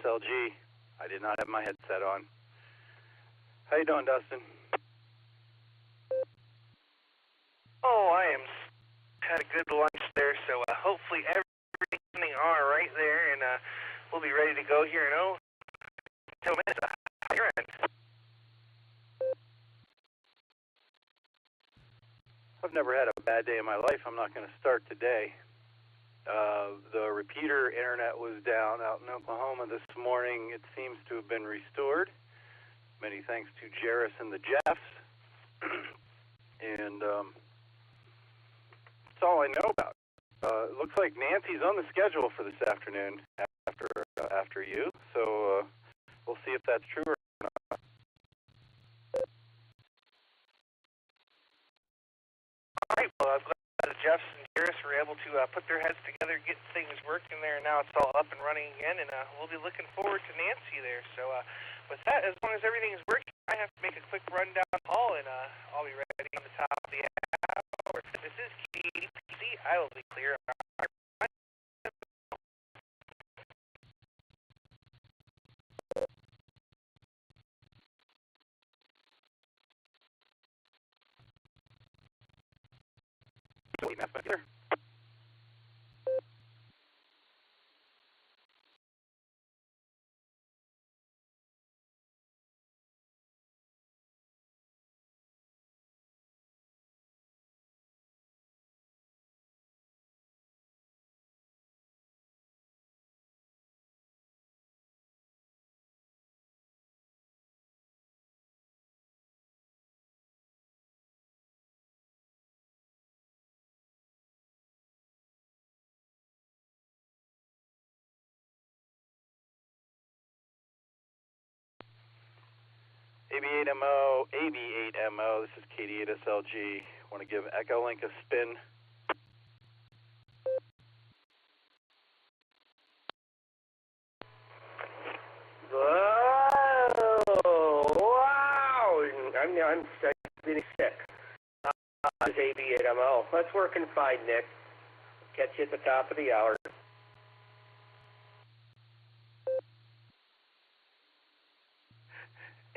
SLG. I did not have my headset on. How you doing, Dustin? Oh, had a good lunch there, so hopefully everything's running all right there, and we'll be ready to go here in 2 minutes. Your end. I've never had a bad day in my life. I'm not going to start today. The repeater internet was down out in Oklahoma this morning. It seems to have been restored. Many thanks to Jairus and the Jeffs. And that's all I know about. It looks like Nancy's on the schedule for this afternoon after you. So we'll see if that's true or not. All right, well, I'm glad the Jeffs and Jairus were able to put their heads together, get things working there, and now it's all up and running again, and we'll be looking forward to Nancy there. So with that, as long as everything is working, I have to make a quick run down the hall, and I'll be ready on the top of the hour. This is KPC. I will be clear. AB8MO, this is KD8SLG. Want to give Echolink a spin. Whoa! Wow! I'm getting sick. This is AB8MO. That's working fine, Nick. Catch you at the top of the hour.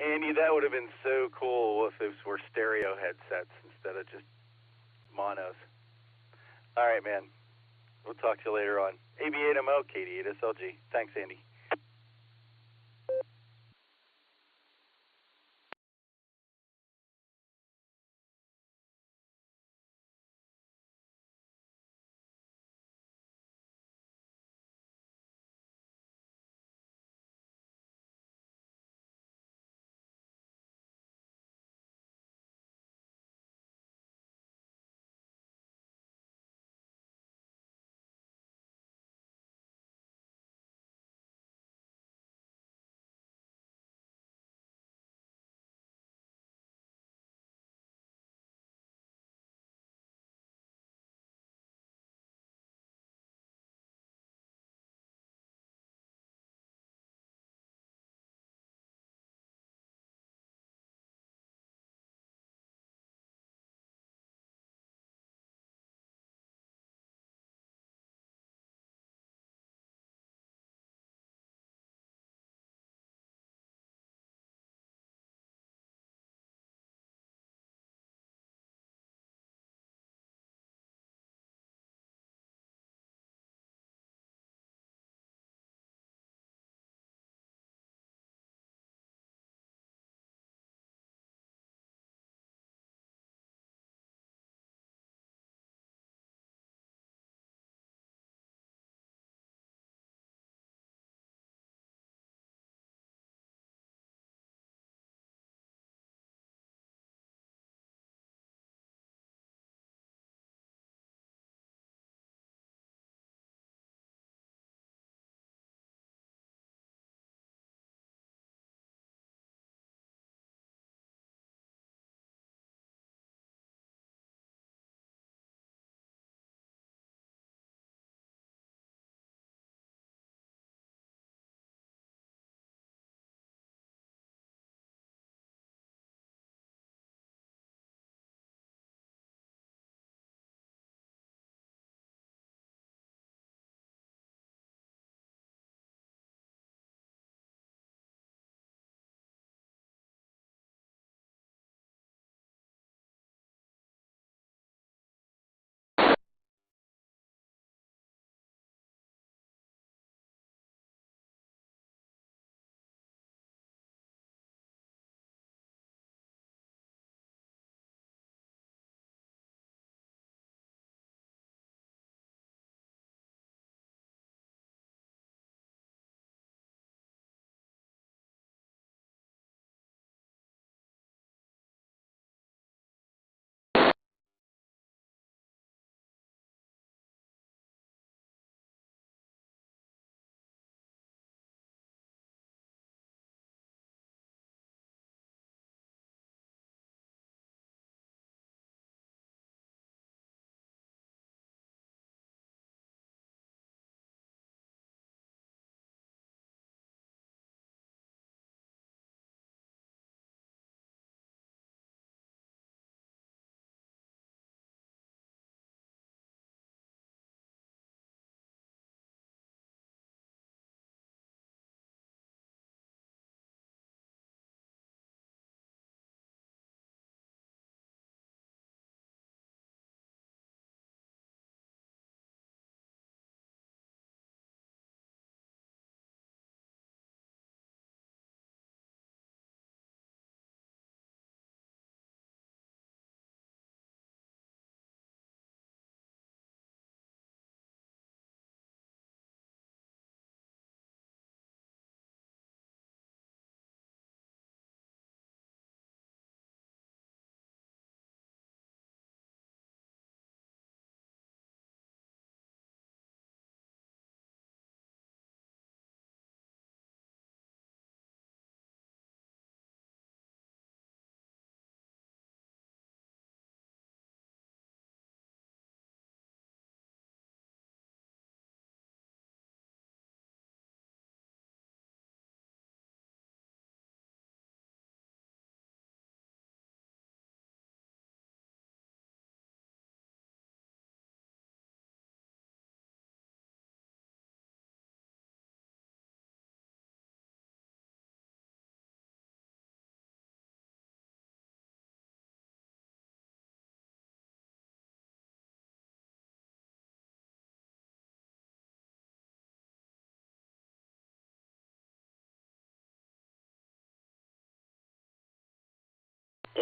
Andy, that would have been so cool if those were stereo headsets instead of just monos. All right, man. We'll talk to you later on. AB8MO, KD8SLG. Thanks, Andy.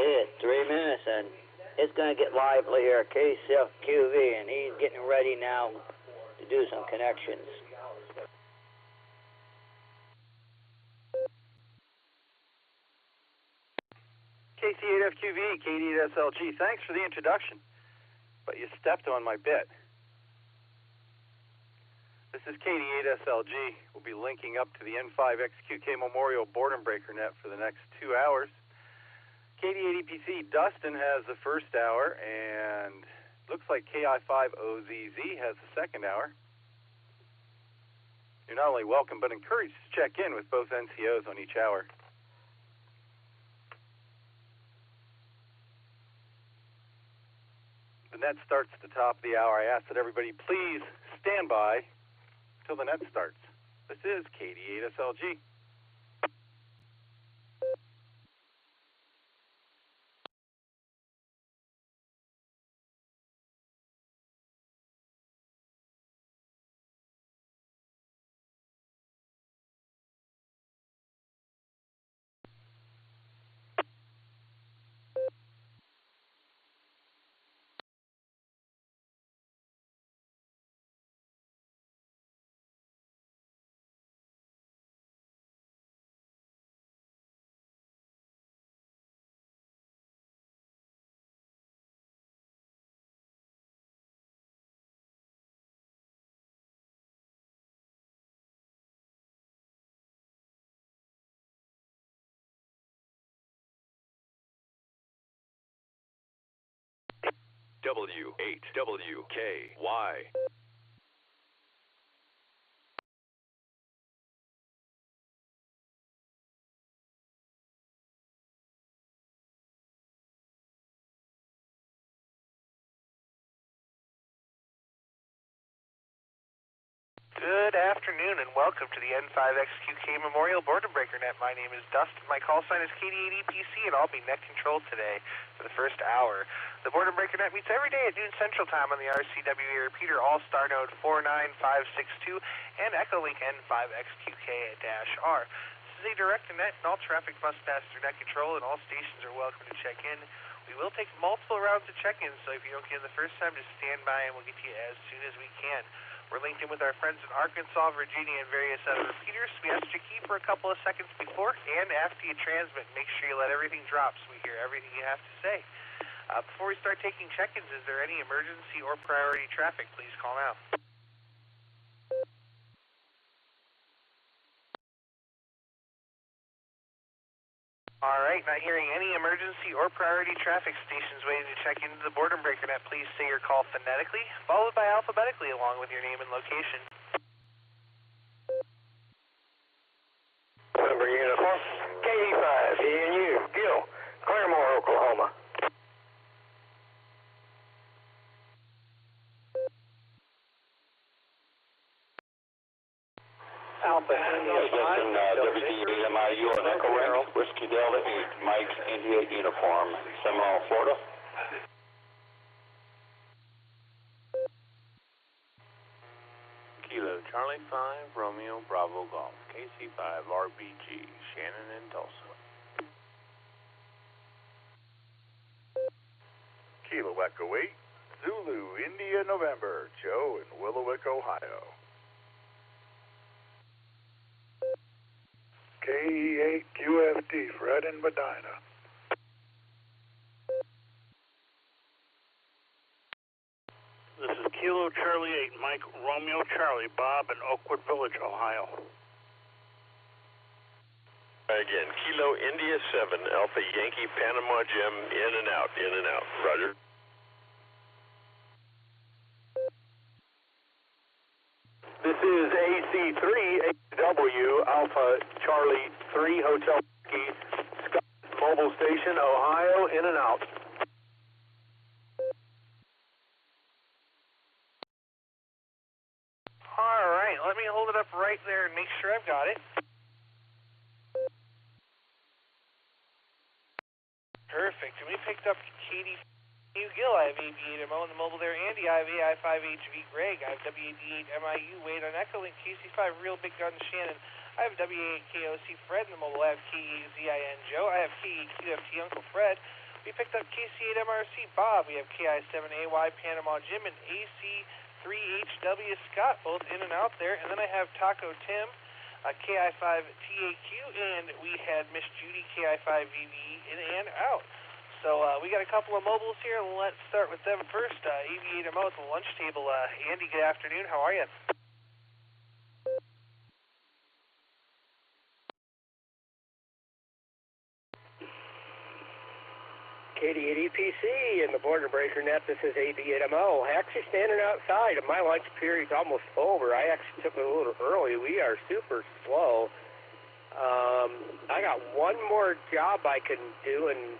it. 3 minutes, and it's going to get lively here. KCFQV, and he's getting ready now to do some connections. KC8FQV, KD8SLG, thanks for the introduction, but you stepped on my bit. This is KD8SLG. We'll be linking up to the N5XQK Memorial Boredom Breaker net for the next 2 hours. KD8EPC, Dustin has the first hour, and looks like KI5OZZ has the second hour. You're not only welcome, but encouraged to check in with both NCOs on each hour. The net starts at the top of the hour. I ask that everybody please stand by until the net starts. This is KD8SLG. W8WKY. Good afternoon and welcome to the N5XQK Memorial Boredom Breaker net. My name is Dustin. My call sign is KD8EPC, and I'll be net controlled today for the first hour. The Boredom Breaker net meets every day at noon Central Time on the RCWA repeater Allstar node 49562 and Echolink N5XQK-R. This is a direct net, and all traffic must pass through net control, and all stations are welcome to check in. We will take multiple rounds of check-ins, so if you don't get in the first time, just stand by and we'll get to you as soon as we can. We're linked in with our friends in Arkansas, Virginia, and various other repeaters. We ask you to keep for a couple of seconds before and after you transmit. Make sure you let everything drop so we hear everything you have to say. Before we start taking check-ins, is there any emergency or priority traffic? Please call now. All right, not hearing any emergency or priority traffic. Stations waiting to check into the Boredom Breaker net. Please say your call phonetically, followed by alphabetically along with your name and location. Number uniform, KD5, ENU, Gil, Claremore, Oklahoma. Alpha, Dustin, WD8MIU on Echolink, Whiskey Delta 8, Mike's India uniform, Seminole, Florida. Kilo Charlie 5, Romeo Bravo Golf, KC5 RBG, Shannon and Tulsa. Kilo Echo 8, Zulu, India, November, Joe in Willowick, Ohio. KE8QFD, Fred in Medina. This is Kilo Charlie 8, Mike Romeo Charlie, Bob in Oakwood Village, Ohio. Again, Kilo India 7, Alpha Yankee Panama Gem, in and out, Roger. This is AC3AW, Alpha Charlie 3, Hotel Key, Scott, Mobile Station, Ohio, in and out. All right, let me hold it up right there and make sure I've got it. Perfect. And we picked up Katie Gil. I have AB8MO in the mobile there. Andy, I have AI5HV Greg. I have W88MIU Wade on Echolink. KC5 Real Big Gun Shannon. I have W8KOC Fred in the mobile. I have KEZIN Joe. I have KEQFT Uncle Fred. We picked up KC8MRC Bob. We have KI7AY Panama Jim and AC3HW Scott, both in and out there. And then I have Taco Tim, KI5TAQ, and we had Miss Judy, KI5VV, in and out. So we got a couple of mobiles here, and let's start with them first. AV8MO at the lunch table. Andy, good afternoon. How are you? KD8EPC in the Border Breaker Net. This is AV8MO. Actually standing outside. My lunch period's almost over. I actually took it a little early. We are super slow. I got one more job I can do, and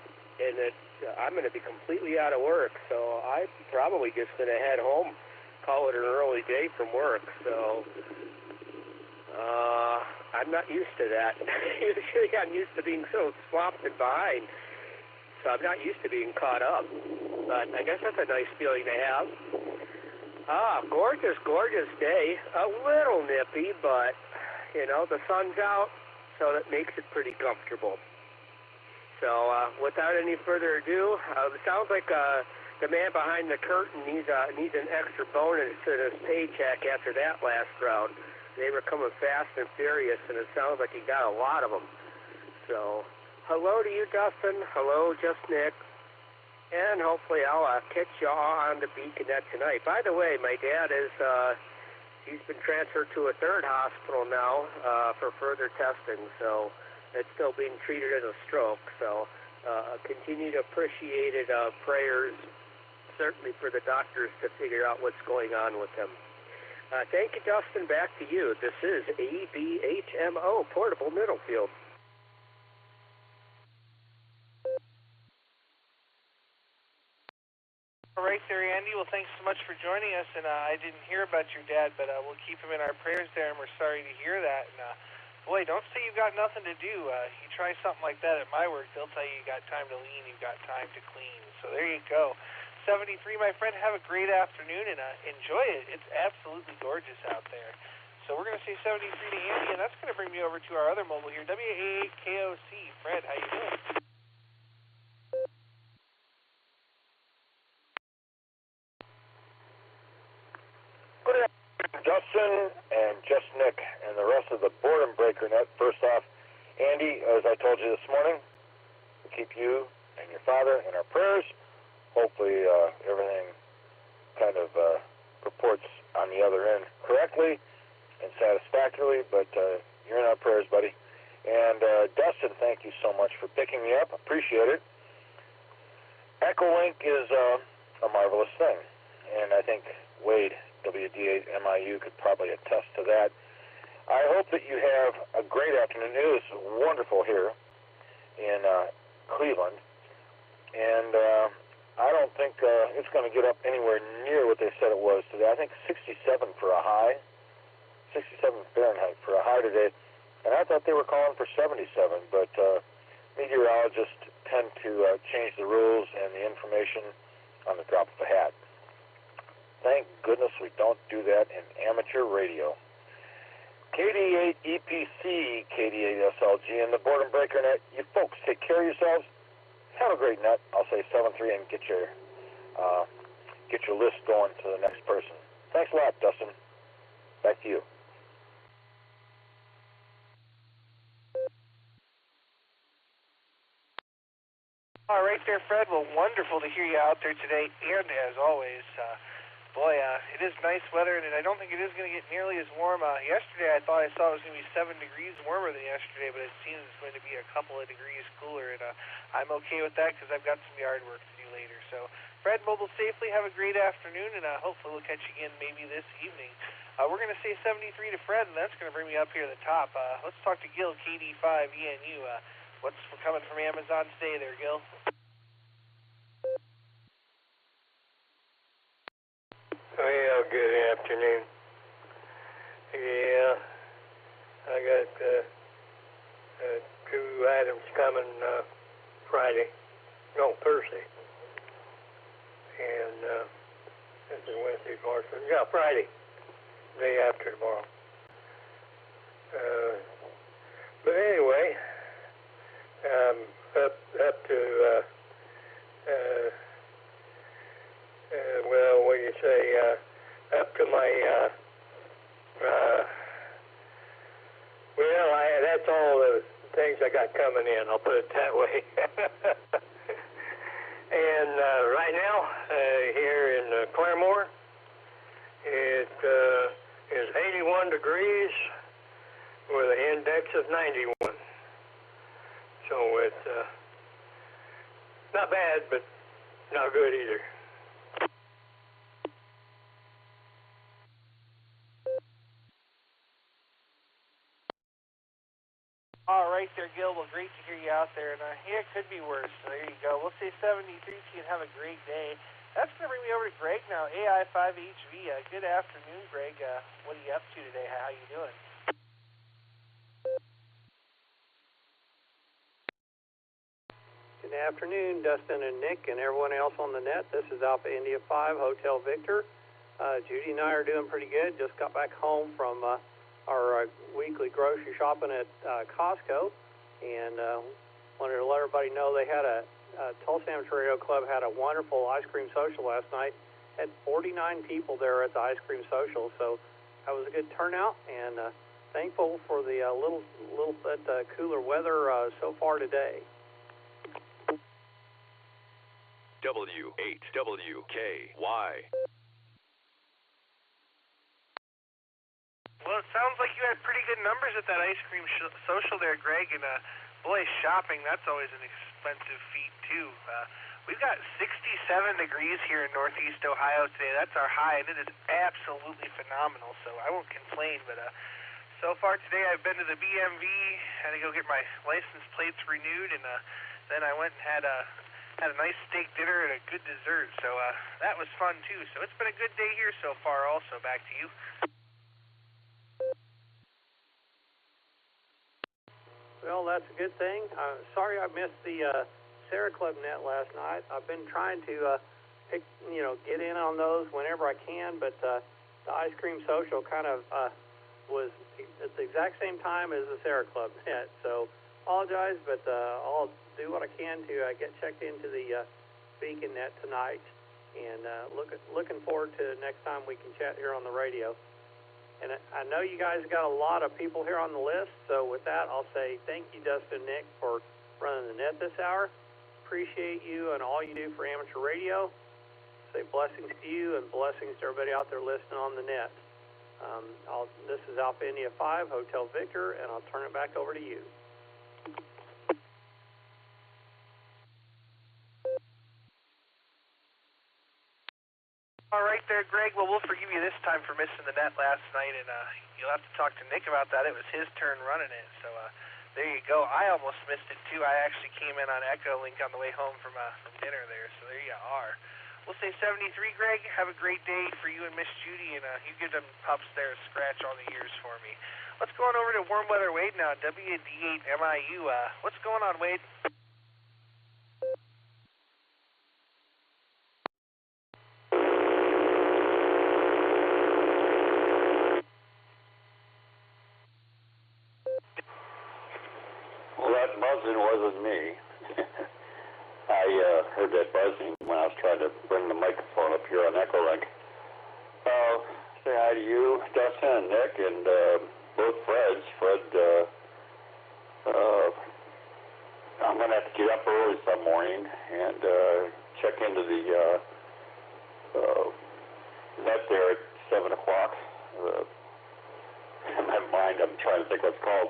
I'm going to be completely out of work. So I'm probably just going to head home, call it an early day from work. So I'm not used to that. Usually I'm used to being so swamped and behind. So I'm not used to being caught up, but I guess that's a nice feeling to have. Gorgeous, gorgeous day. A little nippy, but, you know, the sun's out, so that makes it pretty comfortable. So without any further ado, it sounds like the man behind the curtain needs an extra bonus to his paycheck after that last round. They were coming fast and furious, and it sounds like he got a lot of them. So hello to you, Dustin. Hello, Just Nick. And hopefully I'll catch you all on the Beaconette tonight. By the way, my dad is, he's been transferred to a third hospital now for further testing. So it's still being treated as a stroke. So continue to appreciate it. Prayers, certainly for the doctors to figure out what's going on with him. Thank you, Dustin. Back to you. This is ABHMO, Portable Middlefield. All right there, Andy. Well, thanks so much for joining us. And I didn't hear about your dad, but we'll keep him in our prayers there, and we're sorry to hear that. And boy, don't say you've got nothing to do. You try something like that at my work, they'll tell you got time to lean, you've got time to clean. So there you go. 73, my friend, have a great afternoon, and enjoy it. It's absolutely gorgeous out there. So we're going to say 73 to Andy, and that's going to bring me over to our other mobile here, WA8KOC. Fred, how you doing? Good afternoon, Dustin and Just Nick and the rest of the Boredom Breaker Net. First off, Andy, as I told you this morning, we keep you and your father in our prayers. Hopefully everything kind of purports on the other end correctly and satisfactorily, but you're in our prayers, buddy. And Dustin, thank you so much for picking me up. Appreciate it. Echolink is a marvelous thing, and I think Wade, WD8MIU, could probably attest to that. I hope that you have a great afternoon. It is wonderful here in Cleveland, and I don't think it's going to get up anywhere near what they said it was today. I think 67 for a high, 67 Fahrenheit for a high today, and I thought they were calling for 77, but meteorologists tend to change the rules and the information on the drop of a hat. Thank goodness we don't do that in amateur radio. KD8EPC, KD8SLG, and the Boredom Breaker Net. You folks take care of yourselves. Have a great net. I'll say 7-3 and get your list going to the next person. Thanks a lot, Dustin. Back to you. All right there, Fred. Well, wonderful to hear you out there today. And as always, boy, it is nice weather, and I don't think it is going to get nearly as warm. Yesterday, I thought I saw it was going to be 7 degrees warmer than yesterday, but it seems it's going to be a couple of degrees cooler, and I'm okay with that because I've got some yard work to do later. So, Fred, mobile safely. Have a great afternoon, and hopefully we'll catch you again maybe this evening. We're going to say 73 to Fred, and that's going to bring me up here at the top. Let's talk to Gil, KD5ENU. What's coming from Amazon today there, Gil? Well, good afternoon. Yeah, I got 2 items coming Thursday. And this is Wednesday, Friday, day after tomorrow. But anyway, up to things I got coming in. I'll put it that way. And right now, here in Claremore, it is 81 degrees with an index of 91. So it's not bad, but not good either. All right there, Gil. Well, great to hear you out there. And yeah, it could be worse. So there you go. We'll say 73 to you and have a great day. That's going to bring me over to Greg now, AI5HV. Good afternoon, Greg. What are you up to today? How you doing? Good afternoon, Dustin and Nick and everyone else on the net. This is Alpha India 5, Hotel Victor. Judy and I are doing pretty good. Just got back home from our weekly grocery shopping at Costco, and wanted to let everybody know they had Tulsa Amateur Radio Club had a wonderful ice cream social last night. Had 49 people there at the ice cream social, so that was a good turnout, and thankful for the little bit cooler weather so far today. W8WKY. Well, it sounds like you had pretty good numbers at that ice cream social there, Greg. And boy, shopping, that's always an expensive feat, too. We've got 67 degrees here in Northeast Ohio today. That's our high, and it is absolutely phenomenal. So I won't complain. But so far today, I've been to the BMV, had to go get my license plates renewed, and then I went and had a nice steak dinner and a good dessert. So that was fun, too. So it's been a good day here so far also. Back to you. Well, that's a good thing. Sorry I missed the SARA Club net last night. I've been trying to get in on those whenever I can, but the ice cream social kind of was at the exact same time as the SARA Club net. So apologize, but I'll do what I can to get checked into the Beacon net tonight, and looking forward to next time we can chat here on the radio. And I know you guys got a lot of people here on the list, so with that, I'll say thank you, Dustin and Nick, for running the net this hour. Appreciate you and all you do for amateur radio. Say blessings to you and blessings to everybody out there listening on the net. This is Alpha India 5, Hotel Victor, and I'll turn it back over to you. All right there, Greg. Well, we'll forgive you this time for missing the net last night, and you'll have to talk to Nick about that. It was his turn running it, so there you go. I almost missed it, too. I actually came in on Echolink on the way home from dinner there, so there you are. We'll say 73, Greg. Have a great day for you and Miss Judy, and you give them pups there a scratch on the ears for me. Let's go on over to Warm Weather Wade now, WD8MIU. What's going on, Wade? Well, that buzzing wasn't me. I heard that buzzing when I was trying to bring the microphone up here on Echolink. Say hi to you, Dustin and Nick, and both Freds. Fred, I'm going to have to get up early some morning and check into the net there at 7 o'clock. In my mind, I'm trying to think what it's called.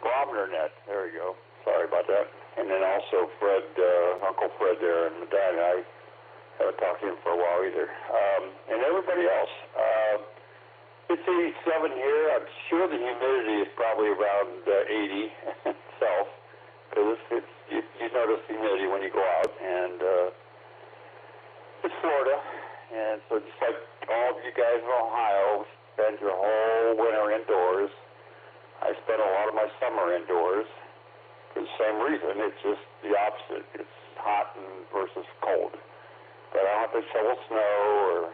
Barometer net. There we go. Sorry about that. And then also Fred, Uncle Fred there in Medina. I haven't talked to him for a while either. And everybody else. It's 87 here. I'm sure the humidity is probably around 80 itself, because you notice humidity when you go out. And it's Florida. And so just like all of you guys in Ohio spend your whole winter indoors, I spent a lot of my summer indoors for the same reason. It's just the opposite. It's hot versus cold. But I don't have to shovel snow or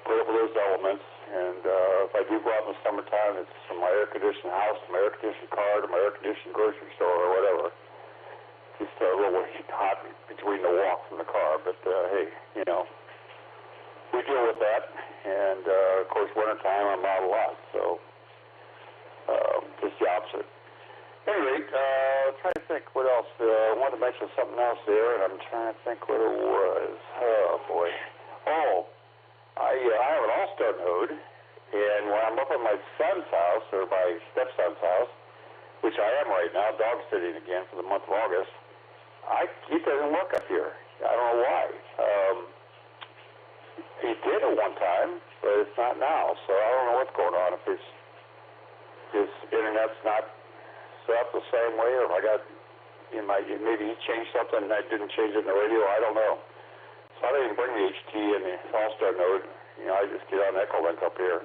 put up with those elements. And if I do go out in the summertime, it's from my air-conditioned house to my air-conditioned car to my air-conditioned grocery store or whatever. Just a little hot between the walk from the car. But, hey, we deal with that. And, of course, wintertime, I'm out a lot. So think what else. I wanted to mention something else there, and I'm trying to think what it was. Oh, boy. Oh, I have an Allstar node, and when I'm up at my son's house, or my stepson's house, which I am right now, dog sitting again for the month of August, it doesn't work up here. I don't know why. He did at one time, but it's not now, so I don't know what's going on. If his internet's not set up the same way, or if I got, maybe he changed something and I didn't change it in the radio, I don't know. So I didn't bring the HT and the Allstar node. I just get on Echolink up here.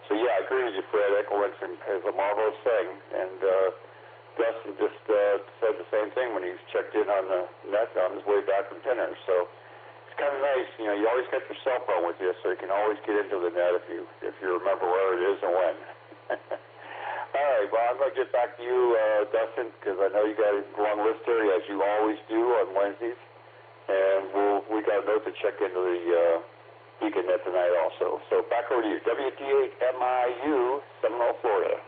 So yeah, I agree with you, Fred. Echolink is a marvelous thing, and Dustin just said the same thing when he checked in on the net on his way back from dinner. So it's kind of nice. You always got your cell phone with you, so you can always get into the net if you remember where it is and when. All right, well, I'm going to get back to you, Dustin, because I know you got a long list here, as you always do on Wednesdays. And we got a note to check into the Beacon Net tonight also. So back over to you. WD8MIU, Seminole, Florida.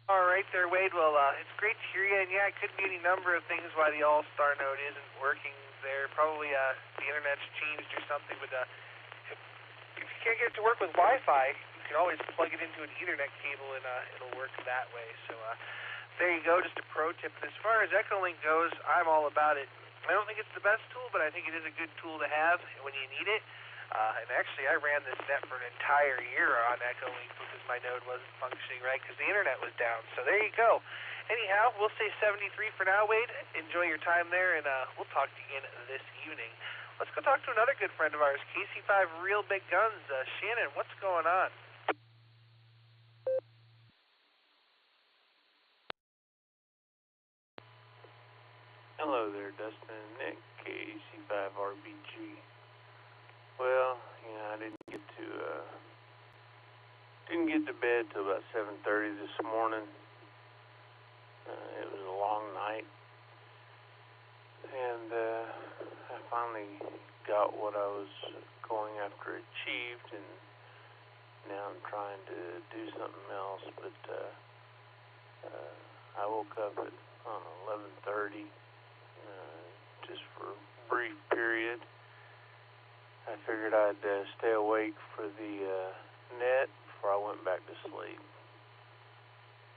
All right there, Wade. Well, it's great to hear you. And yeah, it could be any number of things why the Allstar node isn't working there. Probably the internet's changed or something. But if you can't get it to work with Wi-Fi, you can always plug it into an Ethernet cable and it'll work that way. So there you go, just a pro tip. And as far as Echolink goes, I'm all about it. I don't think it's the best tool, but I think it is a good tool to have when you need it. And actually, I ran this net for an entire year on Echolink because my node wasn't functioning right because the internet was down. So there you go. Anyhow, we'll say 73 for now, Wade. Enjoy your time there, and we'll talk to you again this evening. Let's go talk to another good friend of ours, KC5 Real Big Guns. Shannon, what's going on? Hello there, Dustin and Nick, KC5RBG. Well, I didn't get to bed till about 7:30 this morning. It was a long night, and I finally got what I was going after achieved, and now I'm trying to do something else. But I woke up at 11:30, just for a brief period. I figured I'd stay awake for the net before I went back to sleep.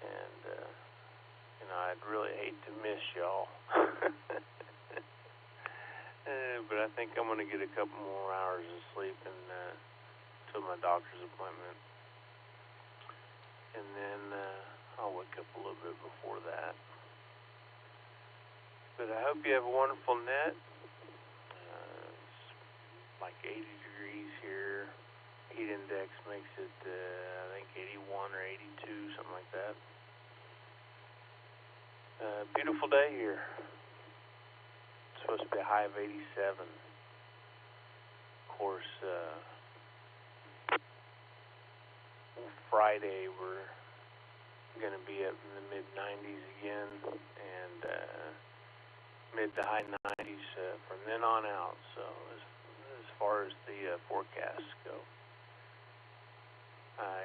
And, I'd really hate to miss y'all. But I think I'm going to get a couple more hours of sleep until my doctor's appointment. And then I'll wake up a little bit before that. But I hope you have a wonderful net. Like 80 degrees here. Heat index makes it, I think 81 or 82, something like that. Beautiful day here. It's supposed to be a high of 87. Of course, Friday we're going to be up in the mid-90s again, and mid to high 90s from then on out. So as far as the forecasts go, I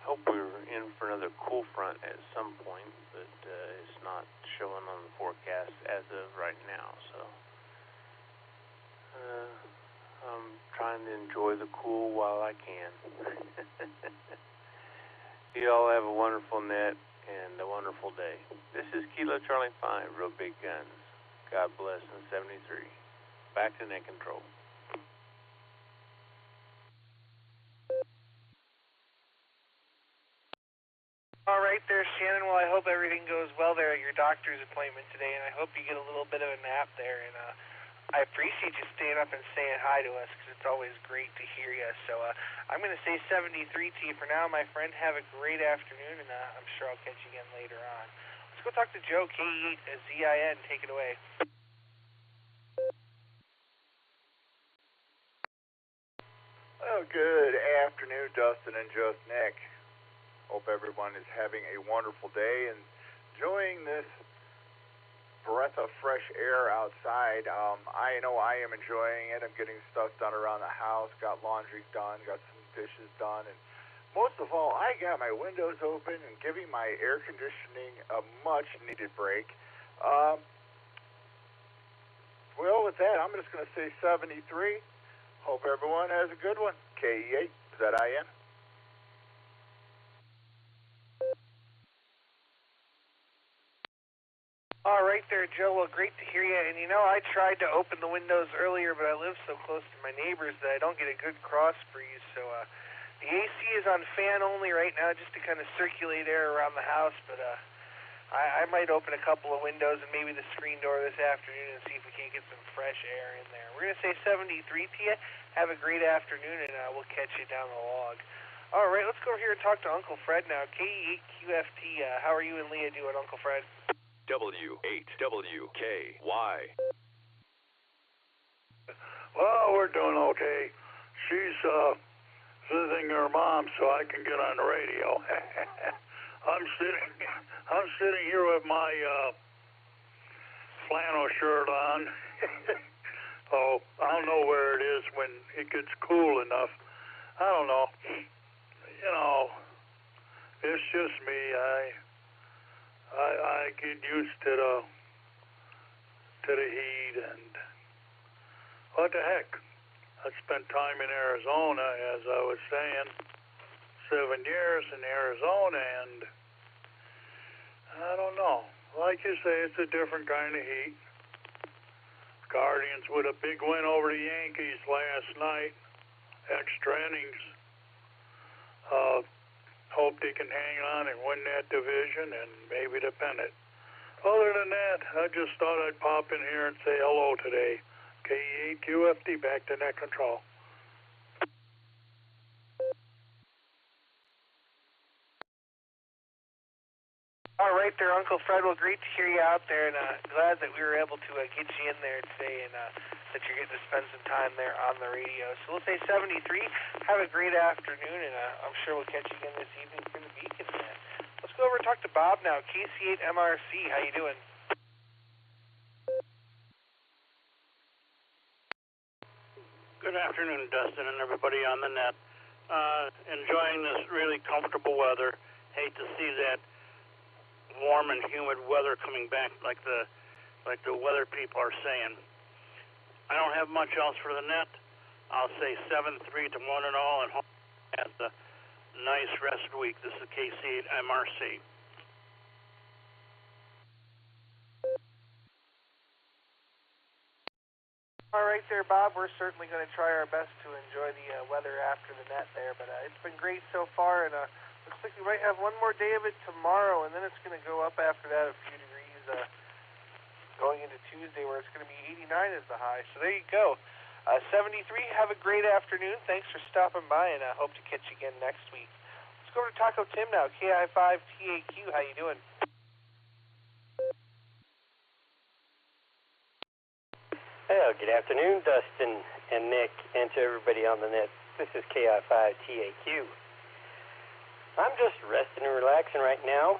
hope we're in for another cool front at some point, but it's not showing on the forecast as of right now. So I'm trying to enjoy the cool while I can. You all have a wonderful net and a wonderful day. This is Kilo Charlie 5, Real Big Guns. God bless in 73. Back to net control. All right there, Shannon. Well, I hope everything goes well there at your doctor's appointment today, and I hope you get a little bit of a nap there. And I appreciate you staying up and saying hi to us because it's always great to hear you. So I'm going to say 73 to you for now, my friend. Have a great afternoon, and I'm sure I'll catch you again later on. Let's go talk to Joe, K8ZIN. Take it away. Well, good afternoon, Dustin and Just Nick. Hope everyone is having a wonderful day and enjoying this breath of fresh air outside. I know I am enjoying it. I'm getting stuff done around the house, got laundry done, got some dishes done, and most of all, I got my windows open and giving my air conditioning a much-needed break. Well, with that, I'm just going to say 73. Hope everyone has a good one. KE8ZIN. All right there, Joe. Well, great to hear you. And you know, I tried to open the windows earlier, but I live so close to my neighbors that I don't get a good cross breeze. So the AC is on fan only right now, just to kind of circulate air around the house. But I might open a couple of windows and maybe the screen door this afternoon and see if we can't get some fresh air in there. We're going to say 73 to you. Have a great afternoon, and we'll catch you down the log. All right, let's go over here and talk to Uncle Fred now. KE8QFT, how are you and Leah doing, Uncle Fred? W8WKY. Well, we're doing okay. She's visiting her mom, so I can get on the radio. I'm sitting here with my flannel shirt on. Oh, I don't know where it is when it gets cool enough. I don't know. You know, it's just me. I get used to the heat, and what the heck? I spent time in Arizona, as I was saying, 7 years in Arizona, and I don't know. Like you say, it's a different kind of heat. Guardians with a big win over the Yankees last night, extra innings. Hope they can hang on and win that division and maybe the pennant. Other than that, I just thought I'd pop in here and say hello today. KE8QFT, back to net control. All right there, Uncle Fred. Well, great to hear you out there, and glad that we were able to get you in there today, and that you're getting to spend some time there on the radio. So we'll say 73. Have a great afternoon, and I'm sure we'll catch you again this evening for the Beacon. Let's go over and talk to Bob now. KC8MRC, how you doing? Good afternoon, Dustin, and everybody on the net. Enjoying this really comfortable weather. Hate to see that warm and humid weather coming back like the weather people are saying. I don't have much else for the net. I'll say 7-3 to 1 and all, and hope you have a nice rest of the week. This is KC8MRC. All right there, Bob. We're certainly going to try our best to enjoy the weather after the net there, but it's been great so far, and looks like we might have one more day of it tomorrow, and then it's going to go up after that a few degrees going into Tuesday, where it's going to be 89 as the high. So there you go. 73, have a great afternoon. Thanks for stopping by, and I hope to catch you again next week. Let's go over to Taco Tim now. KI5TAQ, how you doing? Well, good afternoon, Dustin and Nick, and to everybody on the net. This is KI5TAQ. I'm just resting and relaxing right now,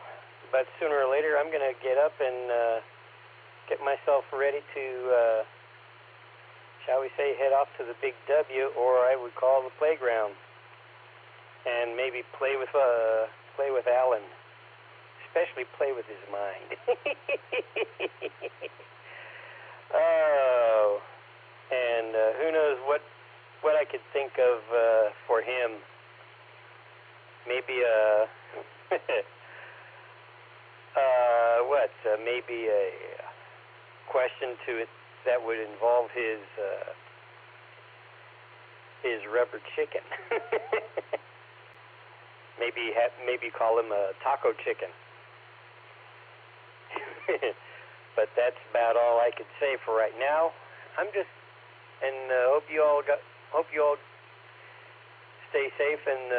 but sooner or later I'm going to get up and get myself ready to, shall we say, head off to the big W, or I would call the playground, and maybe play with Alan, especially play with his mind. Oh, and who knows what I could think of for him. Maybe maybe a question to it that would involve his rubber chicken. maybe call him a taco chicken. But that's about all I could say for right now. Hope you all stay safe and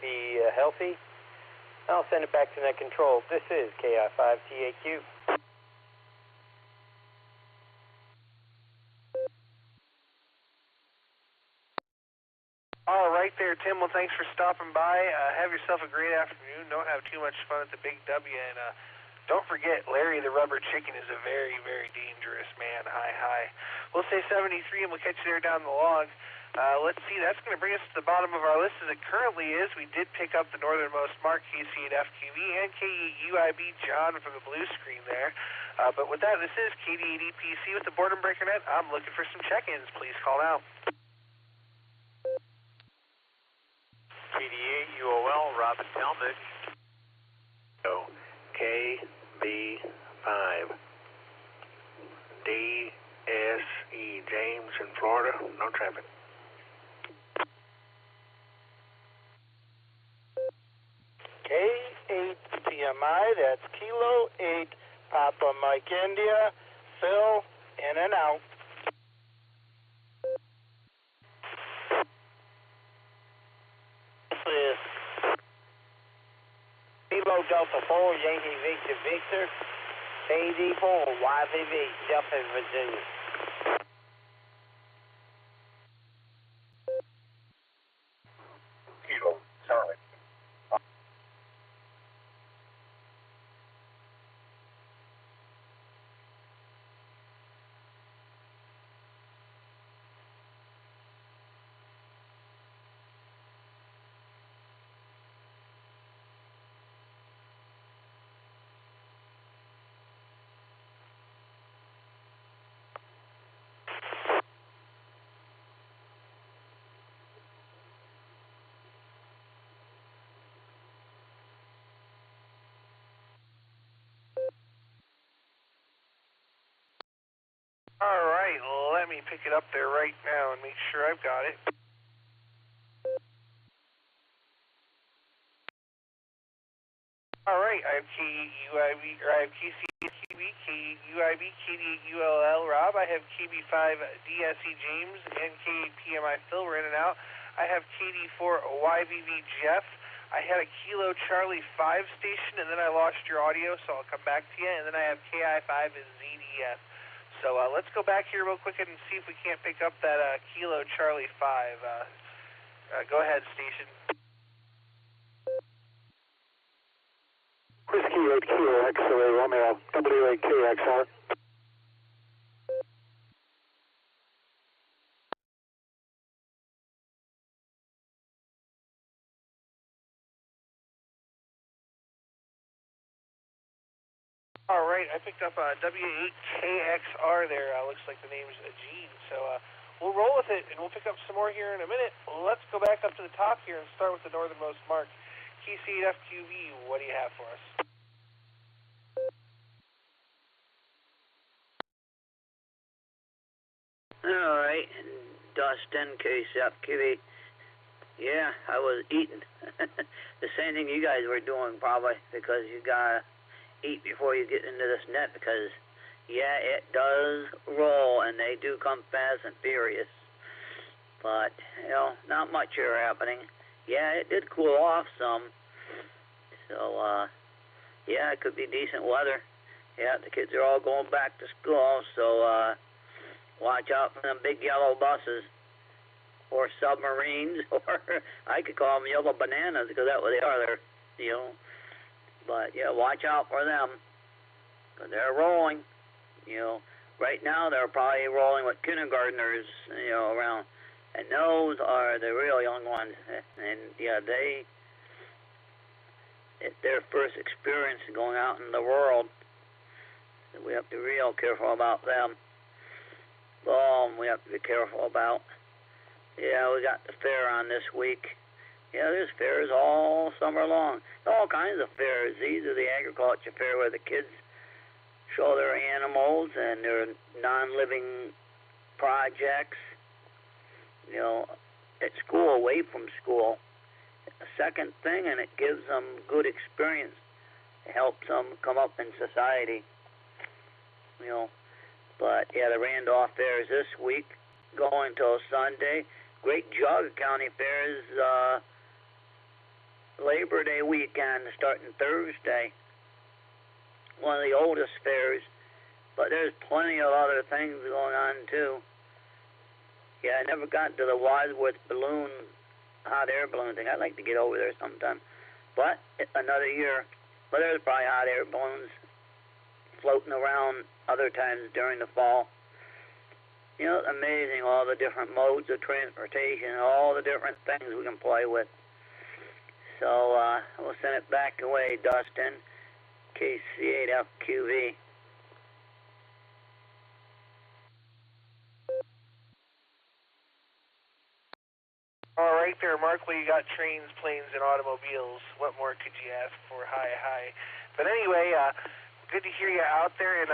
be healthy. I'll send it back to net control. This is KI5TAQ. All right there, Tim. Well, thanks for stopping by. Have yourself a great afternoon. Don't have too much fun at the Big W, and Don't forget, Larry the Rubber Chicken is a very, very dangerous man. Hi. We'll say 73, and we'll catch you there down the log. Let's see, that's going to bring us to the bottom of our list as it currently is. We did pick up the northernmost mark, KC8FQV, and KE-UIB John from the blue screen there. But with that, this is KD8EPC with the Boredom Breaker Net. I'm looking for some check-ins. Please call now. KD8UOL, Robin Talmadge. KB5. DSE, James in Florida. No traffic. K8PMI, that's Kilo 8, Papa Mike India, Phil, in and out. This is Kilo Delta 4, Yankee Victor Victor, AD4, YVV, Delta, Virginia. Kilo, Charlie. All right, let me pick it up there right now and make sure I've got it. All right, I have KUIB, or I have KCQB, KUIB, KD8ULL Rob. I have KB5 DSE James and K8PMI Phil. We're in and out. I have KD4 YVV Jeff. I had a Kilo Charlie 5 station, and then I lost your audio, so I'll come back to you. And then I have KI5 and ZDF. So let's go back here real quick and see if we can't pick up that Kilo Charlie 5. Go ahead, station. Whiskey 8 Kilo X-ray Romeo, W8KXR. All right, I picked up W8KXR there. Looks like the name's Gene. So we'll roll with it, and we'll pick up some more here in a minute. Let's go back up to the top here and start with the northernmost mark. KC8FQV, what do you have for us? All right, Dustin, KC8FQV. Yeah, I was eating. The same thing you guys were doing probably, because you got to eat before you get into this net, because yeah, it does roll and they do come fast and furious, but you know, not much here happening. Yeah, it did cool off some, so yeah, it could be decent weather. Yeah, the kids are all going back to school, so watch out for them big yellow buses or submarines, or I could call them yellow bananas, because that's what they are. They're, you know. But, yeah, watch out for them, because they're rolling, you know. Right now, they're probably rolling with kindergartners, you know, around. And those are the real young ones. And, yeah, it's their first experience going out in the world. So we have to be real careful about them. We have to be careful about. Yeah, we got the fair on this week. Yeah, there's fairs all summer long. All kinds of fairs. These are the agriculture fair where the kids show their animals and their non-living projects, you know, at school, away from school. A second thing, and it gives them good experience. It helps them come up in society, you know. But, yeah, the Randolph Fair is this week, going till Sunday. Great Geauga County Fair is Labor Day weekend, starting Thursday. One of the oldest fairs, but there's plenty of other things going on too. Yeah, I never got to the Wadsworth balloon, hot air balloon thing. I'd like to get over there sometime, but another year. But there's probably hot air balloons floating around other times during the fall. You know, it's amazing all the different modes of transportation, all the different things we can play with. So we'll send it back away, Dustin, KC8FQV. All right there, Markley, you got trains, planes, and automobiles. What more could you ask for? Hi. But anyway, good to hear you out there. And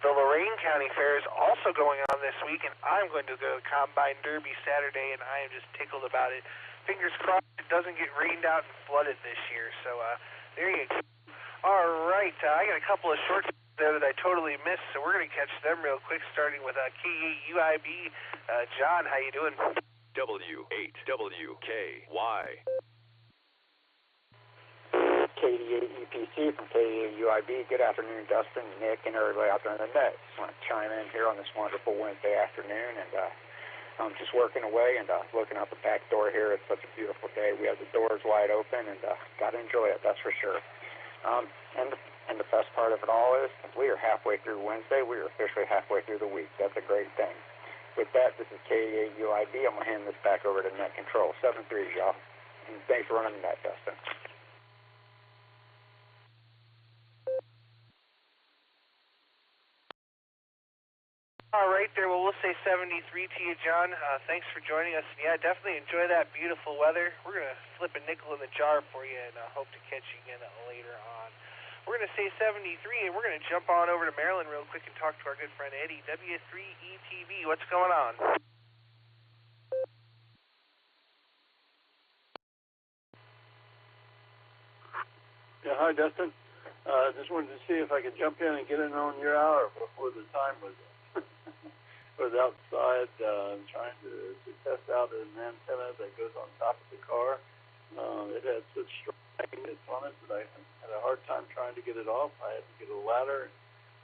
the Lorain County Fair is also going on this week, and I'm going to go to Combine Derby Saturday, and I am just tickled about it. Fingers crossed it doesn't get rained out and flooded this year. So there you go. All right, I got a couple of shorts there that I totally missed, so we're going to catch them real quick, starting with K8UIB. John, how you doing? W8WKY. KD8EPC from KD8UIB. Good afternoon, Dustin, Nick, and everybody out there in the net. Just want to chime in here on this wonderful Wednesday afternoon, and I'm just working away and looking out the back door here. It's such a beautiful day. We have the doors wide open, and got to enjoy it, that's for sure. And the best part of it all is we are halfway through Wednesday. We are officially halfway through the week. That's a great thing. With that, this is KD8UIB. I'm going to hand this back over to Net Control. 7-3, y'all. And thanks for running the net, Dustin. All right there. Well, we'll say 73 to you, John. Thanks for joining us. Yeah, definitely enjoy that beautiful weather. We're going to slip a nickel in the jar for you and hope to catch you again later on. We're going to say 73, and we're going to jump on over to Maryland real quick and talk to our good friend Eddie. W3ETV, what's going on? Yeah, hi, Dustin. Just wanted to see if I could jump in and get in on your hour before the time was outside trying to test out an antenna that goes on top of the car. It had such strong magnets on it that I had a hard time trying to get it off. I had to get a ladder and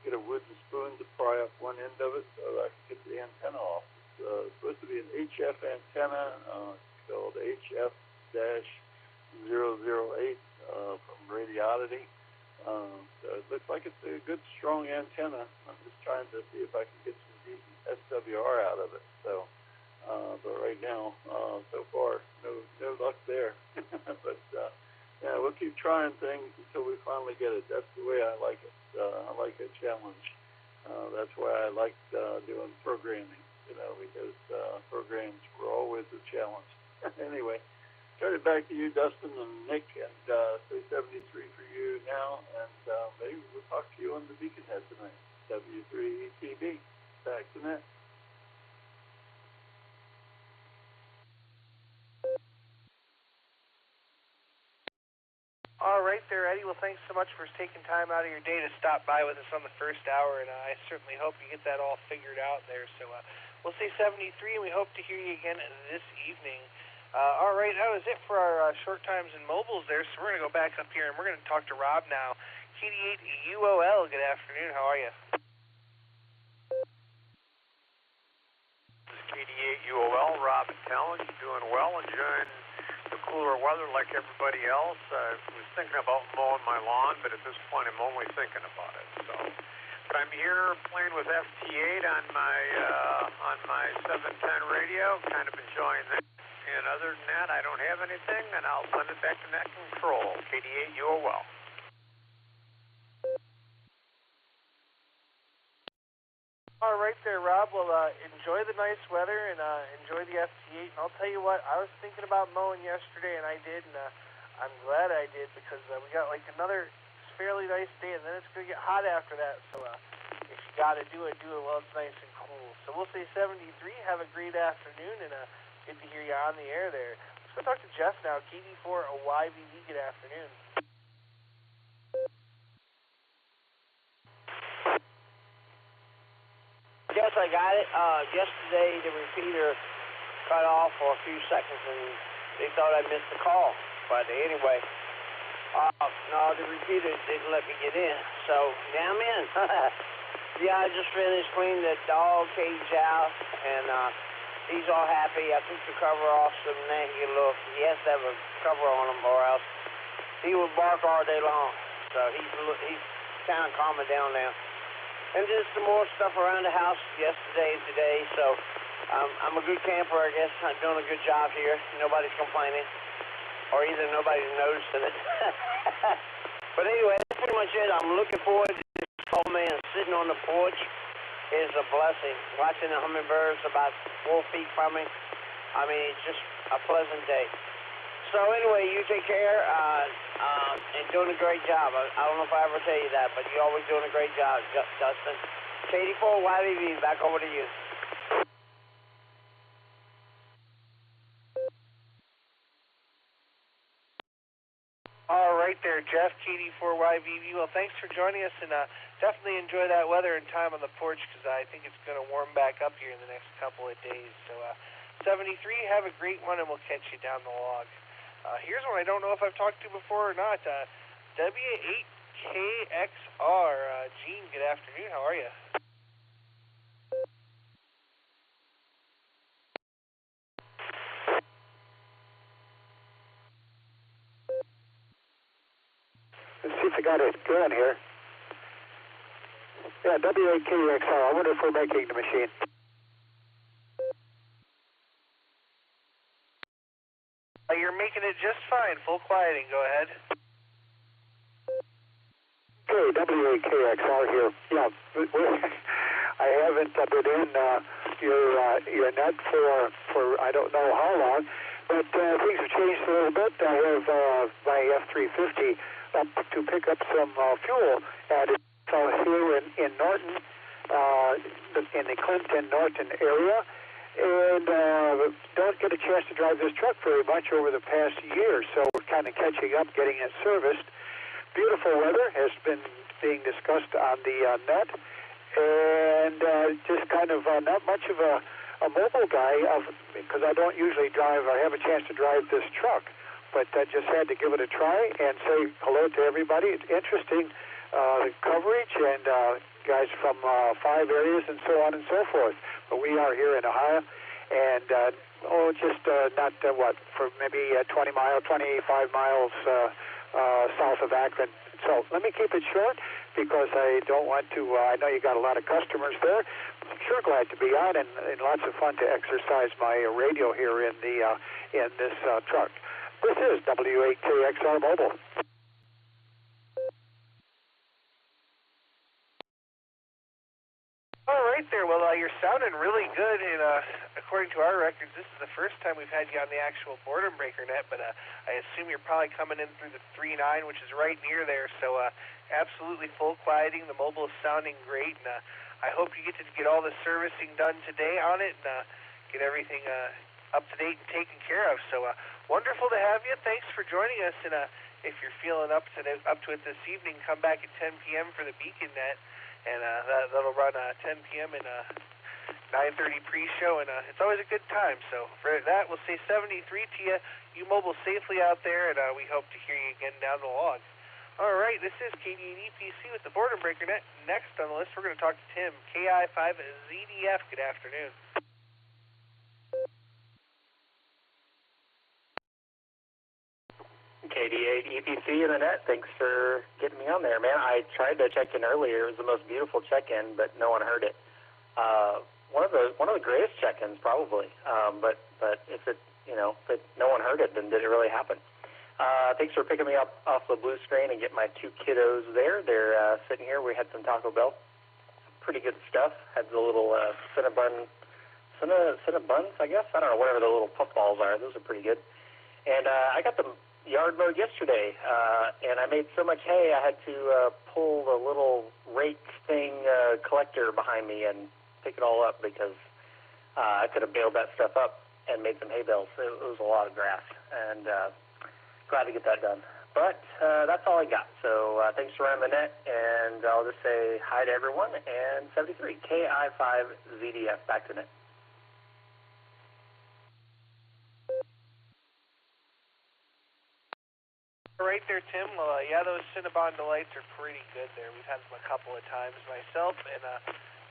get a wooden spoon to pry up one end of it so I could get the antenna off. It's supposed to be an HF antenna. It's called HF-008 from Radiodity. So it looks like it's a good, strong antenna. I'm just trying to see if I can get some decent SWR out of it. So, but right now, so far, no luck there. But yeah, we'll keep trying things until we finally get it. That's the way I like it. I like a challenge. That's why I like doing programming. Because programs were always a challenge. Anyway. Turn it back to you, Dustin and Nick, and say 73 for you now, and maybe we'll talk to you on the Beaconhead tonight. W3ETB. Back to net. All right there, Eddie. Well, thanks so much for taking time out of your day to stop by with us on the first hour, and I certainly hope you get that all figured out there. So we'll say 73, and we hope to hear you again this evening. All right, that was it for our short times and mobiles there, so we're going to go back up here, and we're going to talk to Rob now. KD8UOL, good afternoon. How are you? This is KD8UOL, Rob and Talon. Doing well, enjoying the cooler weather like everybody else. I was thinking about mowing my lawn, but at this point I'm only thinking about it. But I'm here playing with FT8 on my 710 radio, kind of enjoying that. And other than that, I don't have anything, and I'll send it back to Net Control. KD8UOL. All right there, Rob. Well, enjoy the nice weather and enjoy the FT8. And I'll tell you what, I was thinking about mowing yesterday, and I did, and I'm glad I did because we got like another fairly nice day, and then it's going to get hot after that. So if you got to do it while it's nice and cool. So we'll say 73. Have a great afternoon, and good to hear you on the air there. Let's go talk to Jeff now. KD4YBV, good afternoon. Yes, I got it. Yesterday the repeater cut off for a few seconds and they thought I missed the call. But anyway, no, the repeater didn't let me get in. So now I'm in. Yeah, I just finished cleaning the dog cage out and he's all happy. I took the cover off so now he can look. He has to have a cover on him or else he would bark all day long. So he's kind of calming down now. And did some more stuff around the house yesterday and today, so I'm a good camper, I guess. I'm doing a good job here. Nobody's complaining, or either nobody's noticing it. But anyway, that's pretty much it. I'm looking forward to this old man sitting on the porch. Is a blessing. Watching the hummingbirds about 4 feet from me. I mean, it's just a pleasant day. So anyway, you take care and doing a great job. I don't know if I ever tell you that, but you're always doing a great job, Dustin. K84 YVV, back over to you. All right there, Jeff, KD4YVV. Well, thanks for joining us, and definitely enjoy that weather and time on the porch, because I think it's going to warm back up here in the next couple of days. So 73, have a great one, and we'll catch you down the log. Here's one I don't know if I've talked to before or not. W8KXR. Gene, good afternoon. How are you? Let's see if I got it going here. Yeah, W8KXR. I wonder if we're making the machine. You're making it just fine. Full quieting. Go ahead. Okay, W8KXR here. Yeah, I haven't been in your net for I don't know how long, but things have changed a little bit. I have my F350 up to pick up some fuel at here in Norton, in the Clinton-Norton area. And don't get a chance to drive this truck very much over the past year, so we're kind of catching up, getting it serviced. Beautiful weather has been being discussed on the net, and just kind of not much of a mobile guy, because I don't usually drive or have a chance to drive this truck, but I just had to give it a try and say hello to everybody. It's interesting, the coverage, and guys from 5 areas and so on and so forth. But we are here in Ohio, and just not for maybe 25 miles south of Akron. So let me keep it short, because I don't want to. I know you got a lot of customers there. I'm sure glad to be on, and lots of fun to exercise my radio here in this truck. This is W8KXR Mobile. All right there. Well, you're sounding really good, and according to our records, this is the first time we've had you on the actual Boredom Breaker net, but I assume you're probably coming in through the 3.9, which is right near there, so absolutely full quieting. The mobile is sounding great, and I hope you get to get all the servicing done today on it and get everything up to date and taken care of. So wonderful to have you. Thanks for joining us, and if you're feeling up to it this evening, come back at 10 p.m. for the Beacon net. And that'll run 10 p.m. and 9:30 pre-show, and it's always a good time. So for that, we'll say 73 to you. You mobile safely out there, and we hope to hear you again down the log. All right, this is KD&EPC with the Boredom Breaker net. Next on the list, we're going to talk to Tim, KI5ZDF. Good afternoon. KD8 EPC in the net. Thanks for getting me on there, man. I tried to check in earlier. It was the most beautiful check-in, but no one heard it. One of the greatest check-ins, probably. But if no one heard it, then did it really happen? Thanks for picking me up off the blue screen and get my 2 kiddos there. They're sitting here. We had some Taco Bell. Pretty good stuff. Had the little Cinnabons, I guess. I don't know, whatever the little puffballs are. Those are pretty good. And I got the yard mowed yesterday, and I made so much hay I had to pull the little rake thing collector behind me and pick it all up, because I could have baled that stuff up and made some hay bales. It was a lot of grass, and glad to get that done. But that's all I got. So thanks for running the net, and I'll just say hi to everyone, and 73 KI5ZDF, back to net. Right there, Tim. Well, yeah, those Cinnabon Delights are pretty good there. We've had them a couple of times myself, and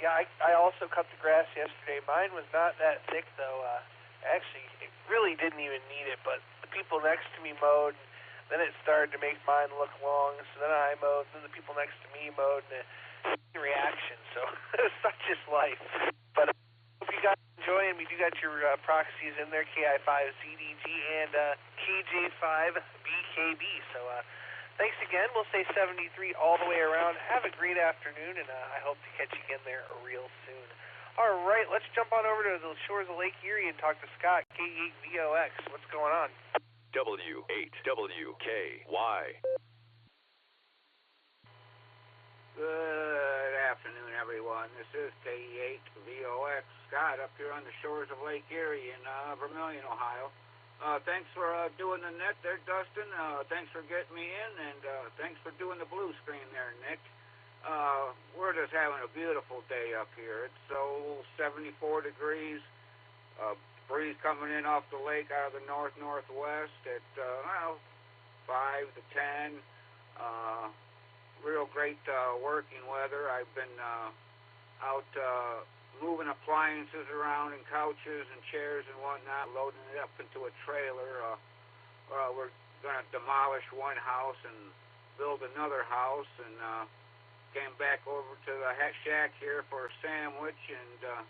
yeah, I also cut the grass yesterday. Mine was not that thick, though. Actually, it really didn't even need it, but the people next to me mowed. Then it started to make mine look long, so then I mowed, then the people next to me mowed, and reaction. So such is life. But hope you guys enjoy, and we do got your proxies in there, KI5CDG and KJ5BKB. So thanks again. We'll say 73 all the way around. Have a great afternoon, and I hope to catch you again there real soon. All right, let's jump on over to the shores of Lake Erie and talk to Scott, K8VOX. What's going on? W8WKY. Good afternoon, everyone. This is K8VOX, Scott, up here on the shores of Lake Erie in Vermilion, Ohio. Thanks for doing the net there, Dustin. Thanks for getting me in, and thanks for doing the blue screen there, Nick. We're just having a beautiful day up here. It's 74 degrees. Breeze coming in off the lake out of the north-northwest at 5 to 10. Real great working weather. I've been out moving appliances around and couches and chairs and whatnot, loading it up into a trailer. We're going to demolish one house and build another house, and came back over to the shack here for a sandwich, and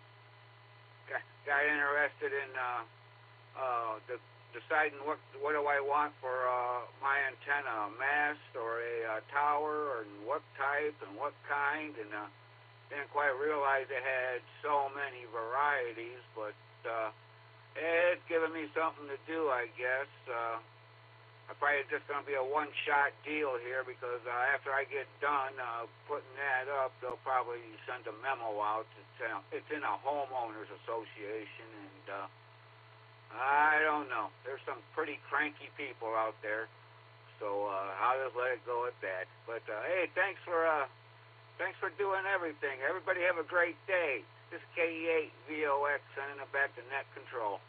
got interested in deciding what do I want for my antenna, a mast or a tower, and what type and what kind, and didn't quite realize it had so many varieties, but it's given me something to do, I guess. I'm probably just going to be a one-shot deal here, because after I get done putting that up, they'll probably send a memo out. It's in a homeowners association, and I don't know. There's some pretty cranky people out there, so I'll just let it go at that. But hey, thanks for doing everything. Everybody have a great day. This is K8VOX sending it back to Net Control.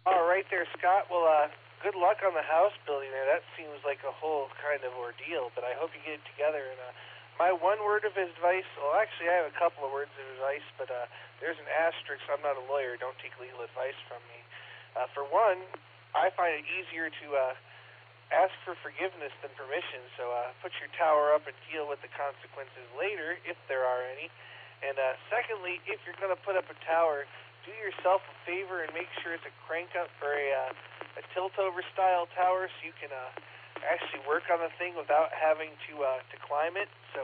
All right there, Scott. Well, good luck on the house building there. That seems like a whole kind of ordeal, but I hope you get it together. And my one word of advice, well, actually I have a couple of words of advice, but there's an asterisk. I'm not a lawyer. Don't take legal advice from me. For one, I find it easier to ask for forgiveness than permission, so put your tower up and deal with the consequences later, if there are any. And secondly, if you're going to put up a tower, do yourself a favor and make sure it's a crank up or a tilt-over style tower, so you can actually work on the thing without having to climb it. So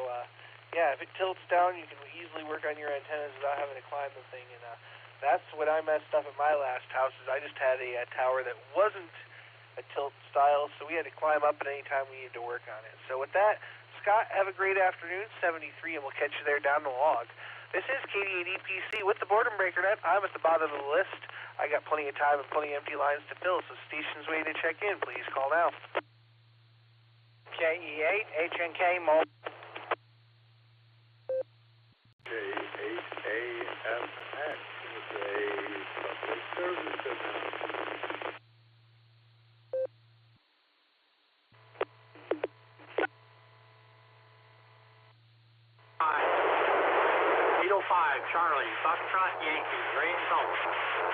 yeah, if it tilts down, you can easily work on your antennas without having to climb the thing. And that's what I messed up at my last house. Is I just had a tower that wasn't a tilt style, so we had to climb up at any time we needed to work on it. So with that, Scott, have a great afternoon. 73, and we'll catch you there down the log. This is KD8EPC with the Boredom Breaker Net. I'm at the bottom of the list. I got plenty of time and plenty of empty lines to fill, so stations waiting to check in. Please call now. KE8, HNK, Mosley. K8AFX is a public service announcement. Charlie, Foxtrot Yankee, Green Zone.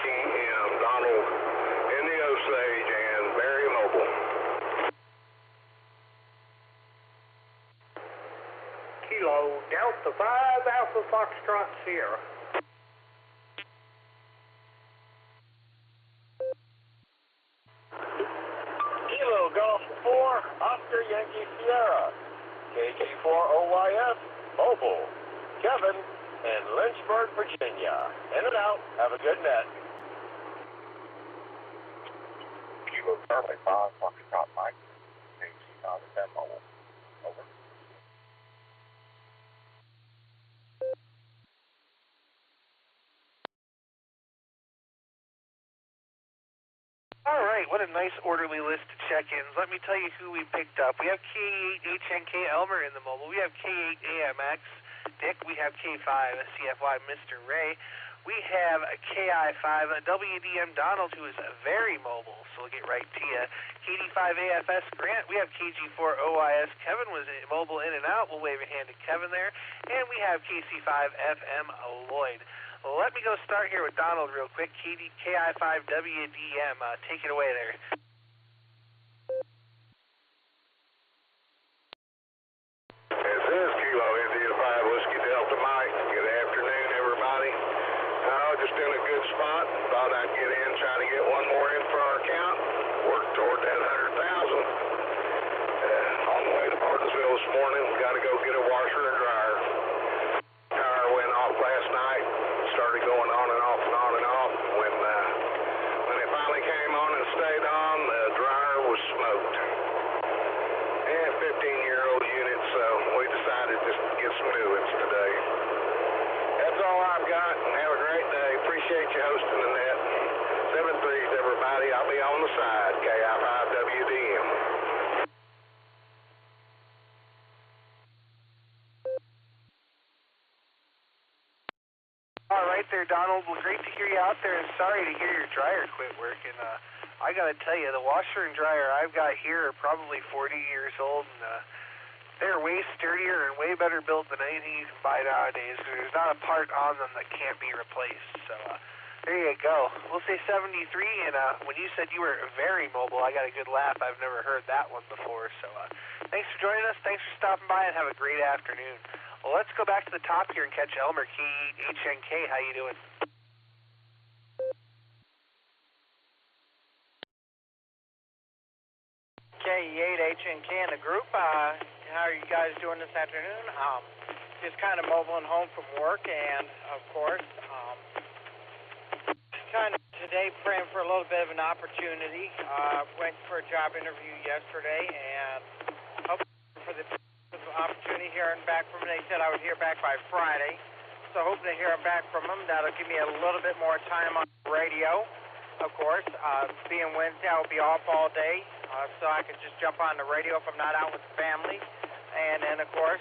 TM, Donald, Indy Osage, and Barry Mobile. Kilo, Delta 5, Alpha Foxtrot Sierra. Kilo, Golf 4, Oscar Yankee Sierra. KG4OYS, Mobile. Kevin in Lynchburg, Virginia. In and out. Have a good net. Kilo Charlie 5, Foxtrot Mike. KG5 Mobile. Over. All right. right, what a nice orderly list of check-ins. Let me tell you who we picked up. We have K8HNK Elmer in the mobile. We have K8AMX Dick. We have K5 CFY Mr. Ray. We have KI5 WDM Donald, who is very mobile, so we'll get right to you. KD5AFS Grant. We have KG4 OIS Kevin was mobile in and out. We'll wave a hand to Kevin there. And we have KC5FM Lloyd. Let me go start here with Donald real quick. KI5WDM. Take it away there. This is Kilo India 5 Whiskey Delta Mike. Good afternoon, everybody. Just in a good spot. Thought I'd get in, try to get one more in for our account. Work toward that 100,000. On the way to Martinsville this morning, got to go get a washer and dryer. Power went off last night. Started going on and off and on and off. When it finally came on and stayed on, the dryer was smoked. And 15-year-old unit, so we decided just to get some new ones today. That's all I've got. Have a great day. Appreciate you hosting the net. 7-3s, everybody. I'll be on the side. KI5WDM. All right there, Donald. Well, great to hear you out there, and sorry to hear your dryer quit working. I got to tell you, the washer and dryer I've got here are probably 40 years old, and they're way sturdier and way better built than anything you can buy nowadays. There's not a part on them that can't be replaced. So there you go. We'll say 73, and when you said you were very mobile, I got a good laugh. I've never heard that one before. So thanks for joining us. Thanks for stopping by, and have a great afternoon. Well, let's go back to the top here and catch Elmer K8HNK. How you doing? K8HNK in the group. How are you guys doing this afternoon? Just kind of mobile and home from work, and of course, kind of today praying for a little bit of an opportunity. Went for a job interview yesterday, and hoping for the opportunity hearing back from them. They said I would hear back by Friday, so hoping to hear back from them. That'll give me a little bit more time on the radio. Of course, being Wednesday, I'll be off all day, so I can just jump on the radio if I'm not out with the family. And then, of course,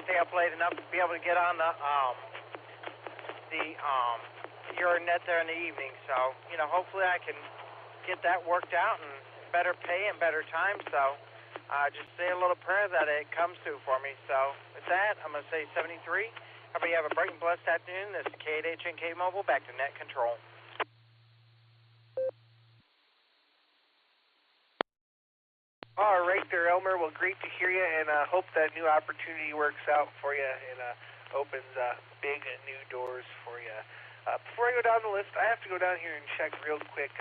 stay up late enough to be able to get on your net there in the evening. So, hopefully I can get that worked out and better pay and better time. So, just say a little prayer that it comes through for me. So, with that, I'm going to say 73. Everybody have a bright and blessed afternoon. This is K8HNK Mobile, back to net control. All right there, Elmer. Well, great to hear you, and hope that new opportunity works out for you and opens big new doors for you. Before I go down the list, I have to go down here and check real quick.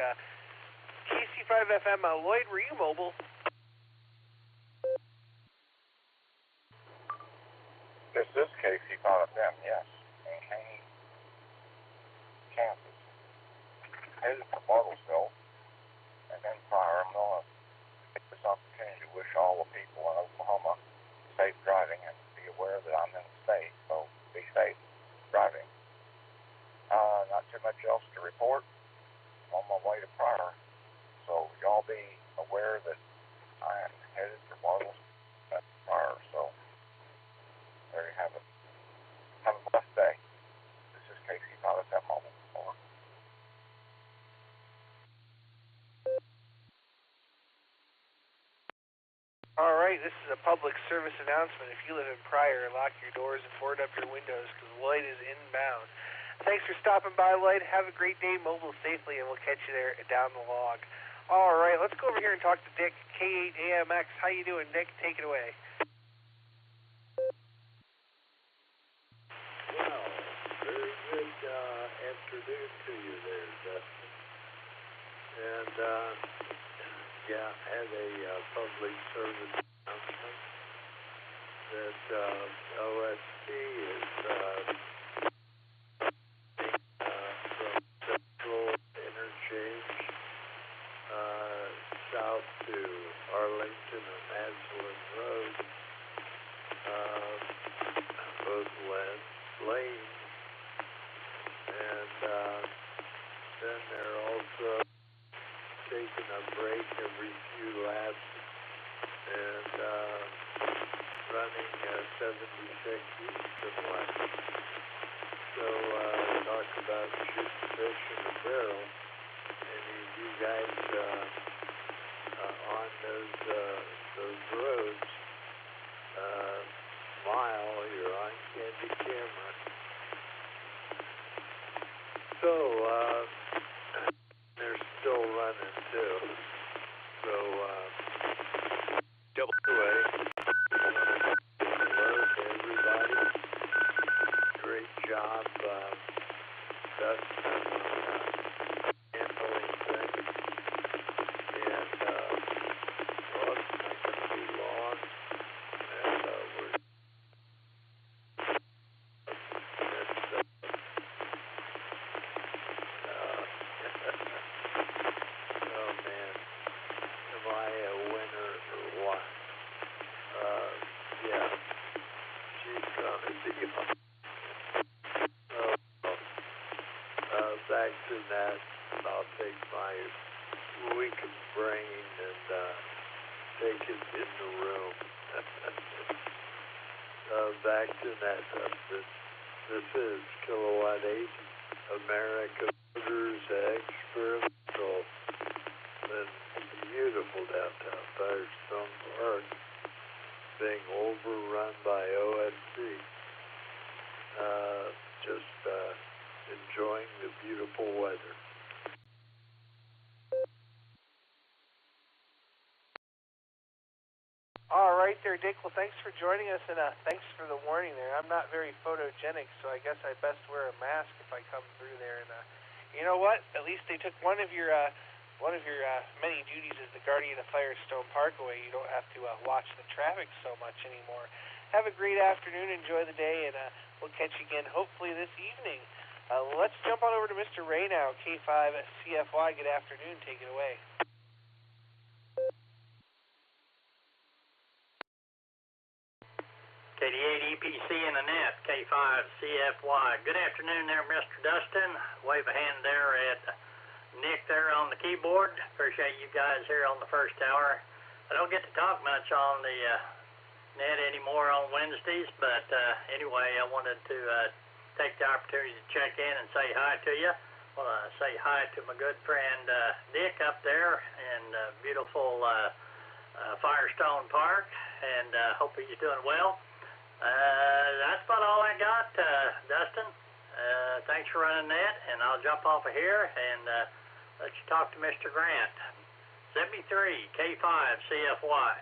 KC5FM, Lloyd, were you mobile? This is KC5FM, yes. In Haney, Kansas. Headed for Bartlesville, and then fire. I'm going to take this opportunity to wish all the people in Oklahoma safe driving and be aware that I'm in the state, so be safe driving. Not too much else to report. I'm on my way to Pryor, so y'all be aware that I am headed for Bartlesville, Pryor, so there you have it. Have a blessed day. This is KC5FM Mobile. Over. All right, this is a public service announcement. If you live in Pryor, lock your doors and board up your windows because Lloyd is inbound. Thanks for stopping by, Lloyd. Have a great day, mobile safely, and we'll catch you there down the log. All right, let's go over here and talk to Dick, K8AMX. How you doing, Dick? Take it away. Well, very good afternoon to you there, Dustin. And, had a public service announcement that OSP is from Central Interchange south to Arlington and Maslin Road, both lanes, and then they're also taking a break every few laps and running 76 Eastern laps. So talk about shooting fish in a barrel. Any of you guys on those roads, smile, you're on candid camera. So they're still running too. So WA, hello to everybody. Great job, Dustin, handling things. And well, it's not going to be long. And we're oh man, am I a winner or what? Yeah, she's gonna be on. Back to that, I'll take my weakened brain and take it in the room. Back to that, Dustin. This is Kilowatt 8, America Motors Experimental. And beautiful downtown Firestone Park being overrun by OSC. Just enjoying the beautiful weather. All right there, Dick. Well, thanks for joining us, and thanks for the warning there. I'm not very photogenic, so I guess I best wear a mask if I come through there. And you know what? At least they took one of your many duties as the guardian of Firestone Park away. You don't have to watch the traffic so much anymore. Have a great afternoon. Enjoy the day, and we'll catch you again hopefully this evening. Let's jump on over to Mr. Ray now, K5 CFY. Good afternoon. Take it away. KD8 EPC in the net, K5 CFY. Good afternoon there, Mr. Dustin. Wave a hand there at Nick there on the keyboard. Appreciate you guys here on the first hour. I don't get to talk much on the net anymore on Wednesdays, but anyway, I wanted to take the opportunity to check in and say hi to you. Well, say hi to my good friend Dick up there in beautiful Firestone Park, and hope he's doing well. That's about all I got, Dustin. Thanks for running that, and I'll jump off of here and let you talk to Mr. Grant. 73 K5 CFY.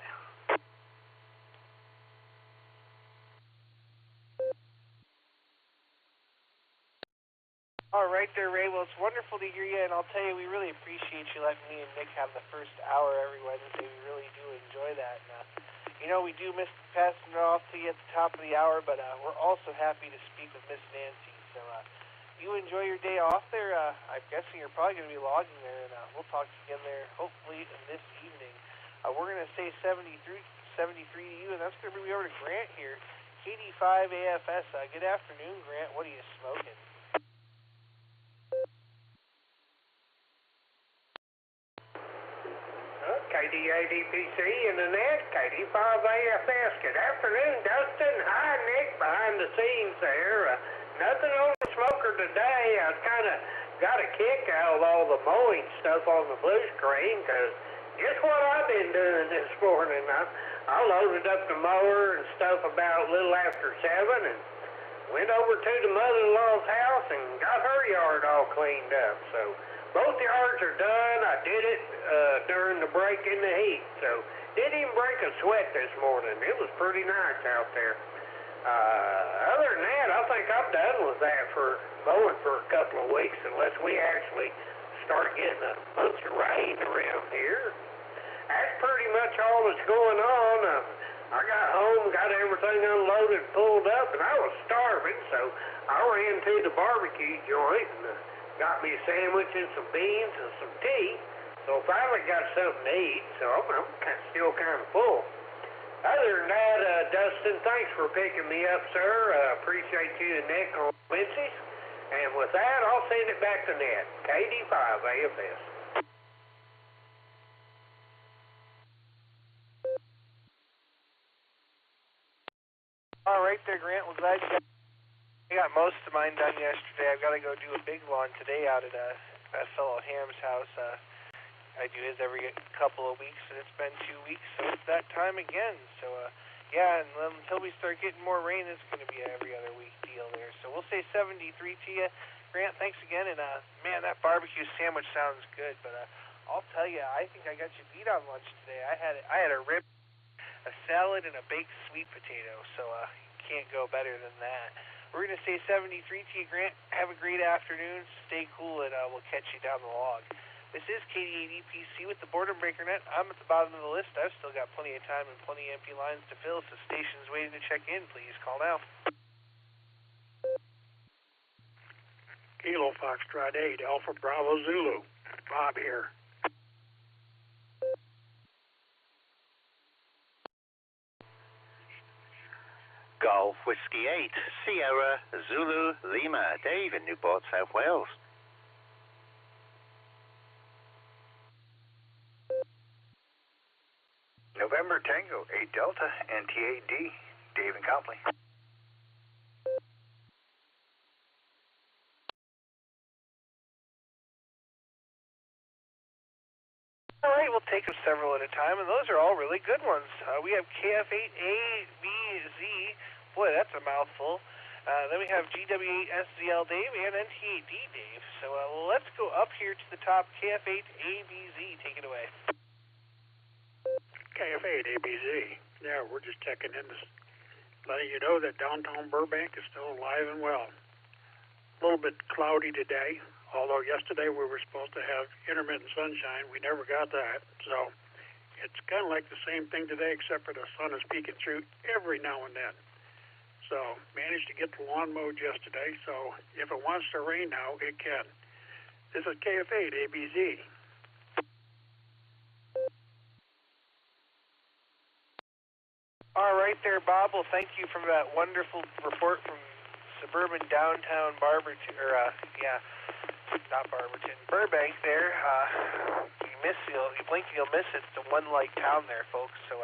All right there, Ray. Well, it's wonderful to hear you, and I'll tell you, we really appreciate you letting me and Nick have the first hour every Wednesday. We really do enjoy that. And, you know, we do miss passing it off to you at the top of the hour, but we're also happy to speak with Miss Nancy. So you enjoy your day off there. I'm guessing you're probably going to be logging there, and we'll talk to you again there hopefully this evening. We're going to say 73 to you, and that's going to bring me over to Grant here, KD5 AFS. Good afternoon, Grant. What are you smoking? KD8 EPC in the net, KD5 AFS. Good afternoon, Dustin. Hi, Nick, behind the scenes there. Nothing on the smoker today. I kind of got a kick out of all the mowing stuff on the blue screen, because guess what I've been doing this morning? I loaded up the mower and stuff about a little after 7 and went over to the mother-in-law's house and got her yard all cleaned up. So both yards are done. I did it during the break in the heat, so didn't even break a sweat this morning. It was pretty nice out there. Other than that, I think I'm done with that for mowing for a couple of weeks, unless we actually start getting a bunch of rain around here. That's pretty much all that's going on. I got home, got everything unloaded, pulled up, and I was starving, so I ran to the barbecue joint and got me a sandwich and some beans and some tea. So finally got something to eat, so I'm still kind of full. Other than that, Dustin, thanks for picking me up, sir. Appreciate you and Nick on Wednesdays. And with that, I'll send it back to Ned, KD5 AFS. right there, Grant. Well, glad you got most of mine done yesterday. I've got to go do a big lawn today out at that fellow Ham's house. I do his every couple of weeks, and it's been 2 weeks, so it's that time again. So, yeah, and until we start getting more rain, it's going to be an every other week deal there. So we'll say 73 to you. Grant, thanks again, and man, that barbecue sandwich sounds good, but I'll tell you, I think I got you beat on lunch today. I had a rib, a salad, and a baked sweet potato, so can't go better than that. We're going to say 73 to you, Grant. Have a great afternoon. Stay cool, and we'll catch you down the log. This is KD8EPC with the Boredom Breaker Net. I'm at the bottom of the list. I've still got plenty of time and plenty of empty lines to fill, so stations waiting to check in. Please call now. Kilo Foxtrot 8, Alpha Bravo Zulu. Bob here. Golf Whiskey 8, Sierra Zulu Lima. Dave in Newport, South Wales. November Tango 8 Delta NT8D, Dave and Copley. All right, we'll take them several at a time, and those are all really good ones. We have KF8ABZ. Boy, that's a mouthful. Then we have GW8SZL Dave and NT8D Dave. So let's go up here to the top. KF8ABZ, take it away. KF8ABZ. Yeah, we're just checking in, letting you know that downtown Burbank is still alive and well. A little bit cloudy today, although yesterday we were supposed to have intermittent sunshine. We never got that. So it's kind of like the same thing today, except for the sun is peeking through every now and then. So managed to get the lawn mowed yesterday, so if it wants to rain now, it can. This is KF8ABZ. All right there, Bob. Well, thank you for that wonderful report from suburban downtown Barberton, not Barberton, Burbank there. You blink and you'll miss it. It's a one-light town there, folks. So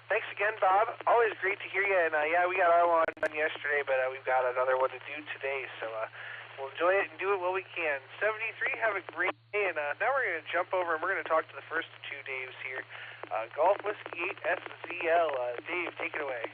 thanks again, Bob. Always great to hear you. And yeah, we got our lawn done yesterday, but we've got another one to do today. So we'll enjoy it and do it while we can. 73, have a great day. And now we're going to jump over and we're going to talk to the first two Daves here. Golf Whiskey 8 SZL. Dave, take it away.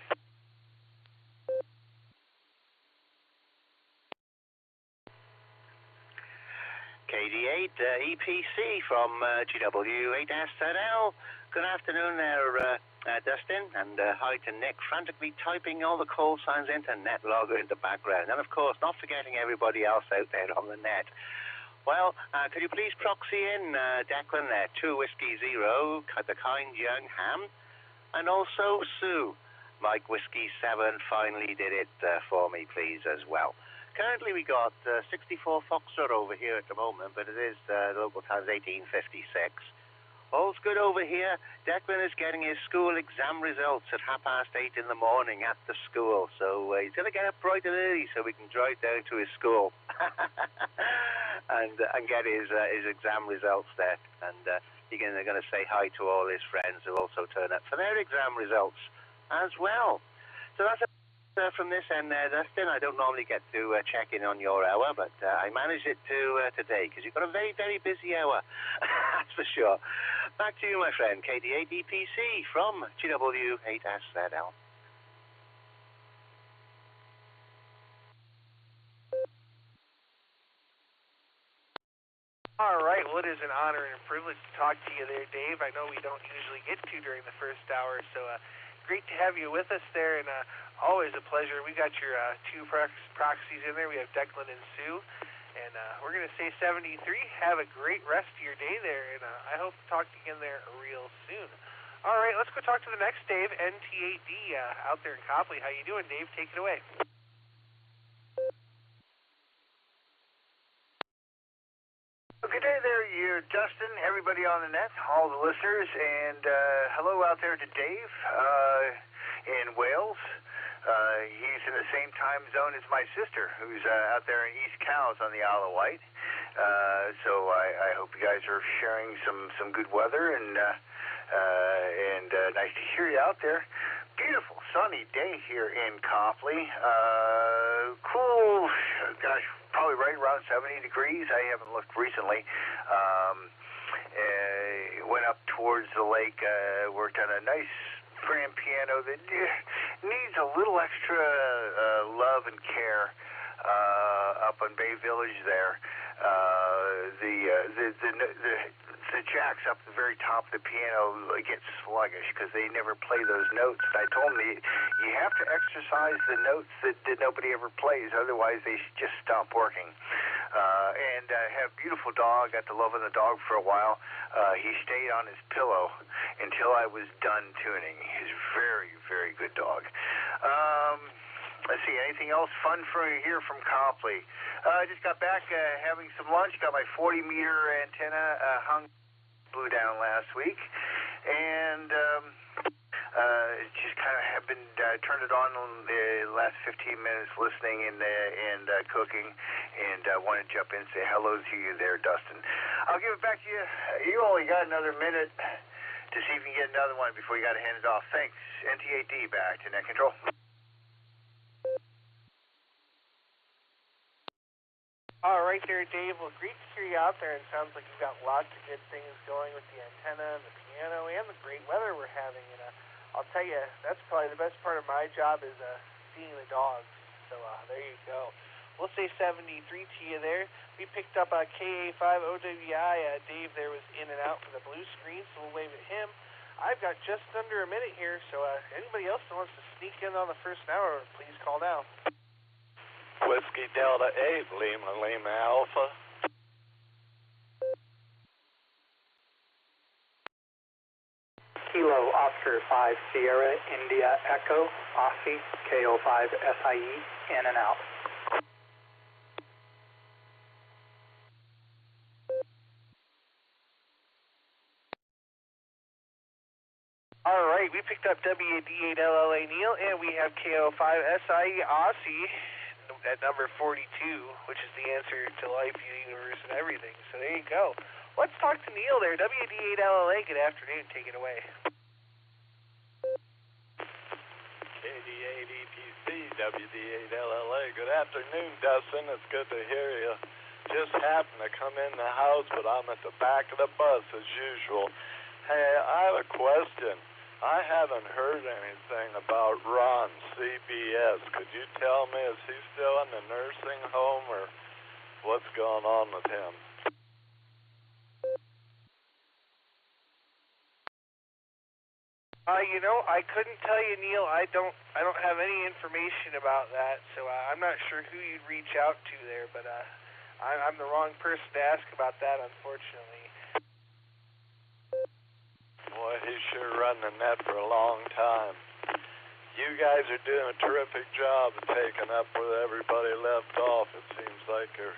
KD8 EPC from GW8SZL. Good afternoon there, Dustin, and hi to Nick, frantically typing all the call signs into Netlogger in the background. And of course, not forgetting everybody else out there on the net. Well, could you please proxy in Declan there, 2 Whiskey 0, the kind young ham, and also Sue, Mike Whiskey 7 finally did it for me, please, as well. Currently we got 64 Foxtrot over here at the moment, but it is the local time's 18:56. All's good over here. Declan is getting his school exam results at 8:30 in the morning at the school, so he's going to get up bright and early so we can drive down to his school and get his exam results there. And they're going to say hi to all his friends who also turn up for their exam results as well. So that's from this end there, Dustin. I don't normally get to check in on your hour, but I managed it today because you've got a very, very busy hour. That's for sure. Back to you, my friend. KD8EPC from GW8SZL. All right, well, it is an honor and a privilege to talk to you there, Dave. I know we don't usually get to during the first hour, so great to have you with us there, and always a pleasure. We got your two proxies in there. We have Declan and Sue, and we're going to say 73. Have a great rest of your day there, and I hope to talk to you again there real soon. All right, let's go talk to the next Dave, NT8D, out there in Copley. How you doing, Dave? Take it away. Good day there, you, Dustin, everybody on the net, all the listeners, and hello out there to Dave in Wales. He's in the same time zone as my sister, who's out there in East Cowes on the Isle of Wight. So I hope you guys are sharing some good weather, and nice to hear you out there. beautiful sunny day here in Copley. Cool, gosh, probably right around 70 degrees. I haven't looked recently. Went up towards the lake, worked on a nice preamp piano that needs a little extra love and care up on Bay Village there. The jacks up at the very top of the piano get sluggish because they never play those notes. I told them you have to exercise the notes that nobody ever plays, otherwise they just stop working. And I have a beautiful dog. Got to love the dog for a while. He stayed on his pillow until I was done tuning. He's a very, very good dog. Let's see, anything else fun for here from Copley? I just got back having some lunch. Got my 40-meter antenna hung, blew down last week, and just kind of have been turned it on the last 15 minutes listening and cooking, and want to jump in and say hello to you there, Dustin. I'll give it back to you. You only got another minute to see if you can get another one before you got to hand it off. Thanks. NT8D back to Net Control. All right there, Dave. Well, great to hear you out there. It sounds like you've got lots of good things going with the antenna and the piano and the great weather we're having. And I'll tell you, that's probably the best part of my job is seeing the dogs. So there you go. We'll say 73 to you there. We picked up KA5 OWI. Dave there was in and out for the blue screen, so we'll wave at him. I've got just under a minute here, so anybody else that wants to sneak in on the first hour, please call now. Whiskey Delta 8, Lima Alpha. Kilo Oscar 5 Sierra India Echo Aussie KO5 SIE in and out. All right, we picked up WAD8LLA Neil, and we have KO5 SIE Aussie at number 42, which is the answer to life, the universe, and everything. So there you go. Let's talk to Neil there. WD8LLA, good afternoon. Take it away. KD8EPC, WD8LLA. Good afternoon, Dustin. It's good to hear you. Just happened to come in the house, but I'm at the back of the bus as usual. Hey, I have a question. I haven't heard anything about Ron, CBS. Could you tell me, is he still in the nursing home, or what's going on with him? You know, I couldn't tell you, Neil. I don't have any information about that, so I'm not sure who you'd reach out to there, but I'm the wrong person to ask about that, unfortunately. Boy, he sure run the net for a long time. You guys are doing a terrific job of taking up where everybody left off. It seems like you're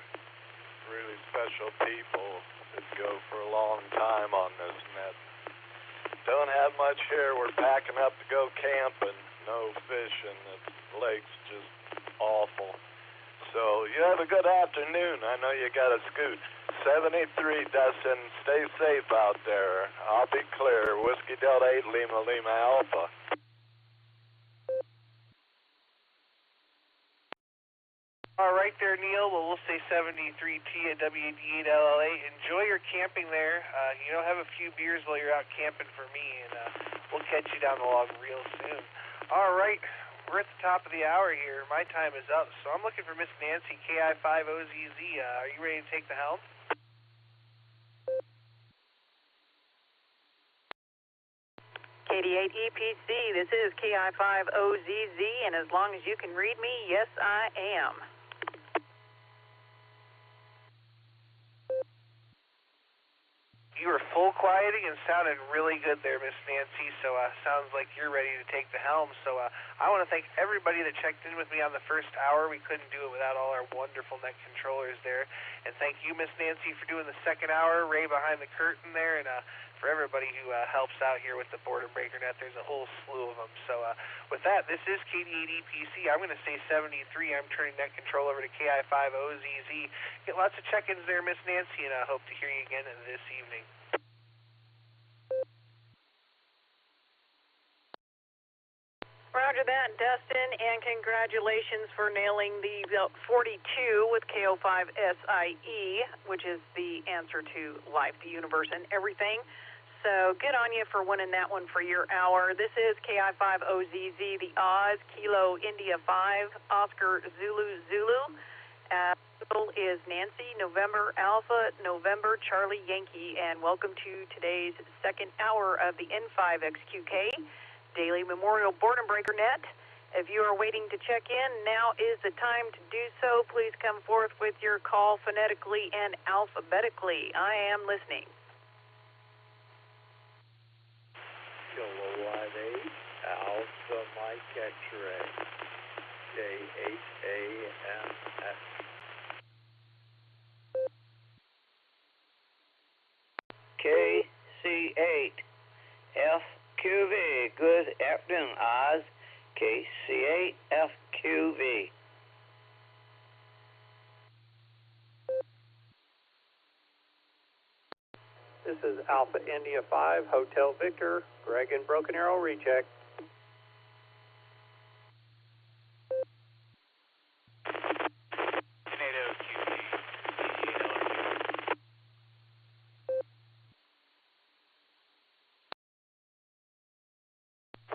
really special people that go for a long time on this net. Don't have much here. We're packing up to go camping. No fishing. The lake's just awful. So you have a good afternoon. I know you got to scoot. 73, Dustin. Stay safe out there. I'll be clear. Whiskey Delta 8, Lima Alpha. All right there, Neil. Well, we'll say 73T at WD8LLA. Enjoy your camping there. Have a few beers while you're out camping for me, and we'll catch you down the log real soon. All right. We're at the top of the hour here. My time is up, so I'm looking for Miss Nancy, KI5OZZ. Are you ready to take the helm? KD8EPC, this is KI5OZZ, and as long as you can read me, yes, I am. You were full quieting and sounding really good there, Miss Nancy, so sounds like you're ready to take the helm. So I want to thank everybody that checked in with me on the first hour. We couldn't do it without all our wonderful net controllers there. And thank you, Miss Nancy, for doing the second hour, Ray behind the curtain there, and for everybody who helps out here with the Boredom Breaker Net. There's a whole slew of them. So with that, this is KD8EPC. I'm going to say 73. I'm turning net control over to KI5OZZ. Get lots of check-ins there, Miss Nancy, and I hope to hear you again this evening. for that, Dustin, and congratulations for nailing the 42 with KO5SIE, which is the answer to life, the universe, and everything. So good on you for winning that one for your hour. This is KI5OZZ, the Oz, Kilo India 5, Oscar Zulu Zulu. Is Nancy, November Alpha, November Charlie Yankee, and welcome to today's second hour of the N5XQK Daily Memorial Boredom Breaker Net. If you are waiting to check in, now is the time to do so. Please come forth with your call phonetically and alphabetically. I am listening. Kilowatt 8, Alpha Mike X-ray, J8AMX. KC8FQV. Good afternoon, Oz. KC8FQV. This is Alpha India 5, Hotel Victor, Greg and Broken Arrow recheck.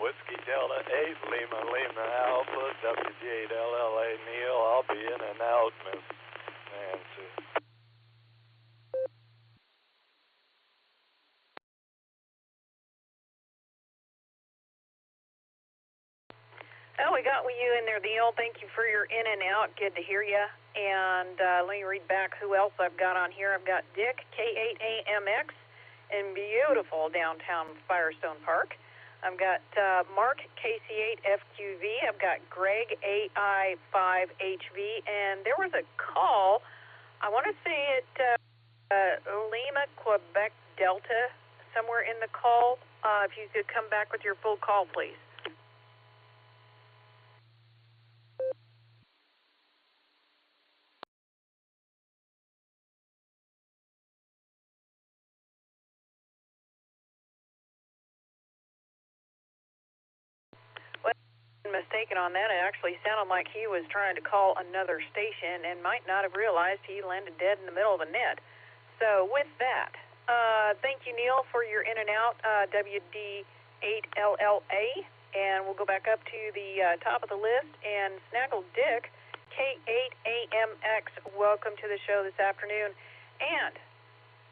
Whiskey Delta 8, Lima Lima Alpha, WG8LLA Neil. I'll be in and out, Miss Nancy. Oh, we got you in there, Neil. Thank you for your in and out. Good to hear you. And let me read back who else I've got on here. I've got Dick, K8AMX, in beautiful downtown Firestone Park. I've got Mark, KC8FQV. I've got Greg, AI5HV. And there was a call, I want to say it, Lima, Quebec, Delta, somewhere in the call. If you could come back with your full call, please. Mistaken on that. It actually sounded like he was trying to call another station and might not have realized he landed dead in the middle of the net. So with that, thank you, Neil, for your in and out, WD8LLA, and we'll go back up to the top of the list, and Snaggle Dick, K8AMX, welcome to the show this afternoon. And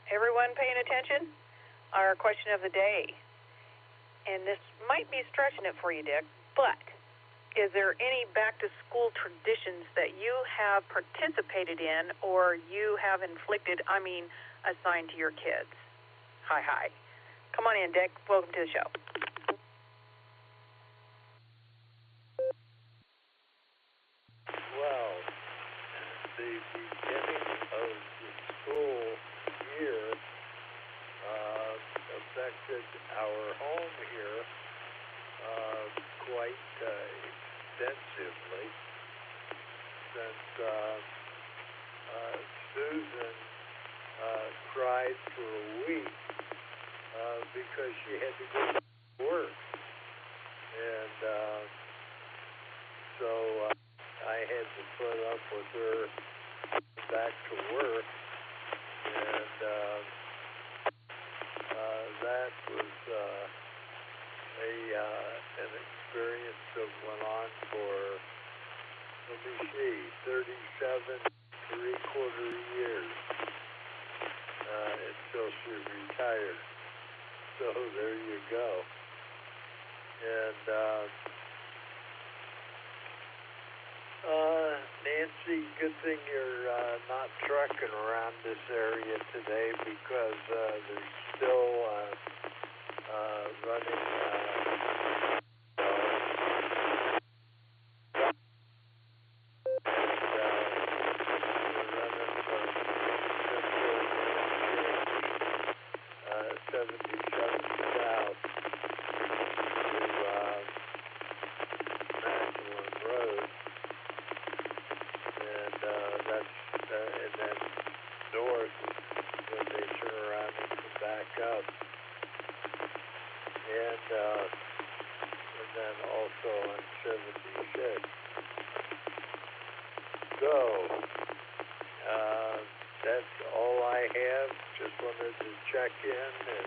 everyone paying attention, our question of the day, and this might be stretching it for you, Dick, but is there any back-to-school traditions that you have participated in or you have inflicted, assigned to your kids? Hi. Come on in, Dick. Welcome to the show. Well, the beginning of the school year affected our home here quite extensively, since Susan cried for a week because she had to go to work, and so I had to put up with her back to work, and that was an experience that went on for, 37 3/4 years until she retired. So there you go. And Nancy, good thing you're not trucking around this area today, because there's still running then also on 76. So, that's all I have. Just wanted to check in and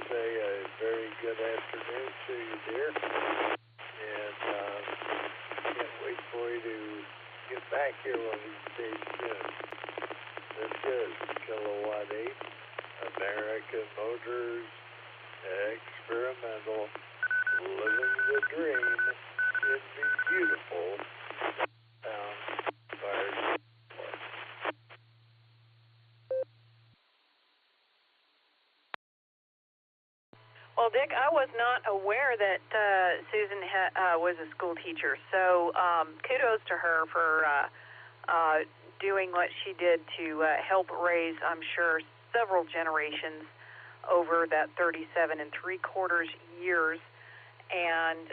say a very good afternoon to you, dear. And can't wait for you to get back here one of these days soon. This is Kilowatt 8, American Motors, experimental, living the dream in the beautiful town fire. Well, Dick, I was not aware that Susan was a school teacher, so kudos to her for doing what she did to help raise, I'm sure, several generations over that 37 3/4 years. And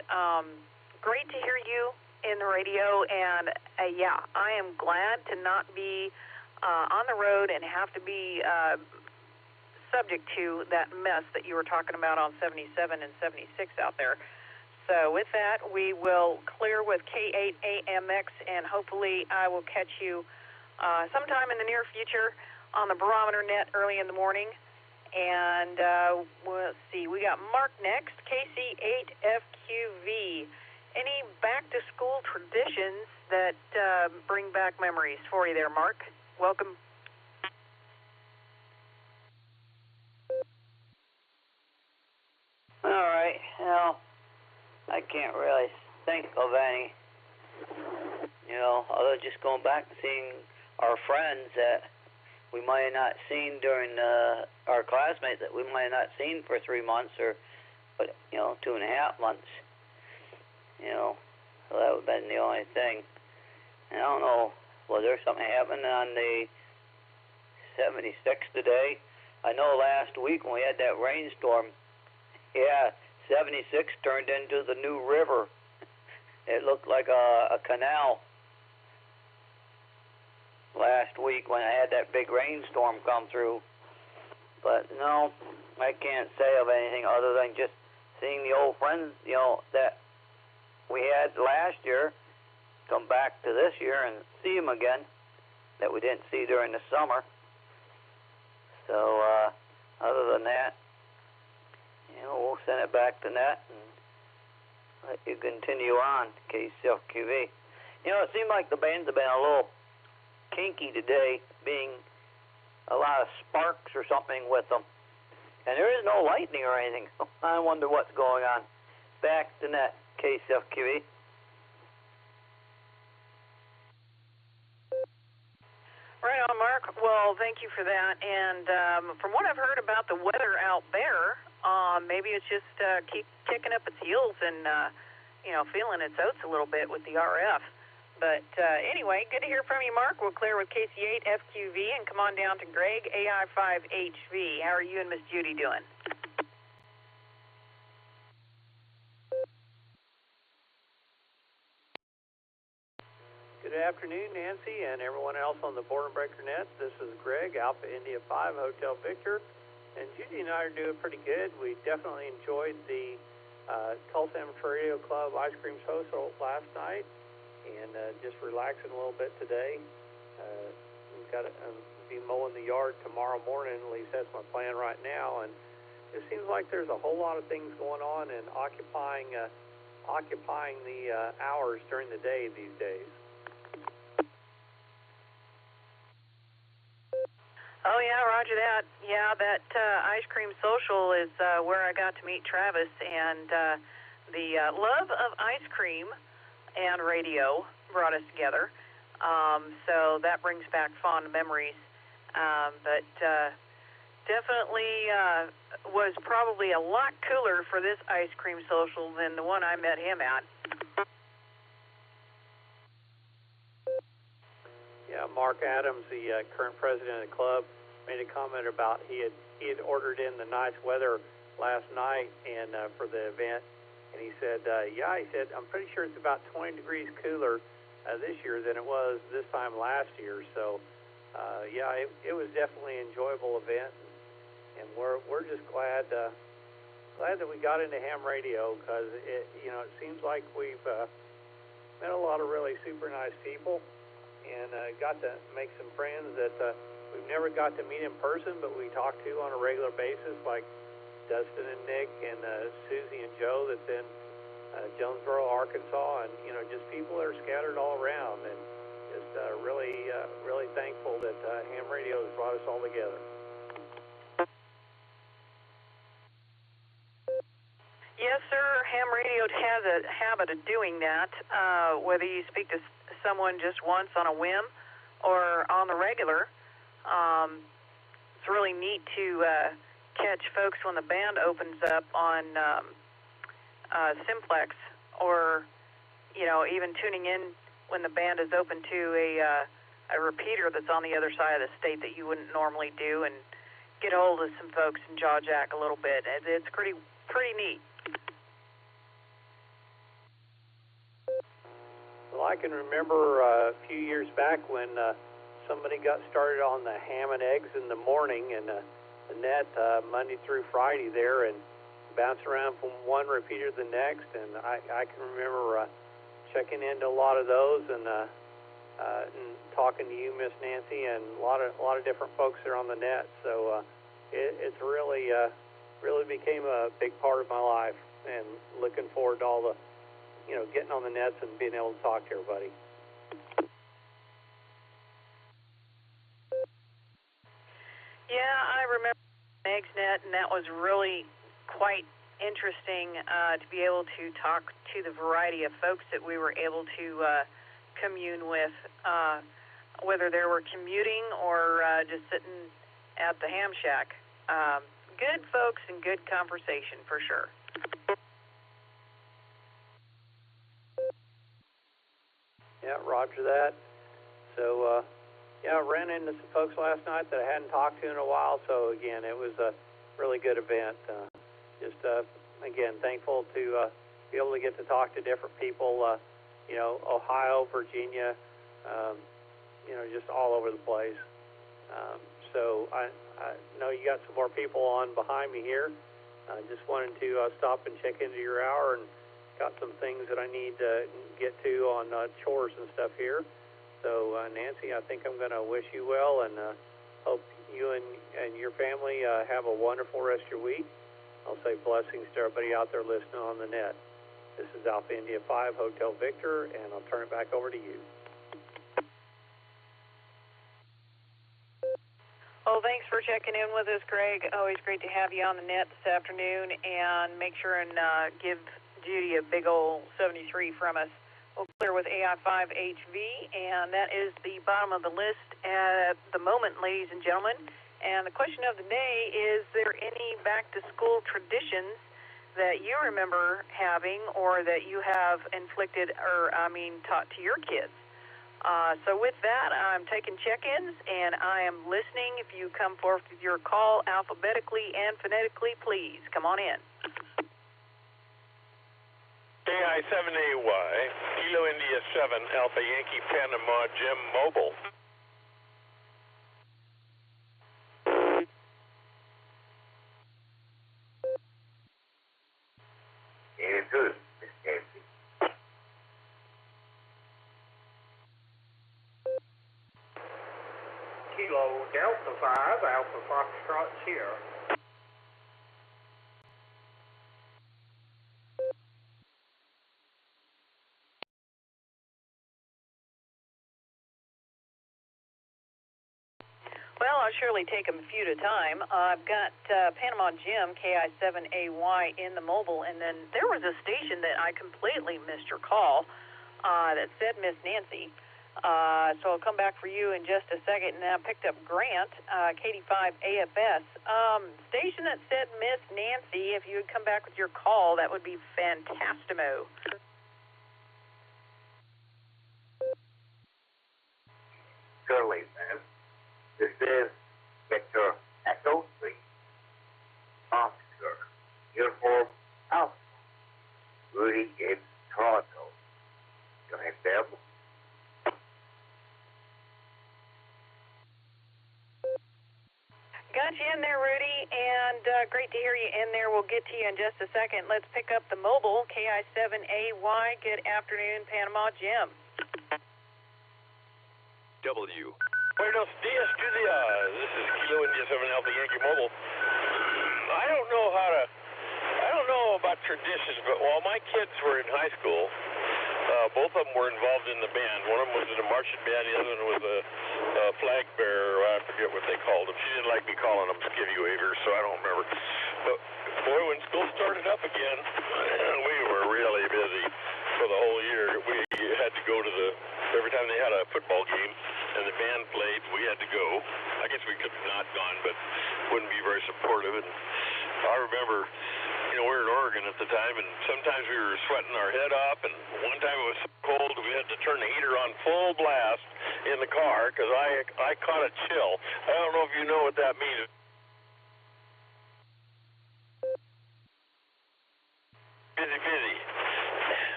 great to hear you in the radio, and yeah, I am glad to not be on the road and have to be subject to that mess that you were talking about on 77 and 76 out there. So with that, we will clear with K8AMX, and hopefully I will catch you sometime in the near future on the barometer net early in the morning. And we'll see, we got Mark next, KC8FQV. Any back-to-school traditions that bring back memories for you there, Mark? Welcome. All right. Well, I can't really think of any, other than just going back and seeing our friends that we might have not seen during our classmates that we might have not seen for 3 months or, 2.5 months. So that would have been the only thing. And I don't know, was there something happening on the 76 today? I know last week when we had that rainstorm, 76 turned into the new river. It looked like a canal last week when I had that big rainstorm come through. But no, I can't say of anything other than just seeing the old friends, that we had last year come back to this year and see them again that we didn't see during the summer. So other than that, we'll send it back to Net and let you continue on, KCFQV. It seemed like the bands have been a little kinky today, being a lot of sparks or something with them. And there is no lightning or anything, so I wonder what's going on. Back to Net, KCFQV. Right on, Mark. Well, thank you for that. And from what I've heard about the weather out there, maybe it's just keep kicking up its heels and, feeling its oats a little bit with the RF. But anyway, good to hear from you, Mark. We'll clear with KC8FQV and come on down to Greg, AI5HV. How are you and Miss Judy doing? Good afternoon, Nancy, and everyone else on the Boredom Breaker Net. This is Greg, Alpha India 5, Hotel Victor. And Judy and I are doing pretty good. We definitely enjoyed the Tulsa Amateur Radio Club Ice Cream Social last night, and just relaxing a little bit today. We've got to be mowing the yard tomorrow morning, at least that's my plan right now. And it seems like there's a whole lot of things going on and occupying the hours during the day these days. Oh, yeah, roger that. Yeah, that Ice Cream Social is where I got to meet Travis, and the love of ice cream and radio brought us together. So that brings back fond memories. But definitely was probably a lot cooler for this Ice Cream Social than the one I met him at. Yeah, Mark Adams, the current president of the club, made a comment about he had ordered in the nice weather last night and for the event, and he said, I'm pretty sure it's about 20 degrees cooler this year than it was this time last year. So, it was definitely an enjoyable event, and we're just glad glad that we got into ham radio because it seems like we've met a lot of really super nice people and got to make some friends that we've never got to meet in person, but we talk to on a regular basis, like Dustin and Nick and Susie and Joe that's in Jonesboro, Arkansas, and just people that are scattered all around, and just really thankful that ham radio has brought us all together. Yes, sir. Ham radio has a habit of doing that. Whether you speak to someone just once on a whim or on the regular, it's really neat to catch folks when the band opens up on Simplex, or even tuning in when the band is open to a repeater that's on the other side of the state that you wouldn't normally do, and get a hold of some folks and jaw jack a little bit. It's pretty neat. Well, I can remember a few years back when somebody got started on the ham and eggs in the morning and the net Monday through Friday there, and bounced around from one repeater to the next. And I can remember checking into a lot of those and talking to you, Miss Nancy, and a lot of different folks there on the net. So it's really became a big part of my life, and looking forward to all the getting on the nets and being able to talk to everybody. Yeah, I remember EggsNet, and that was really quite interesting to be able to talk to the variety of folks that we were able to commune with, whether they were commuting or just sitting at the ham shack. Good folks and good conversation for sure. Yeah, roger that. So, I ran into some folks last night that I hadn't talked to in a while. So, again, it was a really good event. Again, thankful to be able to get to talk to different people, Ohio, Virginia, just all over the place. So I know you got some more people on behind me here. I just wanted to stop and check into your hour, and got some things that I need to get to on chores and stuff here. So, Nancy, I think I'm going to wish you well, and hope you and your family have a wonderful rest of your week. I'll say blessings to everybody out there listening on the net. This is Alpha India 5, Hotel Victor, and I'll turn it back over to you. Well, thanks for checking in with us, Greg. Always great to have you on the net this afternoon, and make sure and give Judy a big old 73 from us. We'll clear with AI5HV, and that is the bottom of the list at the moment, ladies and gentlemen. And the question of the day, is there any back-to-school traditions that you remember having, or that you have inflicted, or taught to your kids? So with that, I'm taking check-ins, and I am listening. If you come forth with your call alphabetically and phonetically, please come on in. AI7AY, Kilo India 7, Alpha Yankee Panama Jim Mobile. Yeah, good, Miss Nancy. Kilo Delta 5, Alpha Foxtrot Sierra. Well, I'll surely take them a few at a time. I've got Panama Jim, KI7AY, in the mobile, and then there was a station that I completely missed your call that said Miss Nancy. So I'll come back for you in just a second. And I picked up Grant, KD5AFS. Station that said Miss Nancy, if you would come back with your call, that would be fantastimo. Surely, ma'am. This is Victor Echo 3, Oscar, Uniform Alpha, Rudy in Toronto. Go ahead, Deb. Got you in there, Rudy, and great to hear you in there. We'll get to you in just a second. Let's pick up the mobile, KI7AY. Good afternoon, Panama Jim. W. Buenos dias, Julia. This is Kilo India 7 Alpha Yankee Mobile. I don't know about traditions, but while my kids were in high school, both of them were involved in the band. One of them was in a marching band, the other one was a flag bearer. I forget what they called them. She didn't like me calling them skivvy wavers, so I don't remember. But boy, when school started up again, we were really busy for the whole year. We had to go to every time they had a football game and the band played, we had to go. I guess we could have not gone, but wouldn't be very supportive. And I remember, we were in Oregon at the time, and sometimes we were sweating our head off, and one time it was so cold we had to turn the heater on full blast in the car because I caught a chill. I don't know if you know what that means. Busy.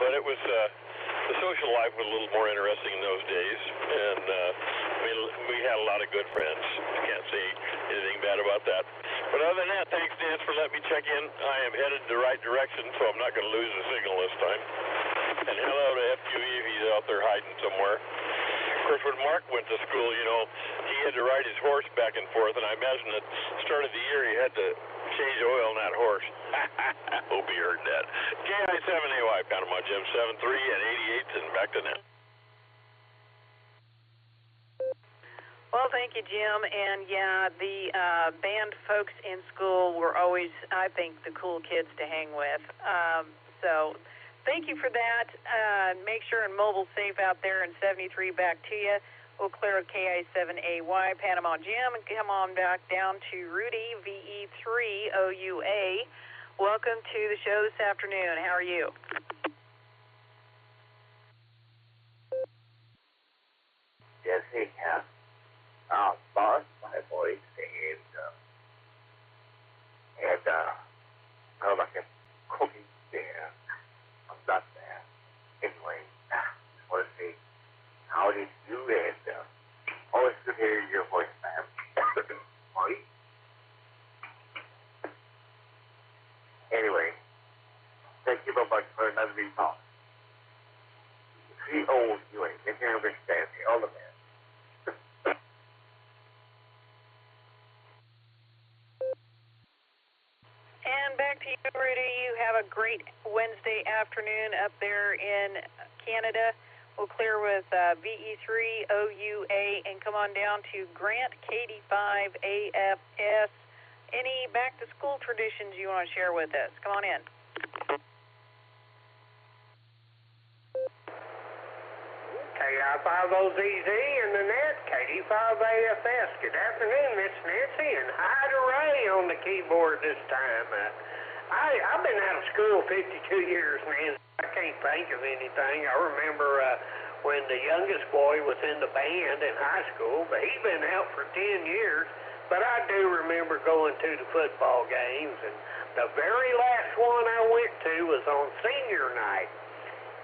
But it was, the social life was a little more interesting in those days, and we had a lot of good friends. I can't say anything bad about that. But other than that, thanks, Dan, for letting me check in. I am headed the right direction, so I'm not going to lose the signal this time. And hello to FQE if he's out there hiding somewhere. Of course, when Mark went to school, he had to ride his horse back and forth, and I imagine at the start of the year he had to change oil on that horse. Hope he heard that. KI7AY, Panama Jim, 7-3 and 88, and back to net. Well, thank you, Jim. And yeah, the band folks in school were always, I think, the cool kids to hang with. So thank you for that. Make sure and mobile safe out there, and 73 back to you. We'll clear KI7AY, Panama Jim, and come on back down to Rudy, VE3 OUA. Welcome to the show this afternoon. How are you? Jesse, boss, my voice, and I'm like a cookie there. I'm not there. Anyway, just want to say, how did you and always good to hear your voice, ma'am. Molly? Anyway, thank you very much for another recall. She owns you and you can understand me, all the best. And back to you, Rudy. You have a great Wednesday afternoon up there in Canada. We'll clear with VE3 OUA and come on down to Grant, KD5 AFS. Any back-to-school traditions you want to share with us? Come on in. KI50ZZ and the net, KD5AFS. Good afternoon, it's Nancy, and hi to Ray on the keyboard this time. I've been out of school 52 years, Nancy. I can't think of anything. I remember when the youngest boy was in the band in high school, but he's been out for 10 years. But I do remember going to the football games, and the very last one I went to was on senior night.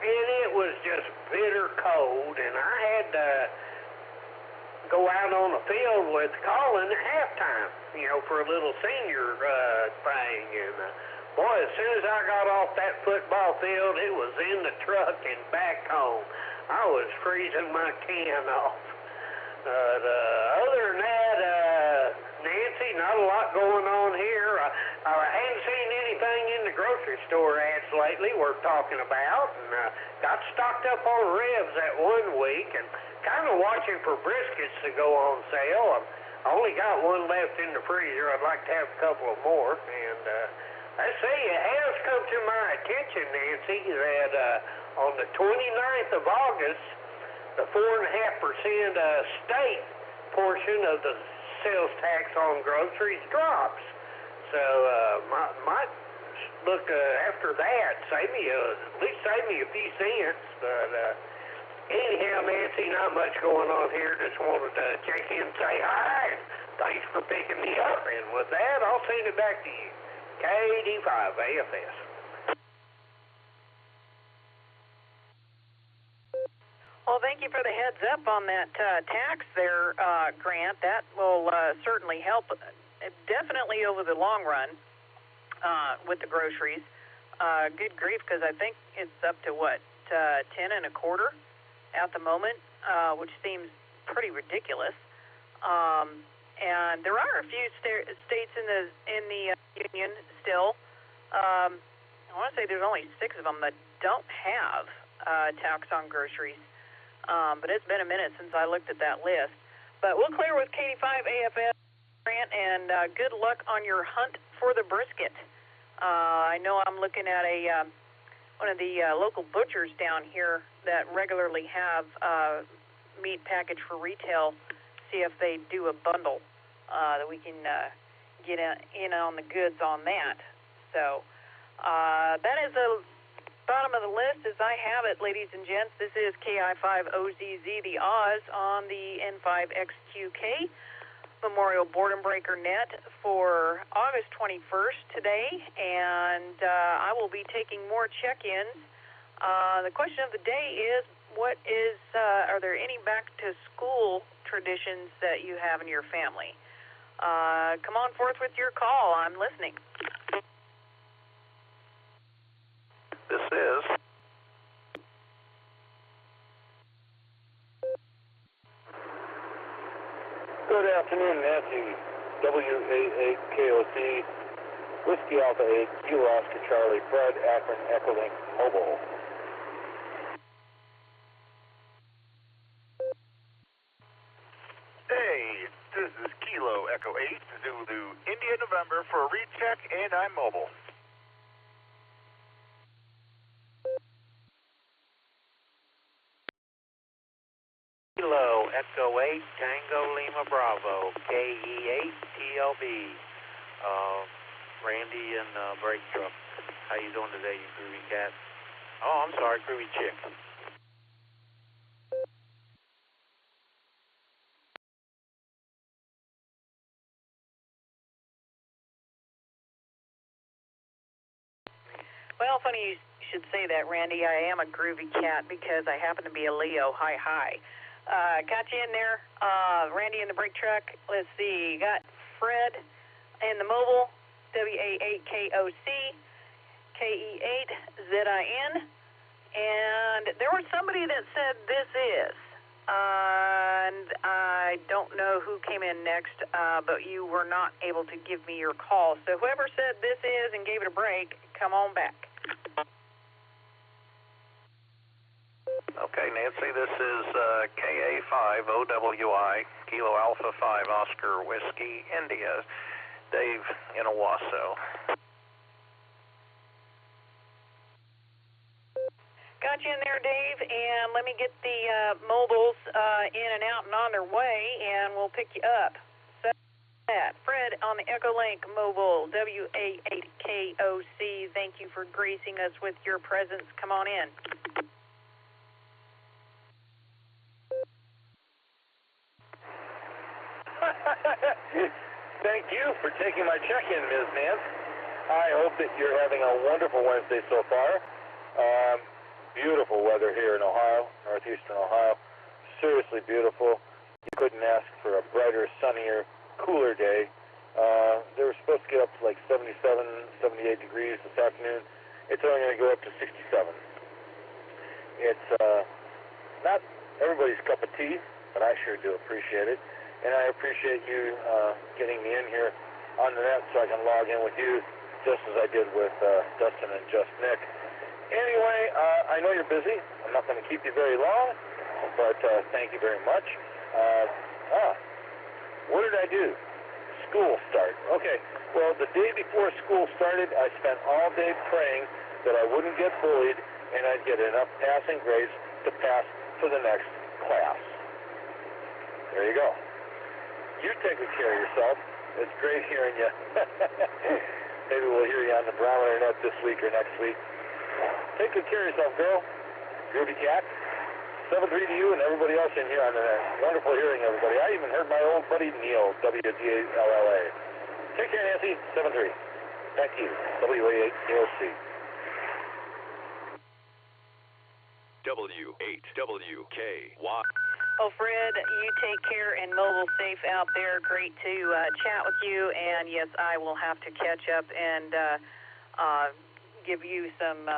And it was just bitter cold, and I had to go out on the field with Colin at halftime, for a little senior thing. And boy, as soon as I got off that football field, it was in the truck and back home. I was freezing my can off. Other than that, Nancy, not a lot going on here. I hadn't seen anything in the grocery store ads lately worth talking about, and got stocked up on ribs that one week, and kind of watching for briskets to go on sale. I only got one left in the freezer. I'd like to have a couple of more, and let's see, it has come to my attention, Nancy, that on the 29th of August, the 4.5% state portion of the sales tax on groceries drops. So might look after that, at least save me a few cents. But anyhow, Nancy, not much going on here. Just wanted to check in and say hi. Thanks for picking me up. And with that, I'll send it back to you. KD5 AFS. Well, thank you for the heads up on that tax there, Grant. That will certainly help definitely over the long run with the groceries. Good grief, because I think it's up to, 10 and a quarter at the moment, which seems pretty ridiculous. And there are a few states in the union still. I want to say there's only 6 of them that don't have tax on groceries. But it's been a minute since I looked at that list. But we'll clear with KD5 AFS, Grant, and good luck on your hunt for the brisket. I know I'm looking at one of the local butchers down here that regularly have meat packaged for retail. See if they do a bundle that we can get in on the goods on that. So that is the bottom of the list as I have it, ladies and gents. This is KI5OZZ, the Oz, on the N5XQK Memorial Boredom Breaker Net for August 21st today, and I will be taking more check-ins. The question of the day is, are there any back-to-school traditions that you have in your family? Come on forth with your call. I'm listening. This is Good afternoon, Nancy. WA8KOC, Whiskey Alpha 8, Kilo Oscar Charlie, Fred, Akron, Echolink, Mobile. Hey, this is Kilo Echo 8, Zulu India November for a recheck, and I'm mobile. Kilo Echo 8, Tango Lima Bravo, KE8 TLB. Randy and Brake Truck. How you doing today, you groovy cat? Oh, I'm sorry, groovy chick. Well, funny you should say that, Randy. I am a groovy cat because I happen to be a Leo. Hi. Got you in there. Randy in the brake truck. Let's see. Got Fred in the mobile. WA8KOC. KE8ZIN. And there was somebody that said this is. And I don't know who came in next, but you were not able to give me your call. So whoever said this is and gave it a break, come on back. Okay, Nancy, this is KA5OWI, Kilo Alpha 5 Oscar Whiskey India, Dave in Owasso. Got you in there, Dave, and let me get the mobiles in and out and on their way, and we'll pick you up. So that Fred on the Echolink mobile, WA8KOC, thank you for gracing us with your presence. Come on in. Thank you for taking my check-in, Ms. Nance. I hope that you're having a wonderful Wednesday so far. Beautiful weather here in Ohio, northeastern Ohio. Seriously beautiful. You couldn't ask for a brighter, sunnier, cooler day. They were supposed to get up to like 77, 78 degrees this afternoon. It's only going to go up to 67. It's not everybody's cup of tea, but I sure do appreciate it. And I appreciate you getting me in here on the net so I can log in with you, just as I did with Dustin and Just Nick. Anyway, I know you're busy. I'm not going to keep you very long, but thank you very much. What did I do? School start. Okay, well, the day before school started, I spent all day praying that I wouldn't get bullied and I'd get enough passing grades to pass to the next class. There you go. You take good care of yourself. It's great hearing you. Maybe we'll hear you on the Barometer Net this week or next week. Take good care of yourself, girl. Groovy cat. 7-3 to you and everybody else in here on the net. Wonderful hearing everybody. I even heard my old buddy Neil, WDALLA. Take care, Nancy. 7-3. Back to you. WA8KOC. W8WKY. Well, Fred, you take care and mobile safe out there. Great to chat with you. And yes, I will have to catch up and give you some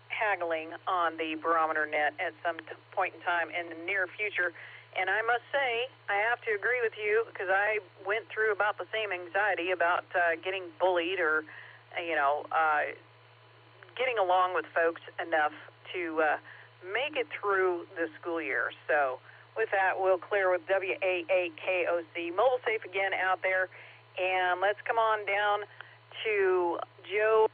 haggling on the barometer net at some point in time in the near future. And I must say, I have to agree with you because I went through about the same anxiety about getting bullied or, getting along with folks enough to make it through the school year. So with that, we'll clear with WA8KOC. Mobile safe again out there. And let's come on down to Joe,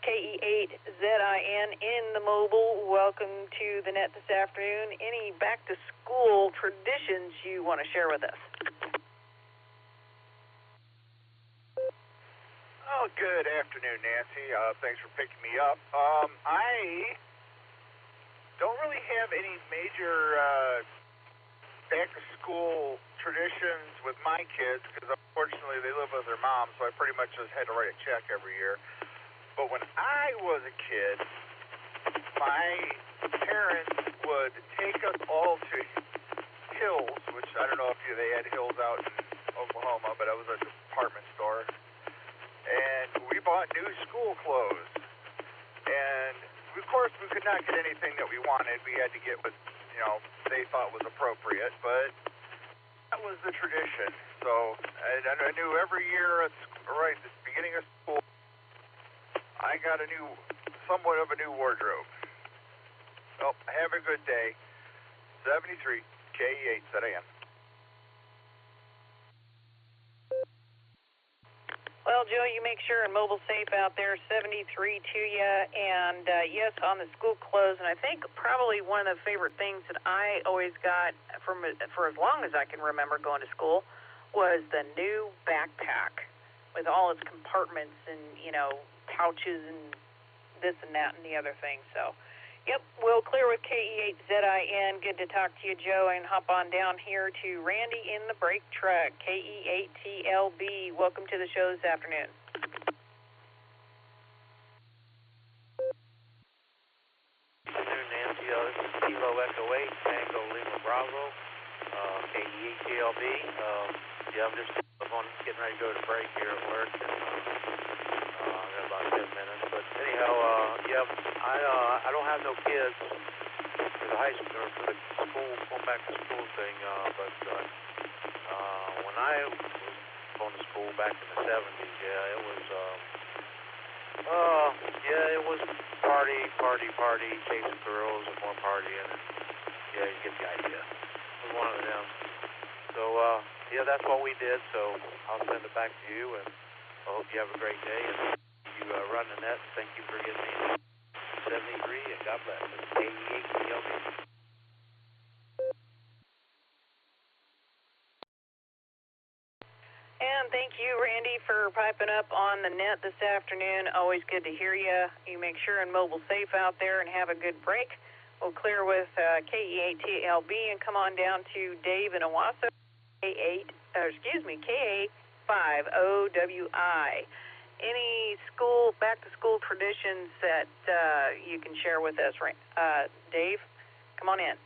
KE8ZIN in the mobile. Welcome to the net this afternoon. Any back-to-school traditions you want to share with us? Oh, good afternoon, Nancy. Thanks for picking me up. I don't really have any major back-to-school traditions with my kids because unfortunately they live with their mom, so I pretty much just had to write a check every year. But when I was a kid, my parents would take us all to Hills, which I don't know if they had Hills out in Oklahoma, but it was a department store. And we bought new school clothes. And of course we could not get anything that we wanted. We had to get what they thought was appropriate, but that was the tradition. So I knew every year at the beginning of school, I got somewhat of a new wardrobe. Well, have a good day. 73 KE8ZIN. Well, Joe, you make sure and mobile safe out there, 73 to you. And yes, on the school clothes, and I think probably one of the favorite things that I always got for as long as I can remember going to school was the new backpack with all its compartments and, pouches and this and that and the other thing. So, yep, we'll clear with KE8ZIN. Good to talk to you, Joe, and hop on down here to Randy in the brake truck, KE8TLB. Welcome to the show this afternoon. Good afternoon, Nancy. This is Kilo Echo 8, Tango Lima Bravo, KE8TLB. I'm just getting ready to go to break here at work, and I've got about 10 minutes. But anyhow, I don't have no kids for the high school or for the school going back to school thing. But when I was going to school back in the 70s, it was party, chasing girls and more partying. And, you get the idea. It was one of them. So that's what we did. So I'll send it back to you, and I hope you have a great day. And you run the net. Thank you for getting me 73, and God bless. It's KE8TLB. And thank you, Randy, for piping up on the net this afternoon. Always good to hear you. You make sure and mobile safe out there and have a good break. We'll clear with KE8TLB and come on down to Dave in Owasso, KA5OWI. Any back-to-school traditions that you can share with us, Dave? Come on in.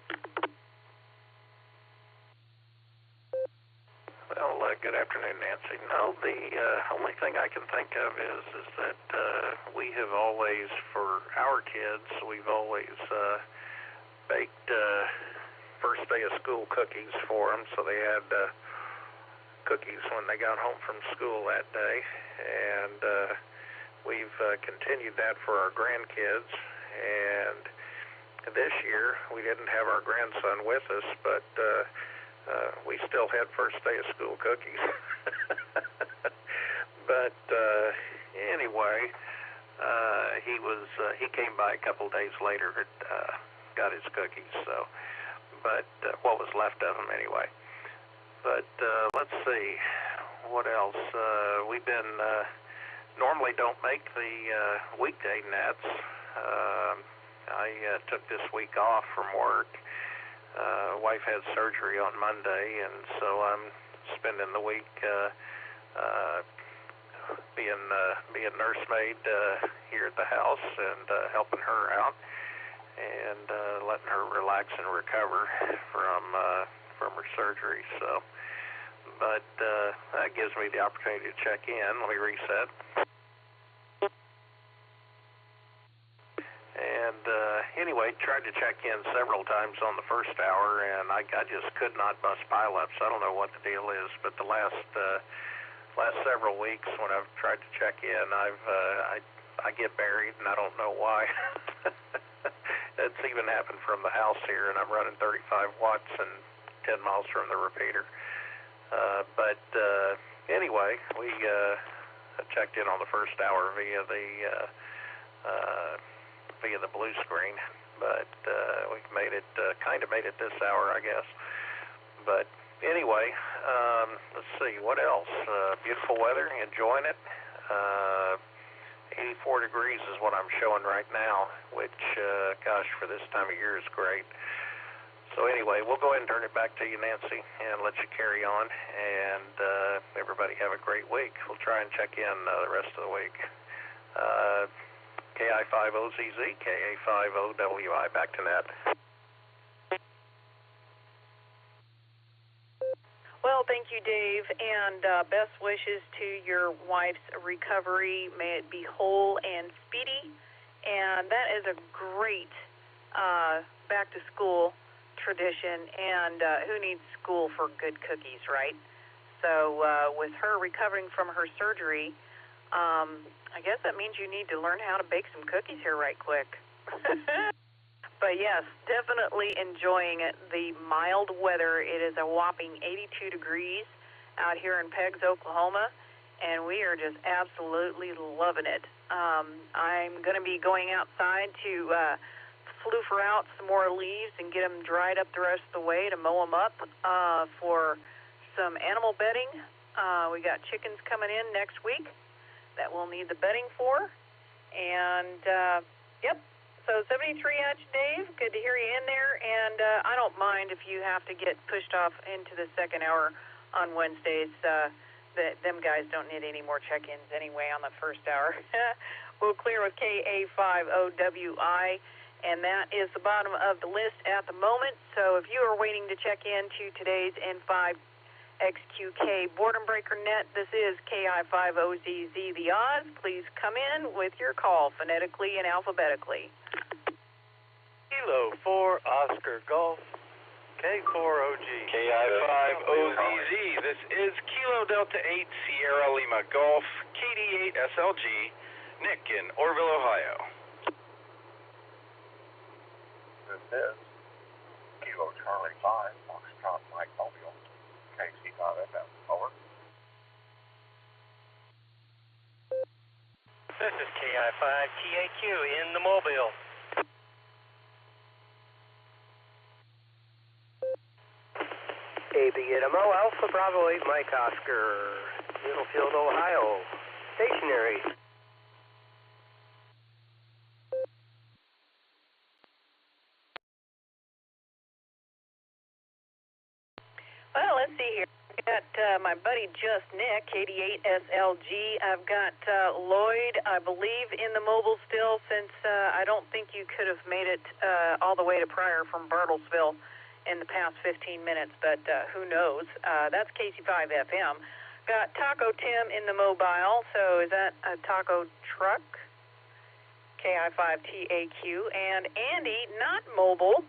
Well, good afternoon, Nancy. No, the only thing I can think of is that we have always, for our kids, we've always baked first day of school cookies for them, so they had cookies when they got home from school that day, and we've continued that for our grandkids. And this year we didn't have our grandson with us, but we still had first day of school cookies. But anyway, he came by a couple days later and got his cookies. So, but what was left of them anyway. But let's see, what else? We've been normally don't make the weekday nets. I took this week off from work. Wife had surgery on Monday, and so I'm spending the week being nursemaid here at the house and helping her out. and letting her relax and recover from her surgery. So, but that gives me the opportunity to check in. Let me reset. And anyway, tried to check in several times on the first hour, and I just could not bust pileups. I don't know what the deal is, but the last several weeks when I've tried to check in, I get buried, and I don't know why. It's even happened from the house here, and I'm running 35 watts and 10 miles from the repeater. But anyway, we checked in on the first hour via the blue screen, but we made it kind of made it this hour, I guess. But anyway, let's see what else. Beautiful weather, enjoying it. 84 degrees is what I'm showing right now, which gosh, for this time of year is great. So anyway, we'll go ahead and turn it back to you, Nancy, and let you carry on, and everybody have a great week. We'll try and check in the rest of the week. KI5OZZ, KA5OWI, back to net. Well, thank you, Dave, and best wishes to your wife's recovery. May it be whole and speedy, and that is a great back-to-school tradition, and who needs school for good cookies, right? So with her recovering from her surgery, I guess that means you need to learn how to bake some cookies here right quick. But yes, definitely enjoying it. The mild weather. It is a whopping 82 degrees out here in Peggs, Oklahoma, and we are just absolutely loving it. I'm going to be going outside to floofer out some more leaves and get them dried up the rest of the way to mow them up for some animal bedding. We got chickens coming in next week that we'll need the bedding for. And, yep, so 73 Hatch Dave, good to hear you in there. And I don't mind if you have to get pushed off into the second hour on Wednesdays. Them guys don't need any more check-ins anyway on the first hour. We'll clear with KA5OWI, and that is the bottom of the list at the moment. So if you are waiting to check in to today's N5 XQK Boredom Breaker Net, this is KI5OZZ the Oz. Please come in with your call phonetically and alphabetically. Kilo 4 Oscar Golf K4OG KI5OZZ. This is Kilo Delta 8 Sierra Lima Golf KD8 SLG Nick in Orville, Ohio. This is Kilo Charlie 5 Foxtrot Mike Mobile KC5FM. Over. This is KI5TAQ in the Mobile. ABMO Alpha Bravo 8 Mike Oscar, Middlefield, Ohio. Stationary. Well, let's see here. I've got my buddy Just Nick, KD8 SLG. I've got Lloyd, I believe, in the mobile still, since I don't think you could have made it all the way to Pryor from Bartlesville in the past 15 minutes, but who knows. That's KC5FM. Got Taco Tim in the mobile, so is that a taco truck? KI5TAQ. And Andy, not mobile,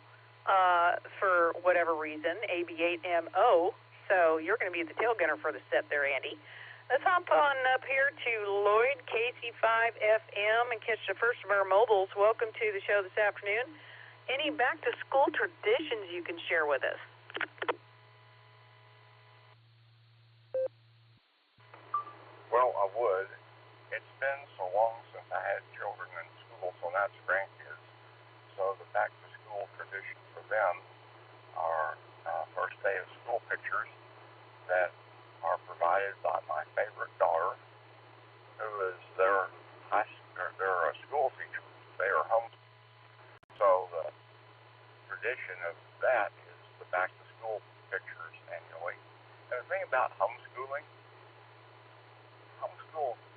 for whatever reason, AB8MO. So you're going to be the tail gunner for the set there, Andy. Let's hop on up here to Lloyd, KC5FM, and catch the first of our mobiles. Welcome to the show this afternoon. Any back-to-school traditions you can share with us? Well, I would. It's been so long since I had children in school, so that's grandkids. So the back-to-school tradition for them are first day of school pictures that are provided by my favorite daughter, who is their school teacher. They are home. So the tradition of that is the back-to-school pictures annually. And the thing about homeschool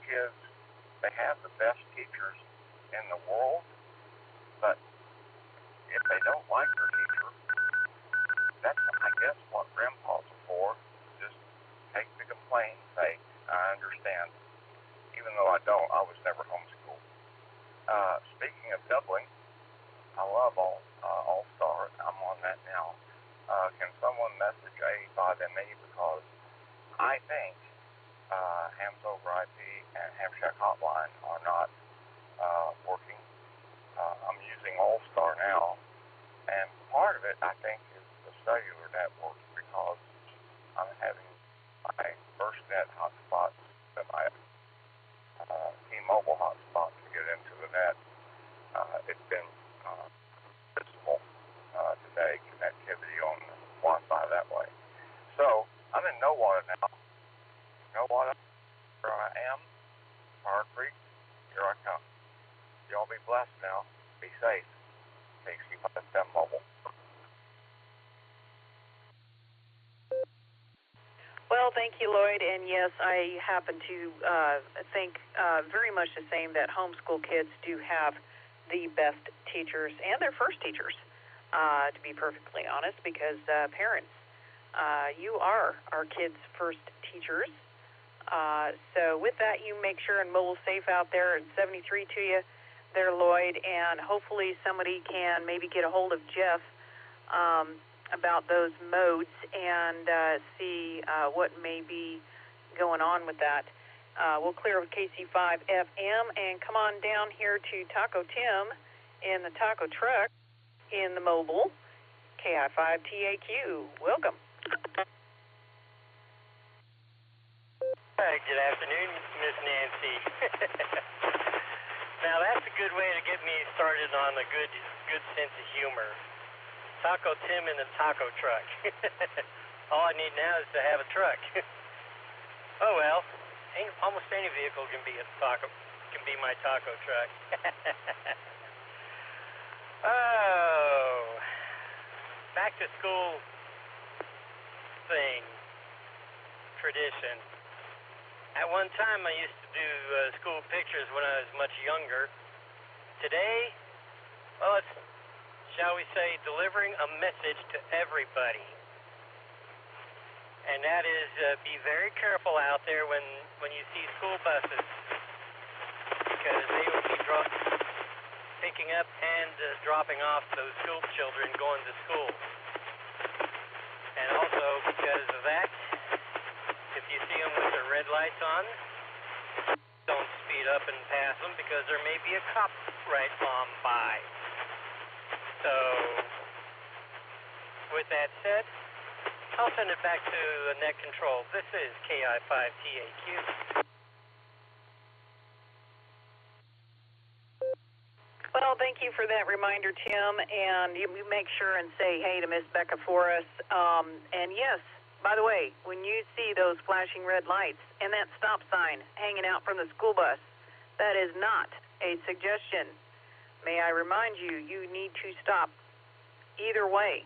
kids, they have the best teachers in the world, but Hub Allstar. I'm on that now. Can someone message A5ME because I think hams over IP and ham shack hotline are not working. I'm using Allstar now, and part of it I think is the cellular network because I'm having my FirstNet hotspot and my T-Mobile hotspot to get into the net. It's been visible today, connectivity on the Wi-Fi that way. So I'm in no water now. No water. Here I am. Fire Creek. Here I come. Y'all be blessed now. Be safe. KC5FM Mobile. Well, thank you, Lloyd. And yes, I happen to think very much the same that homeschool kids do have the best teachers and their first teachers, to be perfectly honest, because parents, you are our kids' first teachers. So with that, you make sure and mobile safe out there at 73 to you there, Lloyd, and hopefully somebody can maybe get a hold of Jeff about those modes and see what may be going on with that. We'll clear with KC5FM and come on down here to Taco Tim in the taco truck in the mobile KI5TAQ. Welcome. Hi, good afternoon, Miss Nancy. Now that's a good way to get me started on a good sense of humor. Taco Tim in the taco truck. All I need now is to have a truck. Oh well, almost any vehicle can be my taco truck. Oh, back to school thing, tradition. At one time, I used to do school pictures when I was much younger. Today, well, it's, shall we say, delivering a message to everybody. And that is, be very careful out there when you see school buses, because they will be picking up and dropping off those school children going to school. And also, because of that, if you see them with their red lights on, don't speed up and pass them because there may be a cop right on by. So, with that said, I'll send it back to net control. This is KI5TAQ. Well, thank you for that reminder, Tim, and you make sure and say hey to Miss Becca for us. And yes, by the way, when you see those flashing red lights and that stop sign hanging out from the school bus, that is not a suggestion. May I remind you, you need to stop either way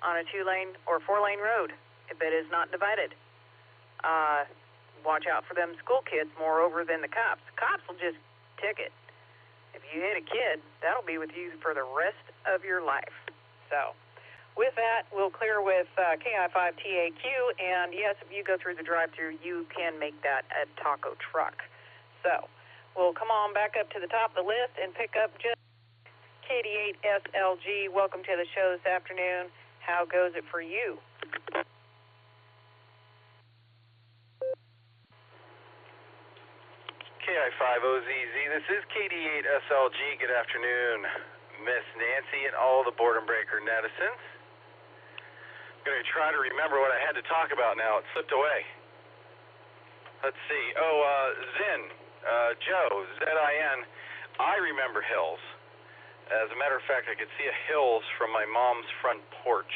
on a 2-lane or 4-lane road if it is not divided. Watch out for them school kids moreover than the cops. Cops will just ticket. If you hit a kid, that'll be with you for the rest of your life. So, with that, we'll clear with KI5TAQ, and yes, if you go through the drive-thru, you can make that a taco truck. So, we'll come on back up to the top of the list and pick up just KD8SLG. Welcome to the show this afternoon. How goes it for you? KI5OZZ, this is KD8SLG. Good afternoon, Miss Nancy and all the Boredom Breaker netizens. I'm going to try to remember what I had to talk about now. It slipped away. Let's see. Oh, Zin, Joe, Z-I-N. I remember hills. As a matter of fact, I could see a Hills from my mom's front porch.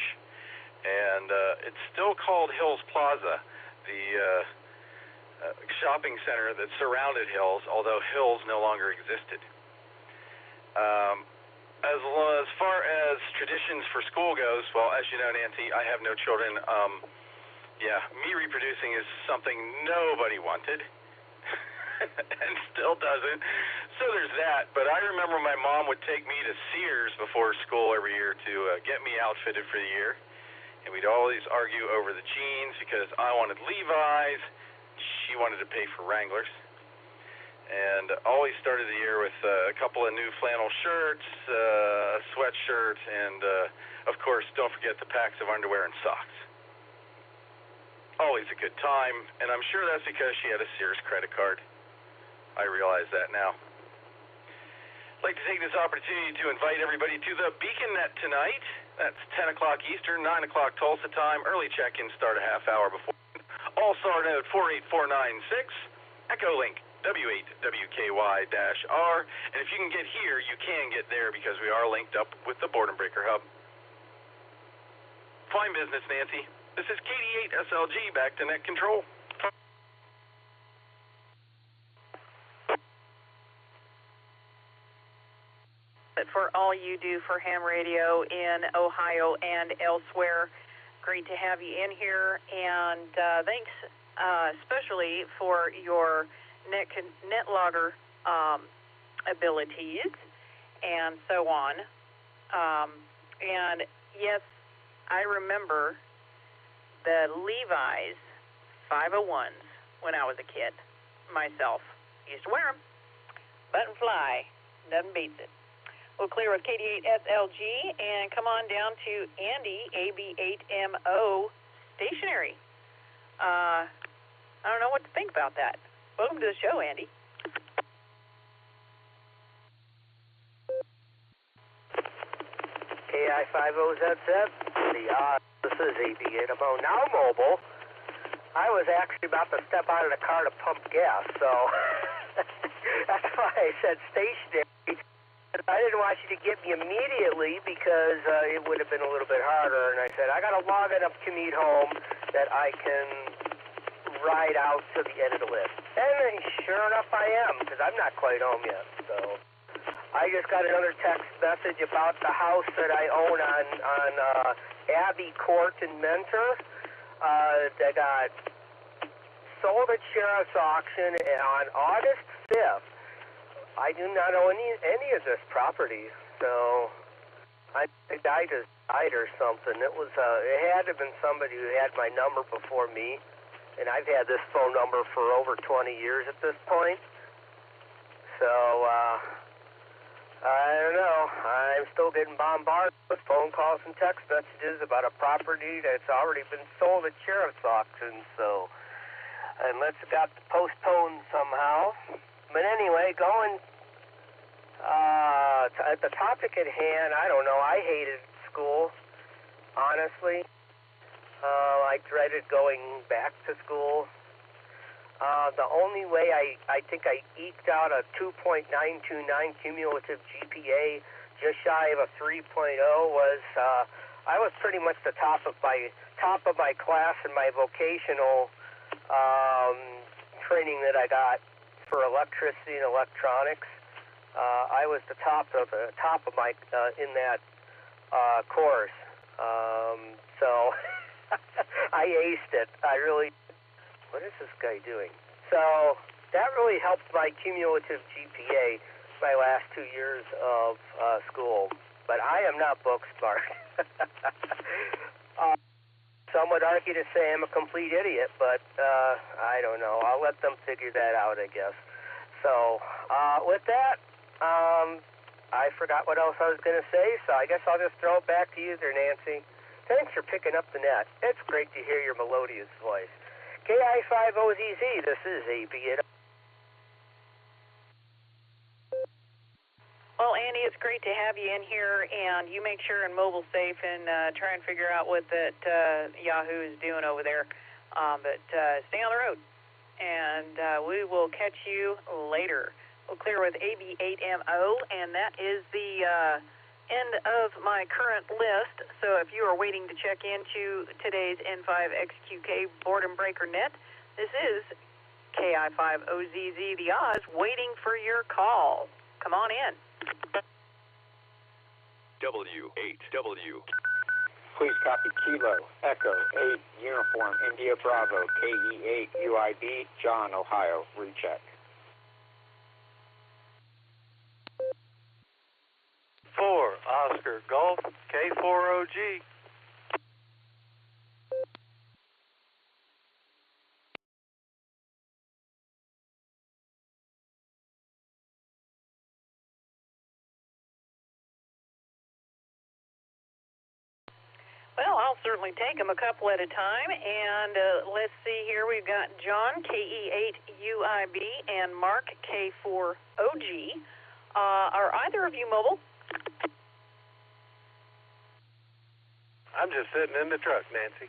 And it's still called Hills Plaza, the shopping center that surrounded Hills, although Hills no longer existed. As far as traditions for school goes, well, as you know, Nancy, I have no children. Yeah, me reproducing is something nobody wanted and still doesn't. So there's that. But I remember my mom would take me to Sears before school every year to get me outfitted for the year. And we'd always argue over the jeans because I wanted Levi's. She wanted to pay for Wranglers. And always started the year with a couple of new flannel shirts, a sweatshirt, and, of course, don't forget the packs of underwear and socks. Always a good time, and I'm sure that's because she had a Sears credit card. I realize that now. I'd like to take this opportunity to invite everybody to the Beacon Net tonight. That's 10 o'clock Eastern, 9 o'clock Tulsa time. Early check-in start a half hour before. Allstar node 48496, Echolink W8WKY-R. And if you can get here, you can get there because we are linked up with the Boredom Breaker Hub. Fine business, Nancy. This is KD8SLG back to net control. For all you do for ham radio in Ohio and elsewhere. Great to have you in here, and thanks especially for your Netlogger abilities and so on. And yes, I remember the Levi's 501s when I was a kid myself. Used to wear them. Button fly. Nothing beats it. We'll clear with KD8SLG and come on down to Andy, AB8MO stationary. I don't know what to think about that. Welcome to the show, Andy. KI50ZZ, this is AB8MO, now mobile. I was actually about to step out of the car to pump gas, so that's why I said stationary. I didn't want you to get me immediately because it would have been a little bit harder. And I said, I got a long enough commute home that I can ride out to the end of the list. And sure enough, I am, because I'm not quite home yet. So I just got another text message about the house that I own on Abbey Court in Mentor that got sold at sheriff's auction on August 5th. I do not own any of this property, so I think I just died or something. It had to have been somebody who had my number before me, and I've had this phone number for over 20 years at this point. So, I don't know. I'm still getting bombarded with phone calls and text messages about a property that's already been sold at sheriff's auction, so unless it got postponed somehow. But anyway, going at the topic at hand, I don't know. I hated school, honestly. I dreaded going back to school. The only way I think I eked out a 2.929 cumulative GPA, just shy of a 3.0, was I was pretty much the top of my class in my vocational training that I got for electricity and electronics. I was the top of my in that course. So I aced it. What is this guy doing? So that really helped my cumulative GPA my last 2 years of school. But I am not book smart. Some would argue to say I'm a complete idiot, but I don't know. I'll let them figure that out, I guess. So with that, I forgot what else I was going to say, so I guess I'll just throw it back to you there, Nancy. Thanks for picking up the net. It's great to hear your melodious voice. KI50ZZ, this is AB8. Well, Andy, it's great to have you in here, and you make sure and mobile safe and try and figure out what that Yahoo is doing over there. But stay on the road, and we will catch you later. We'll clear with AB8MO, and that is the end of my current list. So if you are waiting to check into today's N5XQK Boredom Breaker Net, this is KI50ZZ, the Oz, waiting for your call. Come on in. W8W. Please copy Kilo, Echo, 8, Uniform, India Bravo, KE8, UIB, John, Ohio. Recheck. 4, Oscar Golf, K4OG. Well, I'll certainly take them a couple at a time. And let's see here. We've got John, KE8UIB, and Mark, K4OG. Are either of you mobile? I'm just sitting in the truck, Nancy.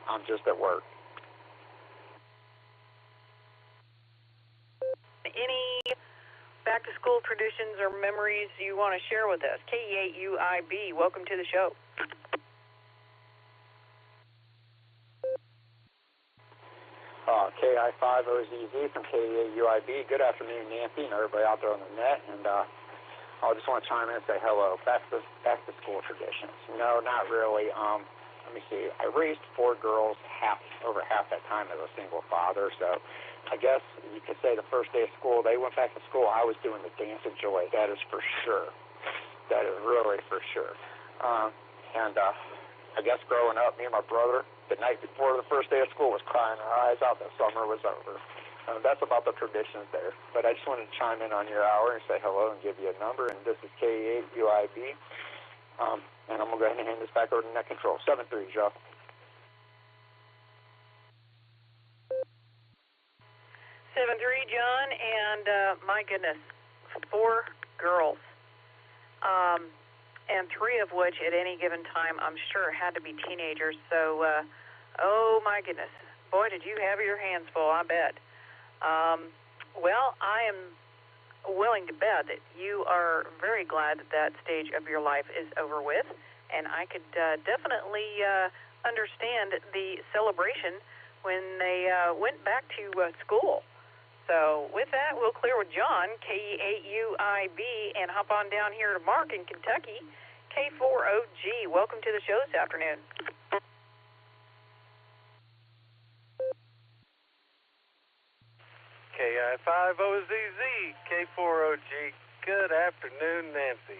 I'm just at work. Any back-to-school traditions or memories you want to share with us? KE8UIB, welcome to the show. KI5OZZ from KE8UIB. Good afternoon, Nancy, and everybody out there on the net. And I just want to chime in and say hello. Back to school traditions. No, not really. Let me see. I raised 4 girls over half that time as a single father. So I guess you could say the first day of school, they went back to school. I was doing the dance of joy. That is for sure. That is really for sure. And I guess growing up, me and my brother, the night before the first day of school, was crying our eyes out that summer was over. That's about the traditions there. But I just wanted to chime in on your hour and say hello and give you a number. And this is KE8UIB. And I'm going to go ahead and hand this back over to Net Control. 7-3, Joe. 7-3, John, and my goodness, 4 girls. And 3 of which at any given time, I'm sure, had to be teenagers. So, oh my goodness. Boy, did you have your hands full, I bet. Well, I am willing to bet that you are very glad that that stage of your life is over with, and I could definitely understand the celebration when they went back to school. So with that, we'll clear with John, KE8UIB, and hop on down here to Mark in Kentucky, K4OG. Welcome to the show this afternoon. KI5OZZ, K4OG. Good afternoon, Nancy.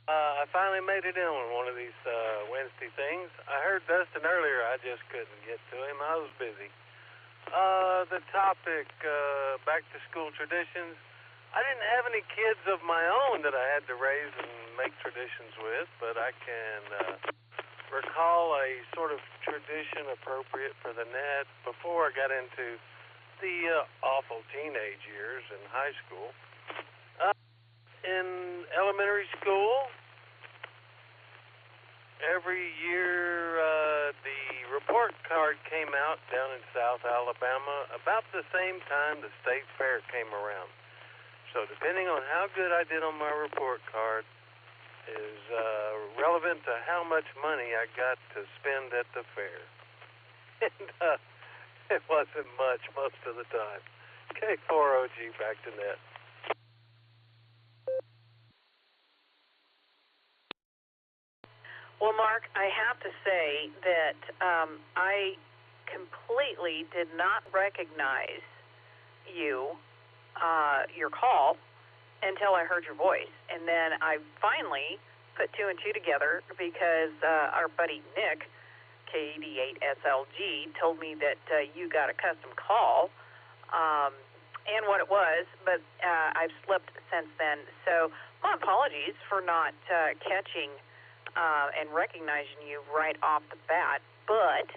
I finally made it in on one of these Wednesday things. I heard Dustin earlier. I just couldn't get to him. I was busy. The topic, back-to-school traditions. I didn't have any kids of my own that I had to raise and make traditions with, but I can recall a sort of tradition appropriate for the net before I got into the awful teenage years in high school. In elementary school, every year the report card came out down in South Alabama about the same time the state fair came around. So depending on how good I did on my report card is relevant to how much money I got to spend at the fair. And it wasn't much most of the time. K4OG, back to net. Well, Mark, I have to say that I completely did not recognize you, your call, until I heard your voice. And then I finally put 2 and 2 together because our buddy Nick, KD8SLG, told me that you got a custom call and what it was, but I've slipped since then. So my apologies for not catching and recognizing you right off the bat, but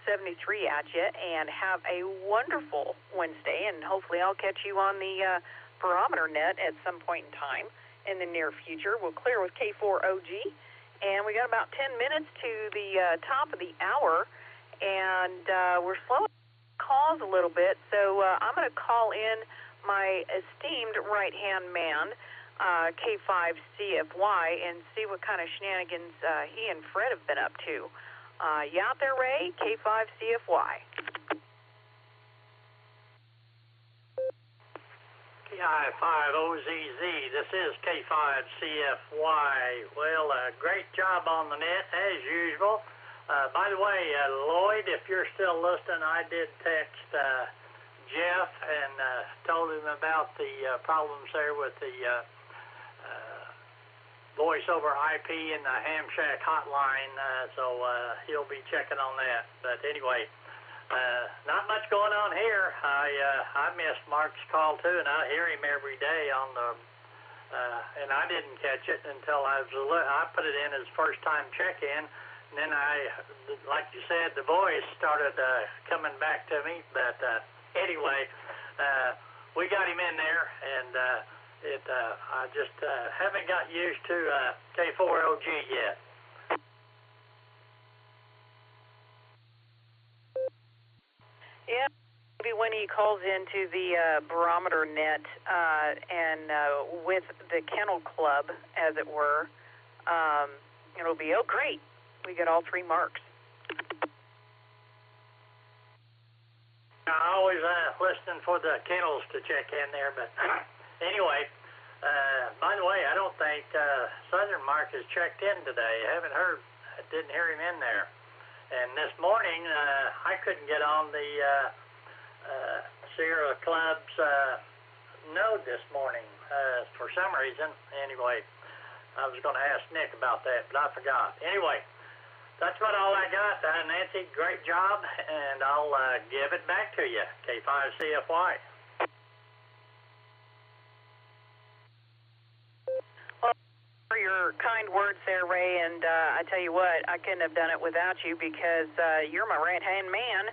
73 at you, and have a wonderful Wednesday, and hopefully I'll catch you on the barometer net at some point in time in the near future. We'll clear with K4OG, and we got about 10 minutes to the top of the hour, and we're slowing calls a little bit, so I'm going to call in my esteemed right-hand man, K5CFY, and see what kind of shenanigans he and Fred have been up to. You out there, Ray? K5CFY. KI5OZZ, this is K5CFY. Well, great job on the net, as usual. By the way, Lloyd, if you're still listening, I did text Jeff and told him about the problems there with the voice over IP and the Ham Shack hotline, so he'll be checking on that. But anyway, not much going on here. I missed Mark's call too, and I hear him every day on the and I didn't catch it until I put it in as first-time check-in, and then like you said, the voice started coming back to me. But anyway, we got him in there, and I just haven't got used to K4LG yet. Yeah, maybe when he calls into the barometer net and with the kennel club, as it were, it'll be, oh, great, we get all 3 marks. I always listen for the kennels to check in there, but anyway, by the way, I don't think Southern Mark has checked in today. I didn't hear him in there. And this morning, I couldn't get on the SARA Club's node this morning for some reason. Anyway, I was going to ask Nick about that, but I forgot. Anyway, that's about all I got. Nancy, great job, and I'll give it back to you, K5CFY. For your kind words there, Ray, and I tell you what, I couldn't have done it without you because you're my right-hand man,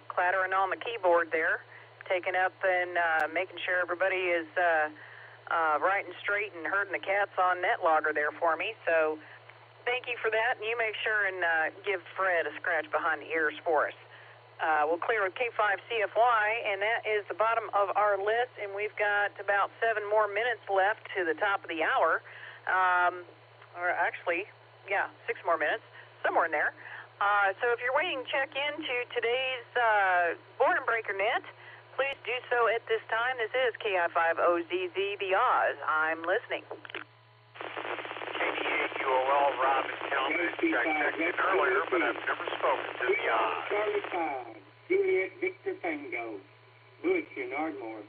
clattering on the keyboard there, taking up and making sure everybody is right and straight and herding the cats on Netlogger there for me. So thank you for that, and you make sure and give Fred a scratch behind the ears for us. We'll clear with K5CFY, and that is the bottom of our list, and we've got about 7 more minutes left to the top of the hour. Or actually, yeah, 6 more minutes, somewhere in there. So if you're waiting to check into today's Boredom Breaker Net, please do so at this time. This is KI5OZZ, the Oz. I'm listening. KDA-UOL, Rob is telling me I checked in earlier, but I've never spoken to the Oz. Charlie 5, Juliet Victor Tango, Bush in Ardmore.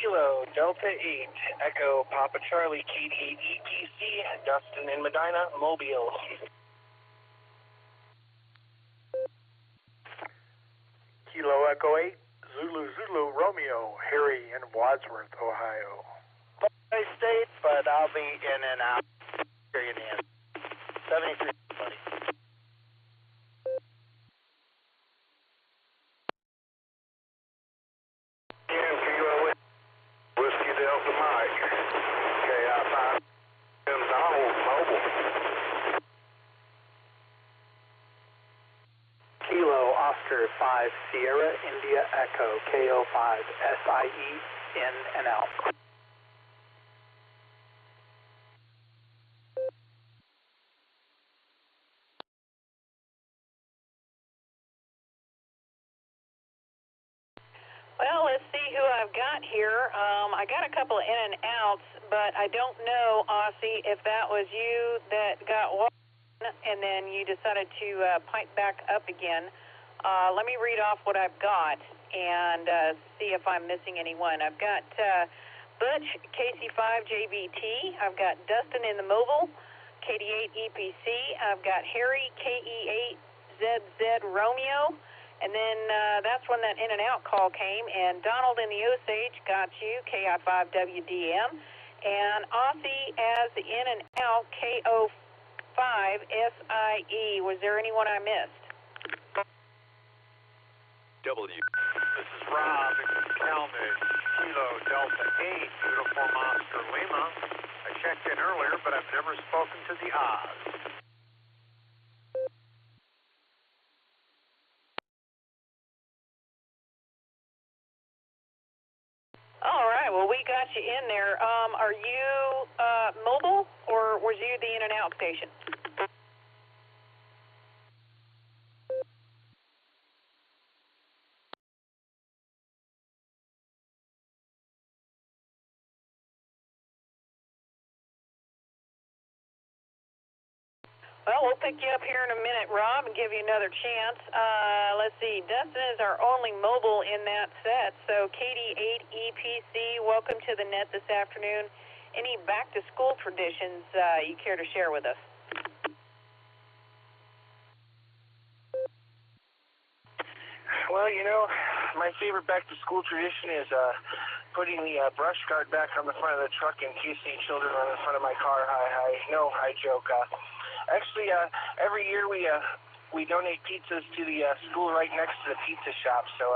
Kilo Delta 8, Echo Papa Charlie, KD8 EPC, Dustin in Medina, Mobile. Kilo Echo 8, Zulu Romeo, Harry in Wadsworth, Ohio. State, but I'll be in and out. Here you in. 73, buddy. Whiskey Delta Mike, KI5, Donald Mobile. Kilo Oscar 5 Sierra India Echo KO5 SIE in and out. Well, let's see who I've got here. I got a couple of in and outs, but I don't know, Aussie, if that was you that got one and then you decided to pipe back up again. Let me read off what I've got and see if I'm missing anyone. I've got Butch, KC5JBT. I've got Dustin in the mobile, KD8 EPC. I've got Harry, KE8ZZ Romeo. And then that's when that in and out call came. And Donald in the Osage got you, KI5WDM. And Aussie as the in and out KO5SIE. Was there anyone I missed? W. This is Rob in Calmage, Kilo Delta 8, Uniform Oscar Lima. I checked in earlier, but I've never spoken to the Oz. All right, well, we got you in there. Are you mobile, or was you the in and out station? Well, we'll pick you up here in a minute, Rob, and give you another chance. Let's see. Dustin is our only mobile in that set. So KD8 EPC, welcome to the net this afternoon. Any back-to-school traditions you care to share with us? Well, you know, my favorite back-to-school tradition is putting the brush guard back on the front of the truck in case any children are in front of my car. No, I joke. Actually, every year we donate pizzas to the school right next to the pizza shop. So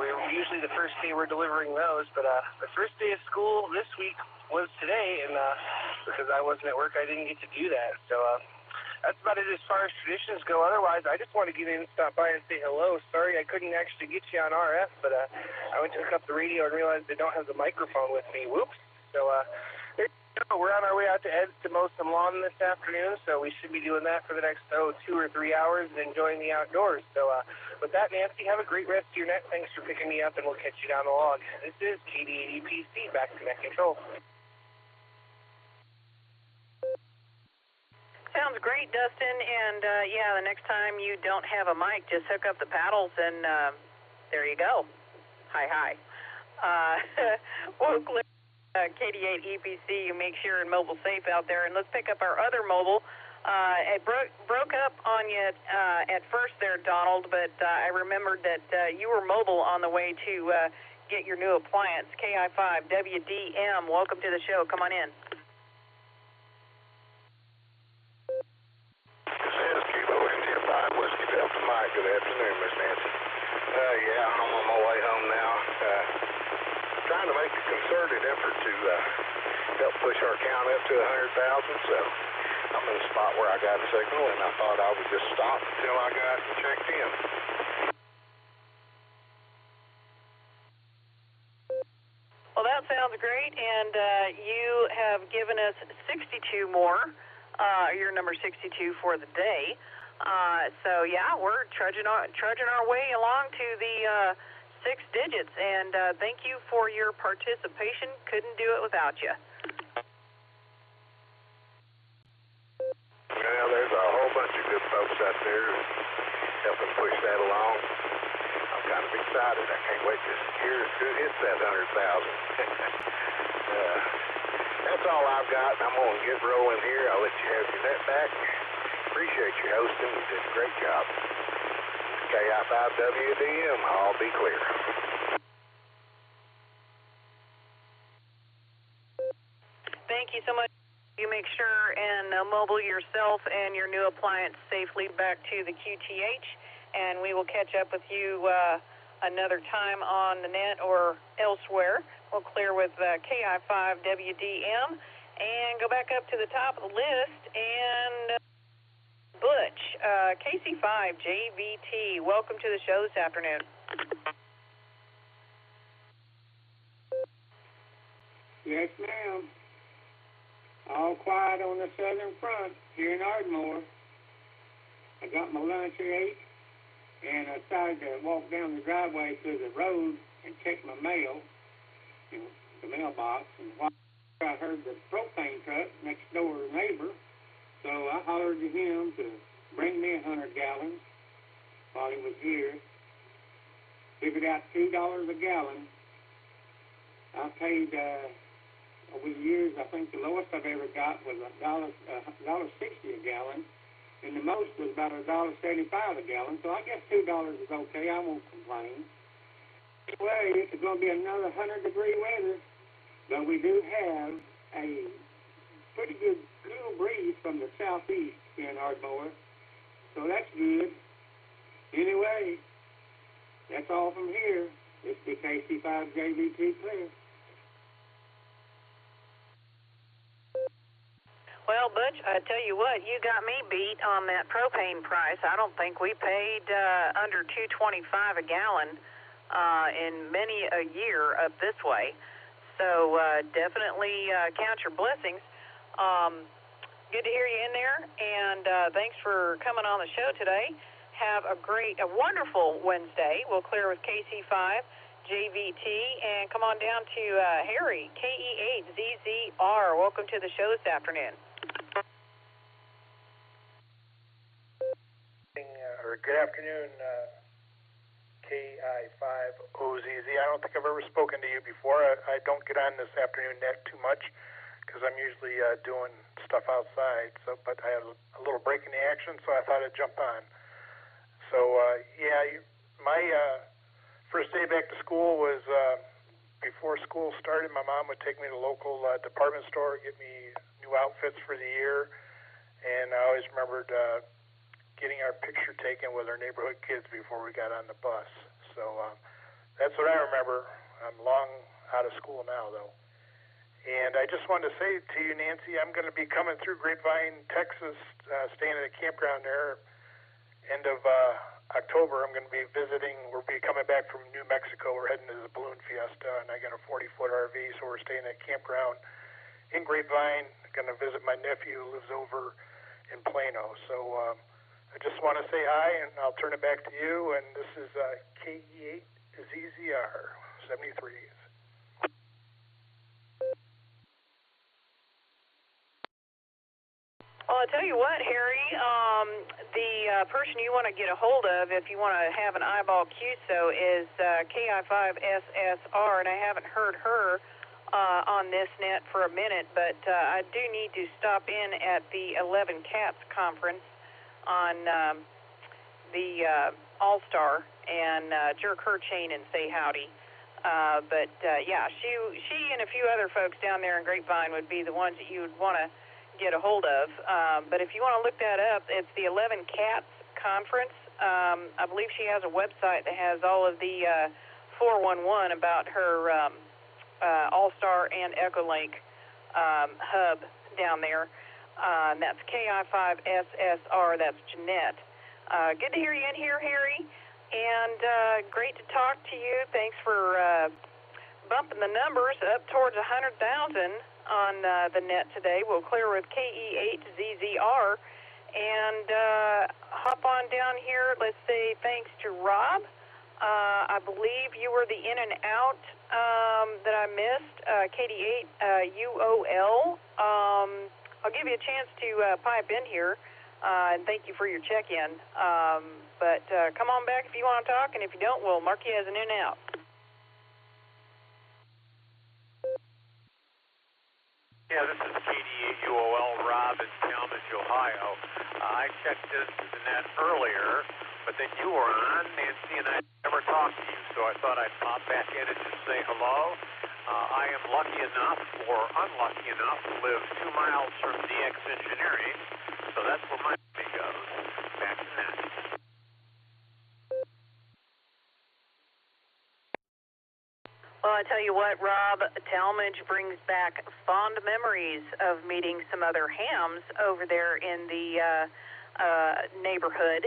we're usually the first day we're delivering those. But the first day of school this week was today, and because I wasn't at work, I didn't get to do that. So that's about it as far as traditions go. Otherwise, I just want to get in and stop by and say hello. Sorry I couldn't actually get you on RF, but I went to hook up the radio and realized they don't have the microphone with me. Whoops. So there you go. We're on our way out to Ed's to mow some lawn this afternoon, so we should be doing that for the next 2 or 3 hours and enjoying the outdoors. So with that, Nancy, have a great rest of your net. Thanks for picking me up, and we'll catch you down the log. This is KD80PC, back to net control. Sounds great, Dustin, and yeah, the next time you don't have a mic, just hook up the paddles, and there you go. Hi. We'll clear KD8 EPC, you make sure and mobile safe out there, and let's pick up our other mobile. It broke up on you at first there, Donald, but I remembered that you were mobile on the way to get your new appliance, KI5 WDM. Welcome to the show. Come on in. Good afternoon, Miss Nancy. Yeah, I'm on my way home now. Trying to make a concerted effort to help push our count up to 100,000. So I'm in a spot where I got a signal, and I thought I would just stop until I got checked in. Well, that sounds great, and you have given us 62 more. You're number 62 for the day. So yeah, we're trudging our way along to the 6 digits, and thank you for your participation. Couldn't do it without you. Well, there's a whole bunch of good folks out there helping push that along. I'm kind of excited. I can't wait to hit that 100,000. That's all I've got. I'm going to get rolling here. I'll let you have your net back. Appreciate you hosting. You did a great job. KI5WDM, all be clear. Thank you so much. You make sure and mobile yourself and your new appliance safely back to the QTH, and we will catch up with you another time on the net or elsewhere. We'll clear with KI5WDM and go back up to the top of the list and Butch, KC5JVT, welcome to the show this afternoon. Yes, ma'am. All quiet on the southern front here in Ardmore. I got my lunch at 8, and I started to walk down the driveway to the road and check my mail, the mailbox, and while I heard the propane truck next door neighbor. So I hollered to him to bring me 100 gallons while he was here. Figured out $2 a gallon. I paid over the years. I think the lowest I've ever got was $1.60 a gallon, and the most was about $1.75 a gallon. So I guess $2 is okay. I won't complain. Anyway, it's going to be another 100-degree weather, but we do have a pretty good cool breeze from the southeast here in Ardmore, so that's good. Anyway, that's all from here. It's the KC5JVT clear. Well, Butch, I tell you what, you got me beat on that propane price. I don't think we paid under $2.25 a gallon in many a year up this way. So definitely count your blessings. Good to hear you in there, and thanks for coming on the show today. Have a wonderful Wednesday. We'll clear with KC5, JVT, and come on down to Harry, KE8ZZR. Welcome to the show this afternoon. Good afternoon, KI5OZZ. I don't think I've ever spoken to you before. I don't get on this afternoon net too much, because I'm usually doing stuff outside. But I had a little break in the action, so I thought I'd jump on. So, yeah, my first day back to school was before school started. My mom would take me to the local department store, get me new outfits for the year, and I always remembered getting our picture taken with our neighborhood kids before we got on the bus. So that's what I remember. I'm long out of school now, though. And I just wanted to say to you, Nancy, I'm going to be coming through Grapevine, Texas, staying at a campground there. End of October, I'm going to be visiting. We'll be coming back from New Mexico. We're heading to the Balloon Fiesta, and I got a 40-foot RV, so we're staying at a campground in Grapevine. I'm going to visit my nephew who lives over in Plano. So I just want to say hi, and I'll turn it back to you. And this is KE8ZZR 73s. Well, I'll tell you what, Harry, the person you want to get a hold of if you want to have an eyeball QSO is KI5SSR, and I haven't heard her on this net for a minute, but I do need to stop in at the 11 Cats conference on the Allstar and jerk her chain and say howdy. But yeah, she and a few other folks down there in Grapevine would be the ones that you would want to get a hold of. But if you want to look that up, it's the 11 Cats conference. I believe she has a website that has all of the 411 about her Allstar and Echolink hub down there. And that's KI5SSR. That's Jeanette. Good to hear you in here, Harry. And great to talk to you. Thanks for bumping the numbers up towards 100,000 on the net today. We'll clear with KE8ZZR and hop on down here. Let's say thanks to Rob. I believe you were the in and out that I missed, KD8UOL. I'll give you a chance to pipe in here, and thank you for your check-in. But come on back if you want to talk, and if you don't, we'll mark you as an in and out. Yeah, this is KD8UOL, Rob in Talmadge, Ohio. I checked into the net earlier, but then you were on, Nancy, and I never talked to you, so I thought I'd pop back in and just say hello. I am lucky enough, or unlucky enough, to live 2 miles from DX Engineering, so that's where my money goes. Back to net. Well, I tell you what, Rob, Talmadge brings back fond memories of meeting some other hams over there in the neighborhood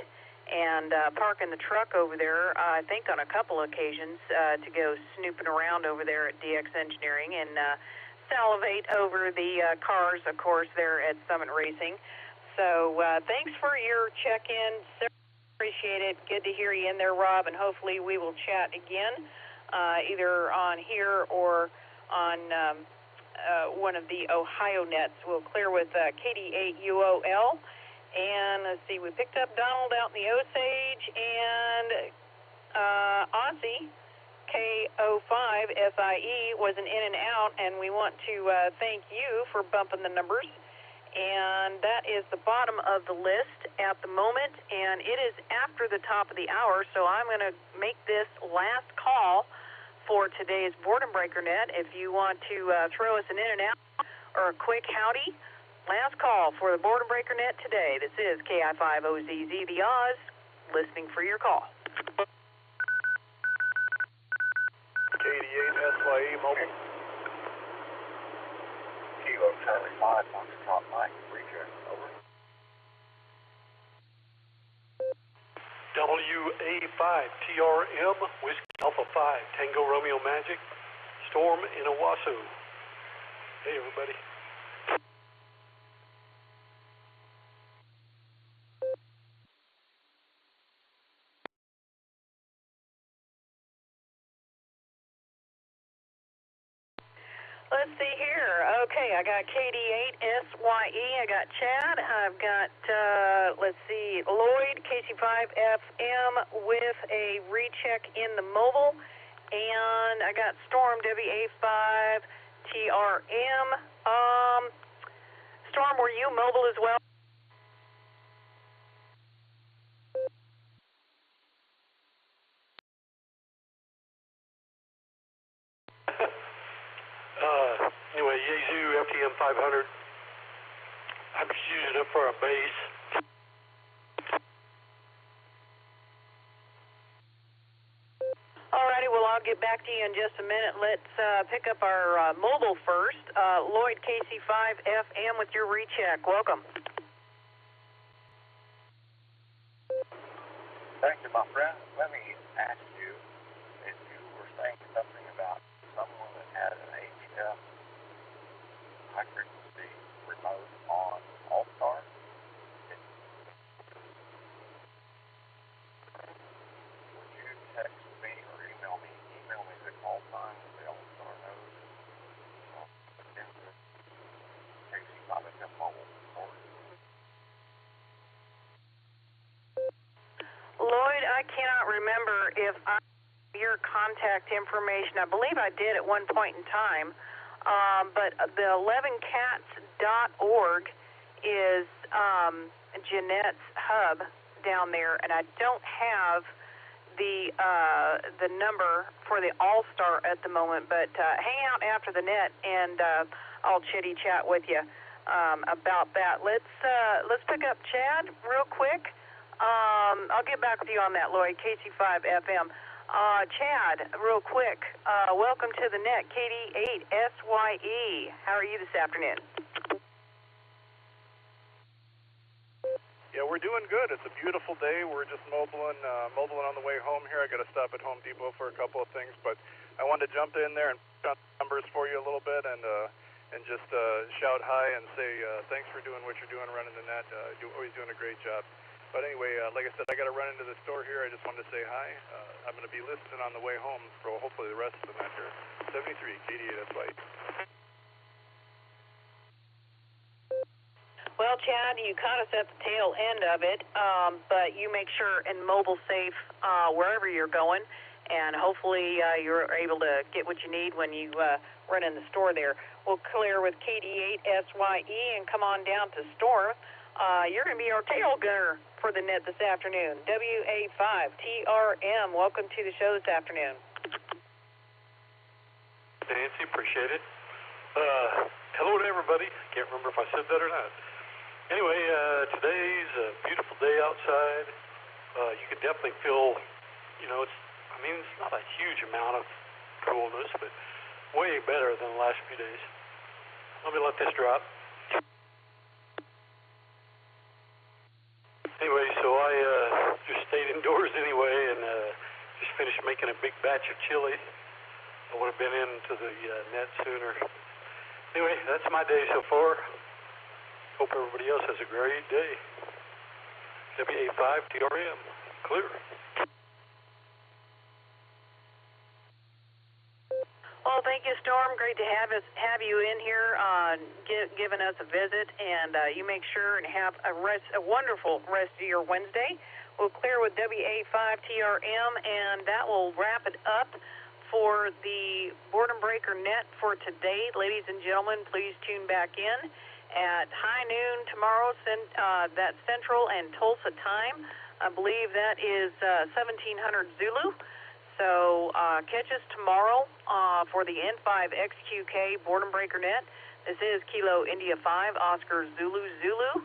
and parking the truck over there, I think on a couple occasions, to go snooping around over there at DX Engineering and salivate over the cars, of course, there at Summit Racing. So thanks for your check-in. Appreciate it. Good to hear you in there, Rob, and hopefully we will chat again. Either on here or on one of the Ohio nets. We'll clear with KD8UOL. And let's see, we picked up Donald out in the Osage and Aussie, K05SIE, was an in and out, and we want to thank you for bumping the numbers. And that is the bottom of the list at the moment, and it is after the top of the hour, so I'm going to make this last call for today's Boredom Breaker net. If you want to throw us an in and out or a quick howdy, last call for the Boredom Breaker net today. This is KI5OZZ, the Oz, listening for your call. KD8SYE mobile. Kilo Charlie 5 on the top mic, recheck, over. WA5TRM, Whiskey Alpha 5, Tango Romeo Magic, Storm in Owasso. Hey, everybody. Let's see here. Okay, I got KD8SYE. I got Chad. I've got, let's see, Lloyd, KC5FM with a recheck in the mobile. And I got Storm, WA5TRM. Storm, were you mobile as well? M500. I'm just using it for a base. Alrighty, well, I'll get back to you in just a minute. Let's pick up our mobile first. Lloyd, KC5FM with your recheck. Welcome. Thank you, my friend. Let me ask you if you were saying something about someone that had an HF high frequency remote on Allstar. Would you text me or email me the call time of the Allstar node into KC5FM mobile support? Lloyd, I cannot remember if I have your contact information. I believe I did at one point in time, but the 11cats.org is Jeanette's hub down there, and I don't have the number for the Allstar at the moment, but hang out after the net, and I'll chitty chat with you about that. Let's pick up Chad real quick. I'll get back with you on that, Lloyd, KC5FM. Chad, real quick, welcome to the net, KD8SYE. How are you this afternoon? Yeah, we're doing good. It's a beautiful day. We're just mobiling on the way home here. I got to stop at Home Depot for a couple of things, but I wanted to jump in there and put numbers for you a little bit and just shout hi and say thanks for doing what you're doing, running the net. Always doing a great job. But anyway, like I said, I got to run into the store here. I just wanted to say hi. I'm going to be listening on the way home for hopefully the rest of the night here. 73, KD8, that's right. Well, Chad, you caught us at the tail end of it, but you make sure and mobile safe wherever you're going, and hopefully you're able to get what you need when you run in the store there. We'll clear with KD8SYE and come on down to Storm. You're going to be our tail gunner for the net this afternoon. WA5TRM, welcome to the show this afternoon. Nancy, appreciate it. Hello to everybody. Can't remember if I said that or not. Anyway, today's a beautiful day outside. You can definitely feel, it's not a huge amount of coolness, but way better than the last few days. Let me let this drop. Anyway, so I just stayed indoors anyway and just finished making a big batch of chili. I would have been into the net sooner. Anyway, that's my day so far. Hope everybody else has a great day. WA5TRM, clear. Well, thank you, Storm. Great to have you in here, giving us a visit, and you make sure and have a wonderful rest of your Wednesday. We'll clear with WA5TRM, and that will wrap it up for the Boredom Breaker net for today. Ladies and gentlemen, please tune back in at high noon tomorrow. That's Central and Tulsa time. I believe that is 1700 Zulu. So catch us tomorrow for the N5XQK Boredom Breaker net. This is Kilo India 5, Oscar Zulu Zulu,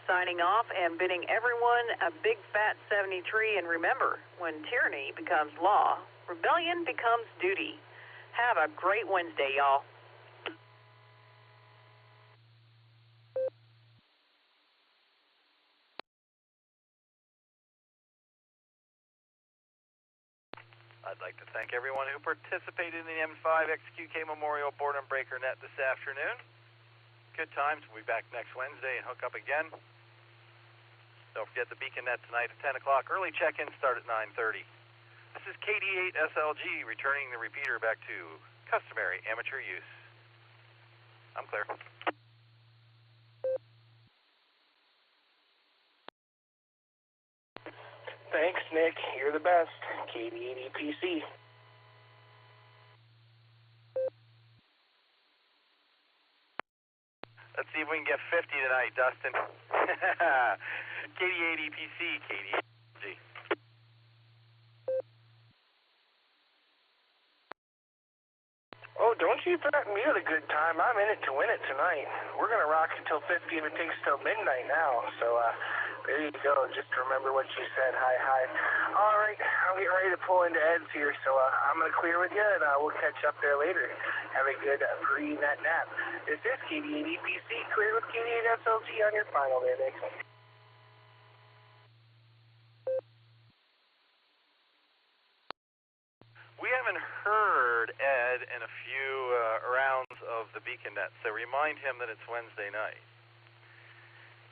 signing off and bidding everyone a big fat 73. And remember, when tyranny becomes law, rebellion becomes duty. Have a great Wednesday, y'all. I'd like to thank everyone who participated in the M5XQK Memorial Boredom Breaker net this afternoon. Good times. We'll be back next Wednesday and hook up again. Don't forget the Beacon net tonight at 10 o'clock. Early check-in start at 9:30. This is KD8SLG returning the repeater back to customary amateur use. I'm clear. Thanks, Nick. You're the best. KD8EPC. Let's see if we can get 50 tonight, Dustin. KD8EPC, KD8SLG. Oh, don't don't you threaten me with a good time. I'm in it to win it tonight. We're going to rock until 50 if it takes till midnight now. So, there you go. Just remember what you said. Hi. All right, I'm getting ready to pull into Ed's here, so I'm going to clear with you, and we'll catch up there later. Have a good pre-net nap. This is KD8EPC, clear with KD8SLG on your final there, Nick. We haven't heard Ed in a few rounds of the Beacon Net, so remind him that it's Wednesday night.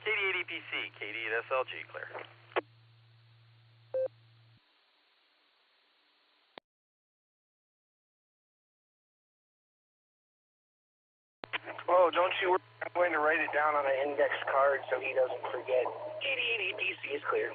KD8EPC, KD8SLG, clear. Oh, don't you worry. I'm going to write it down on an index card so he doesn't forget. KD8EPC is clear.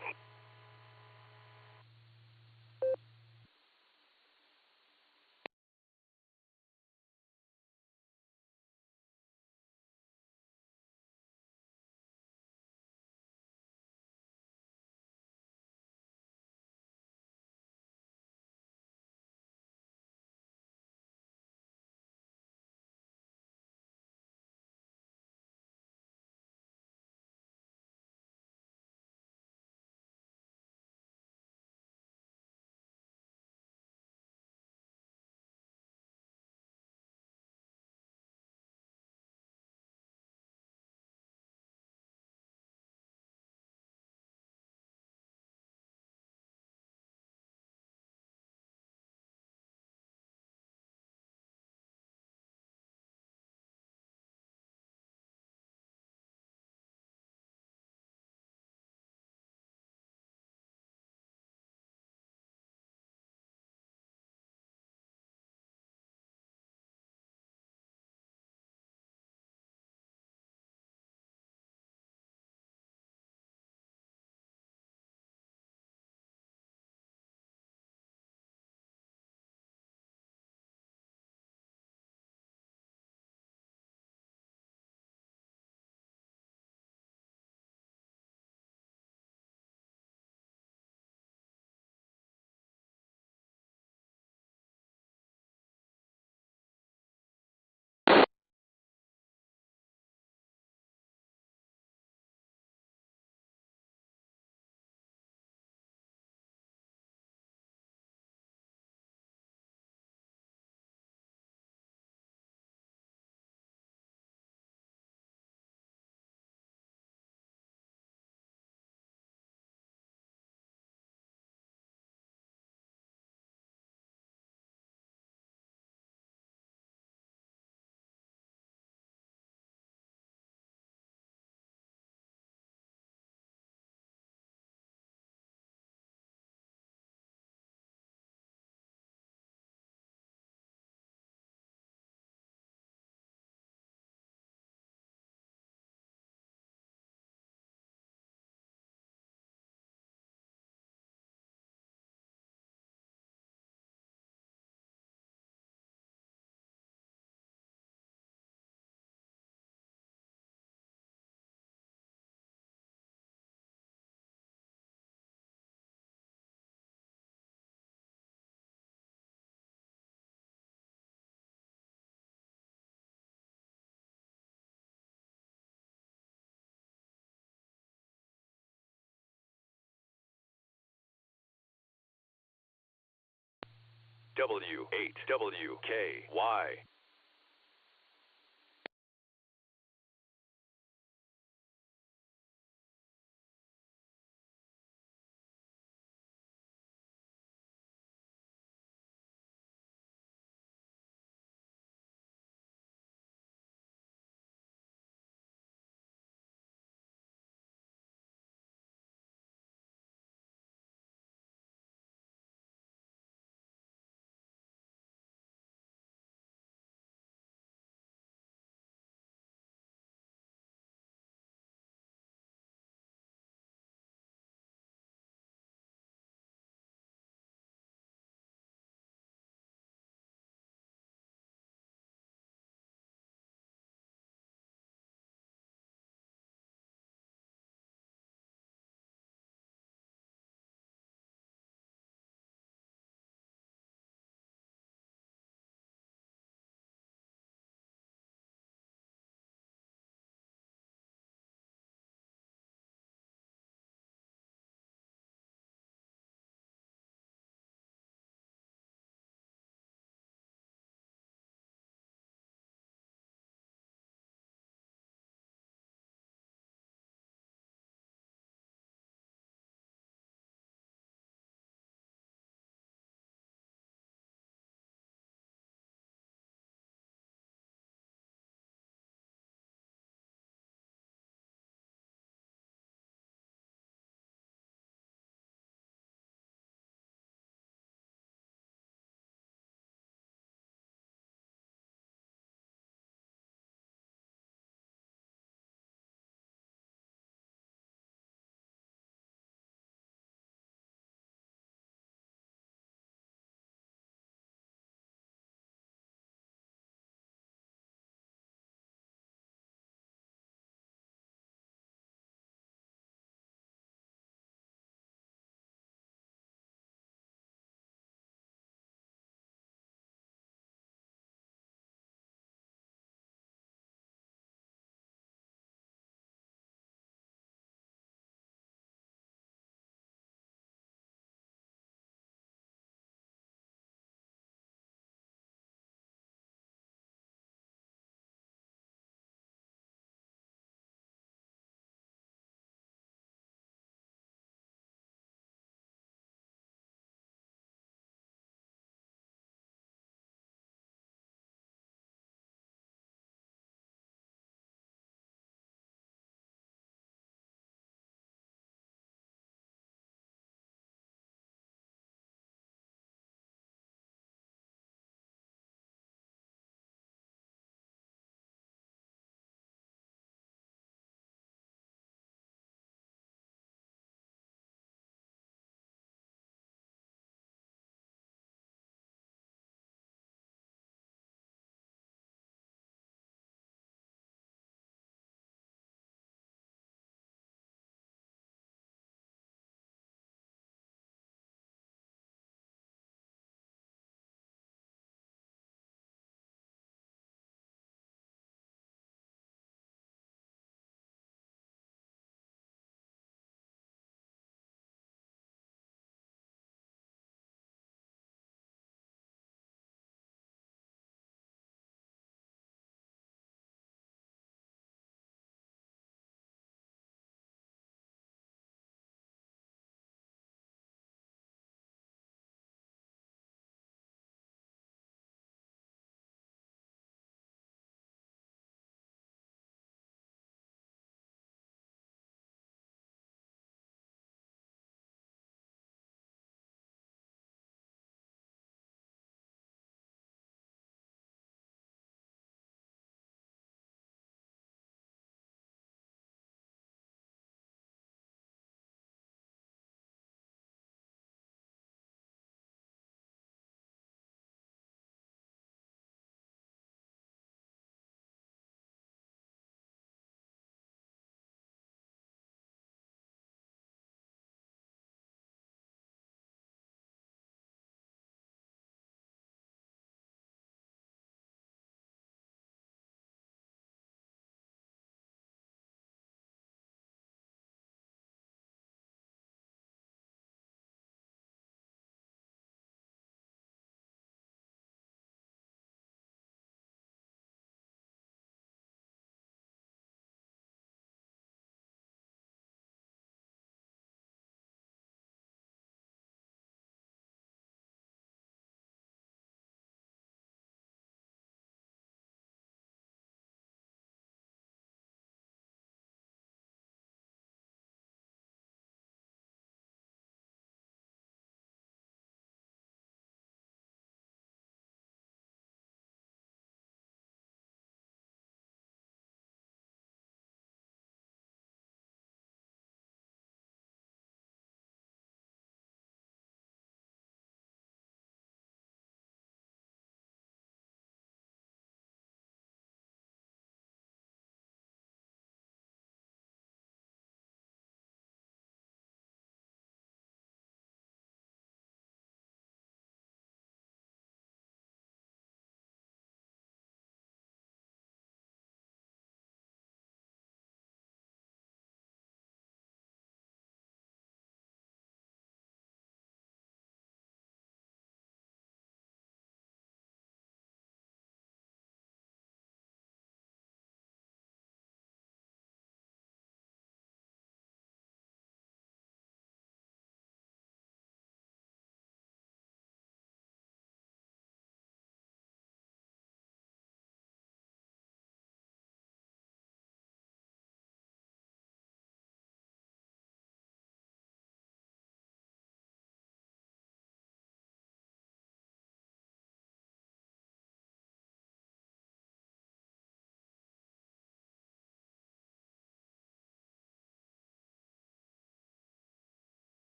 W8WKY.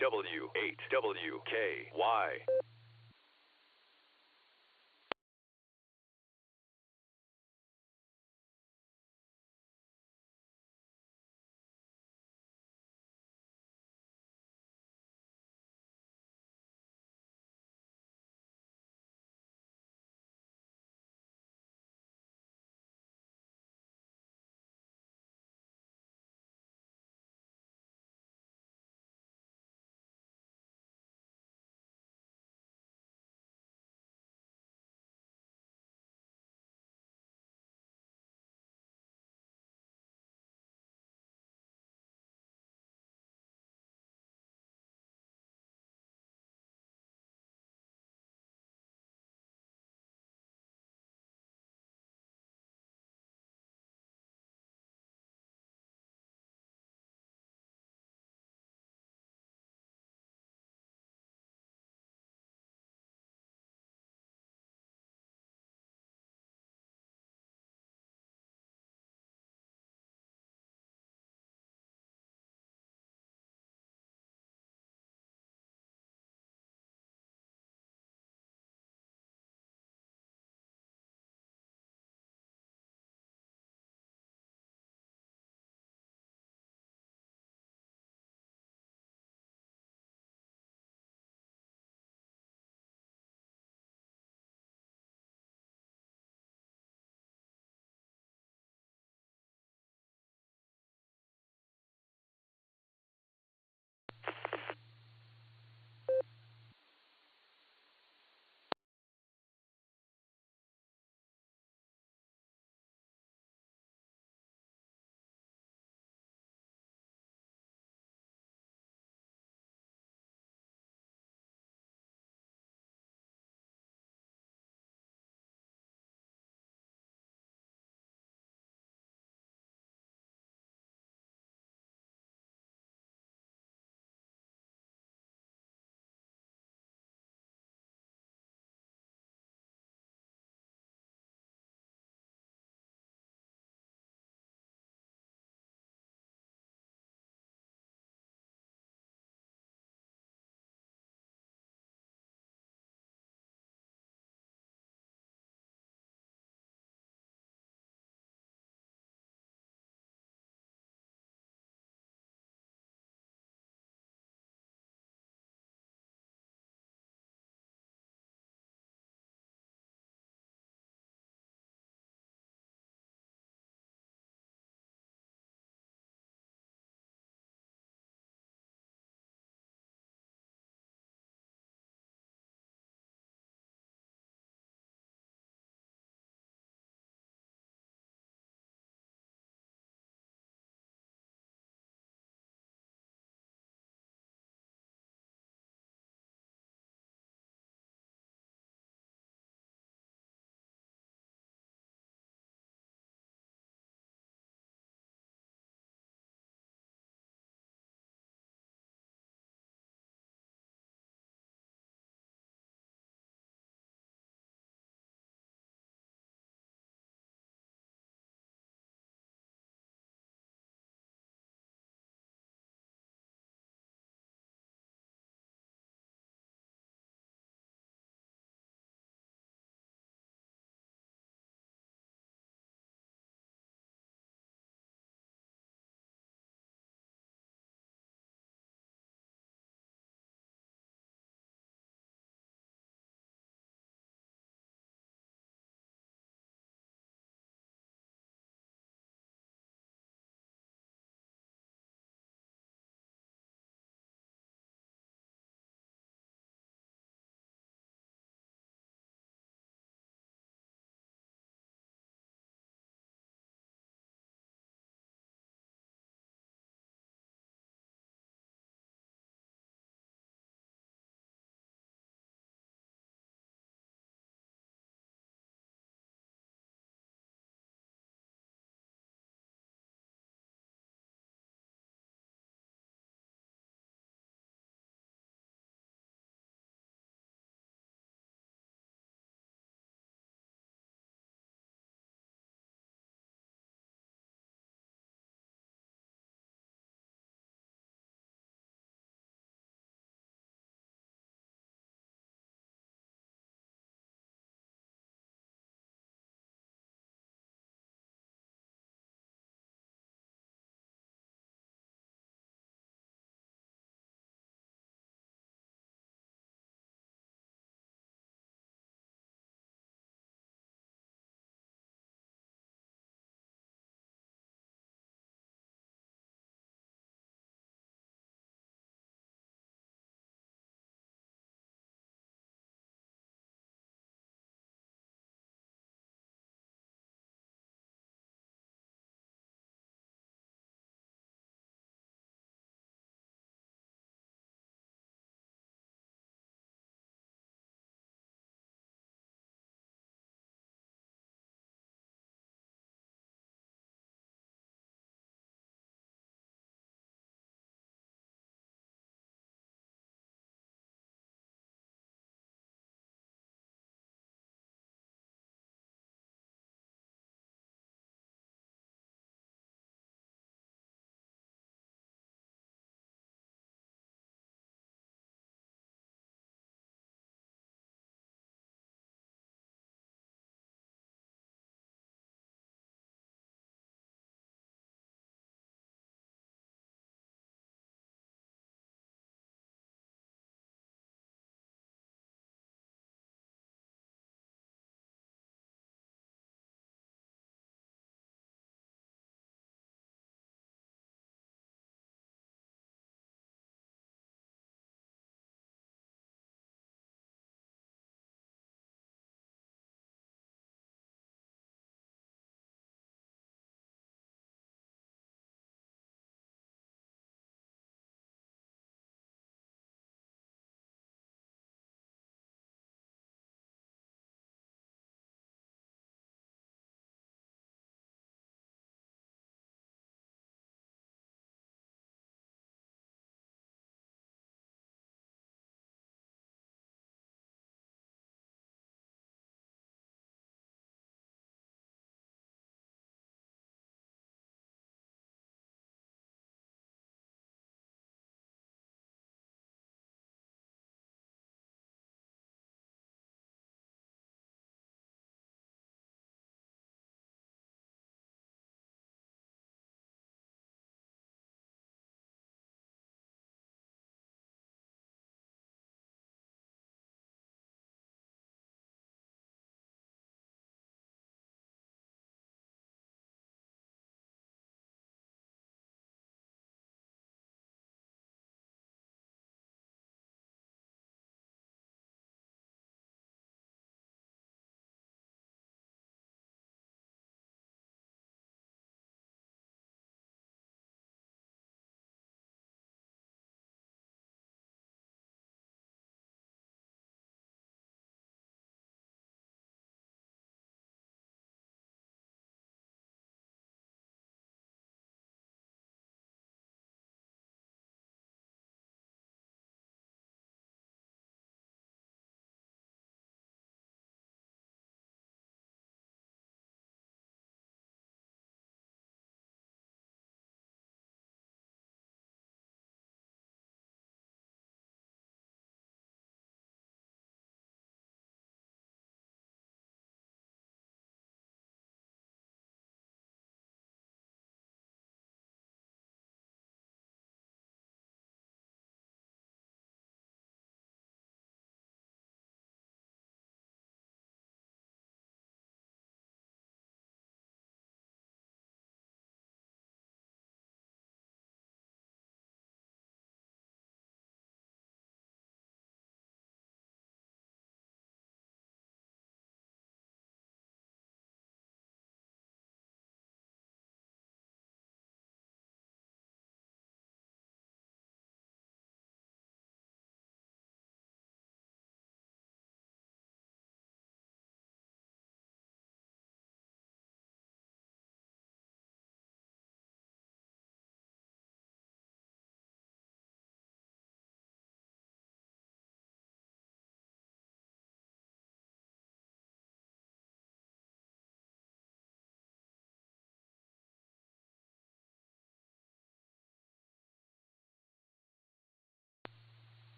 W8WKY.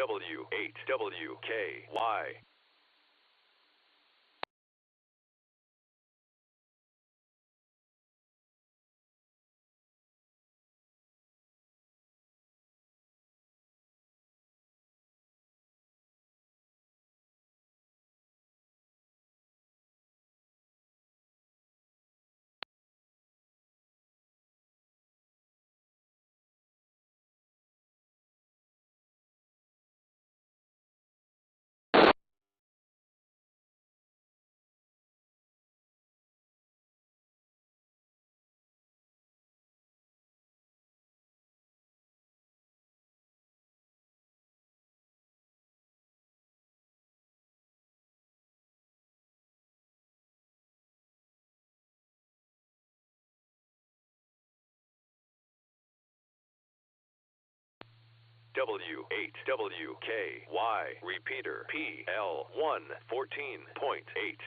W8WKY. W8WKY repeater PL114.8.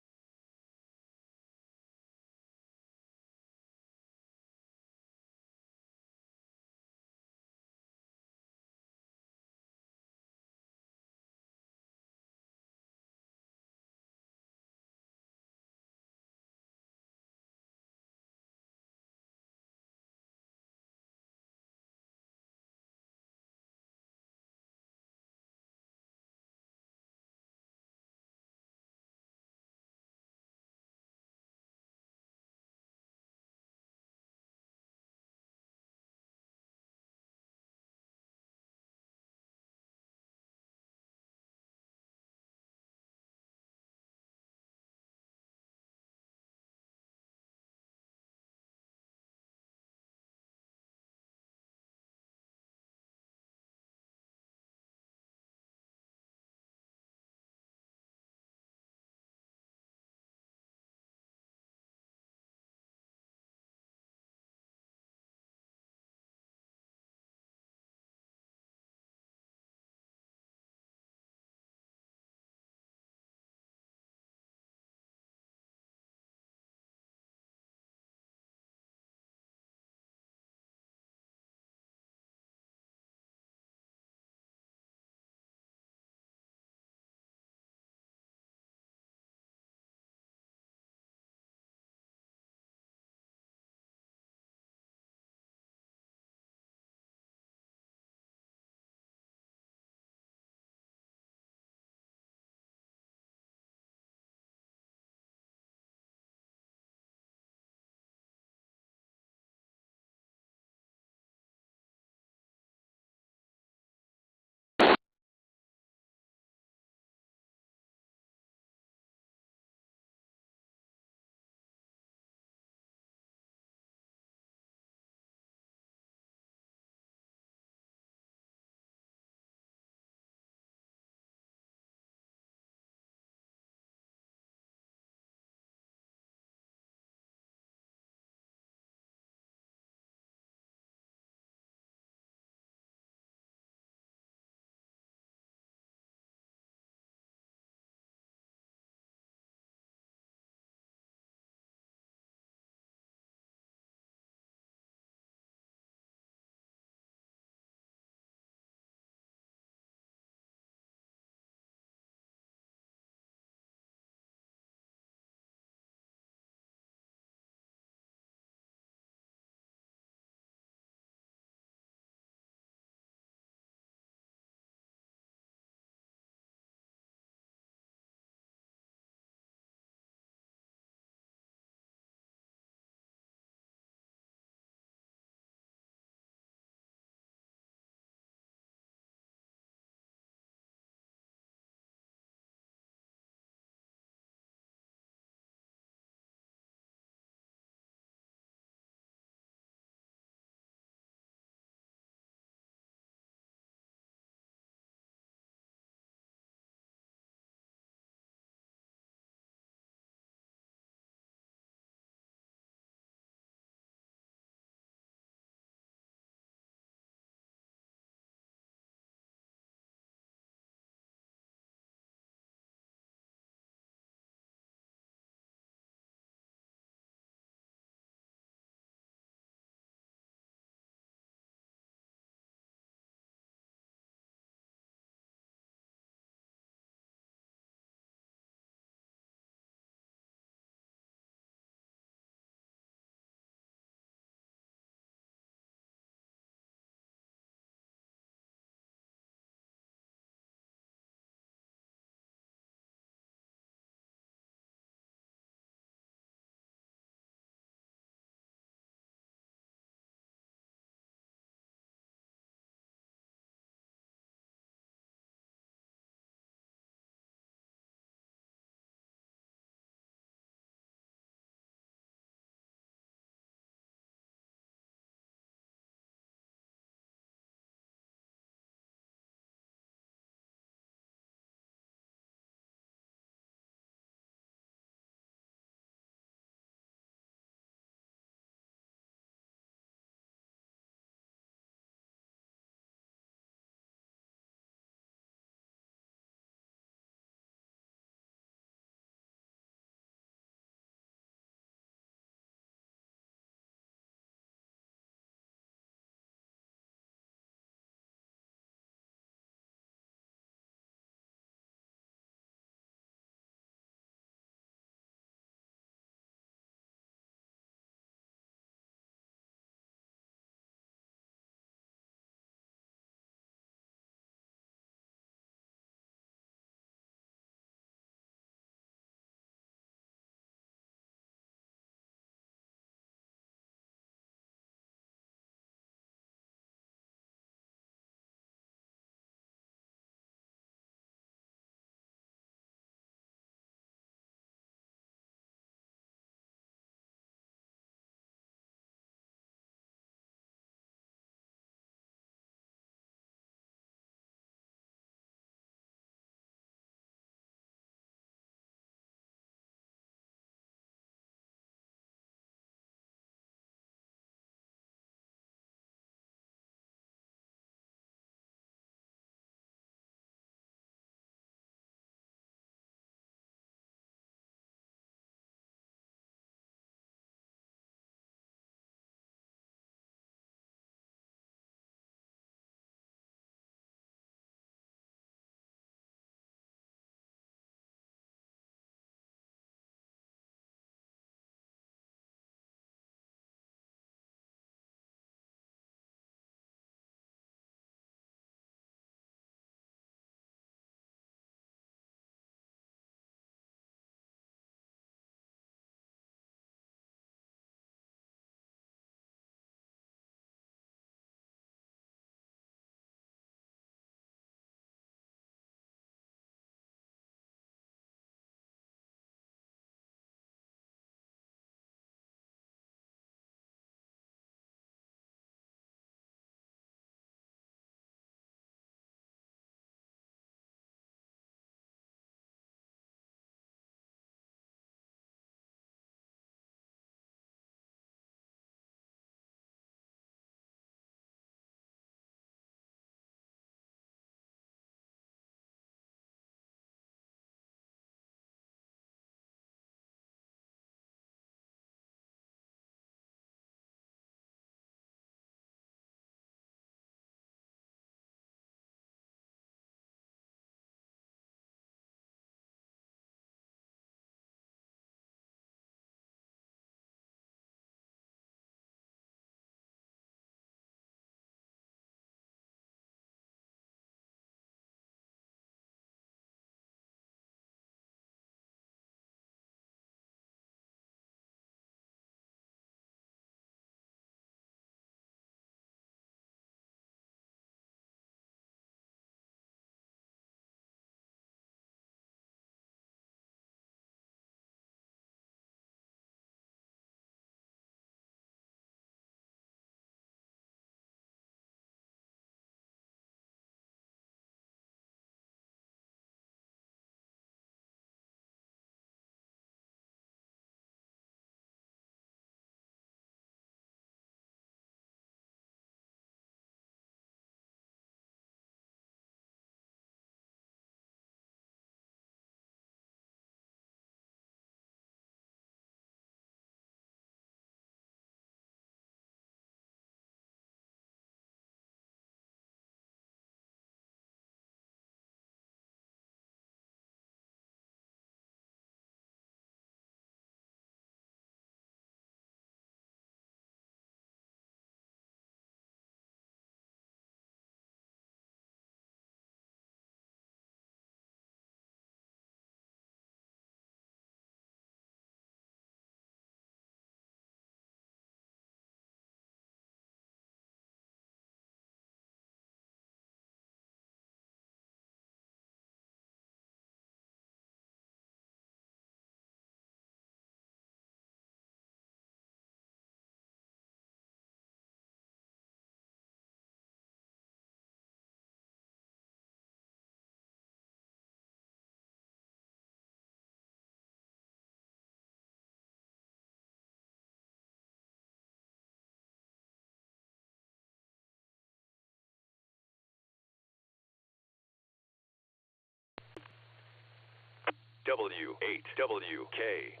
W8WKY.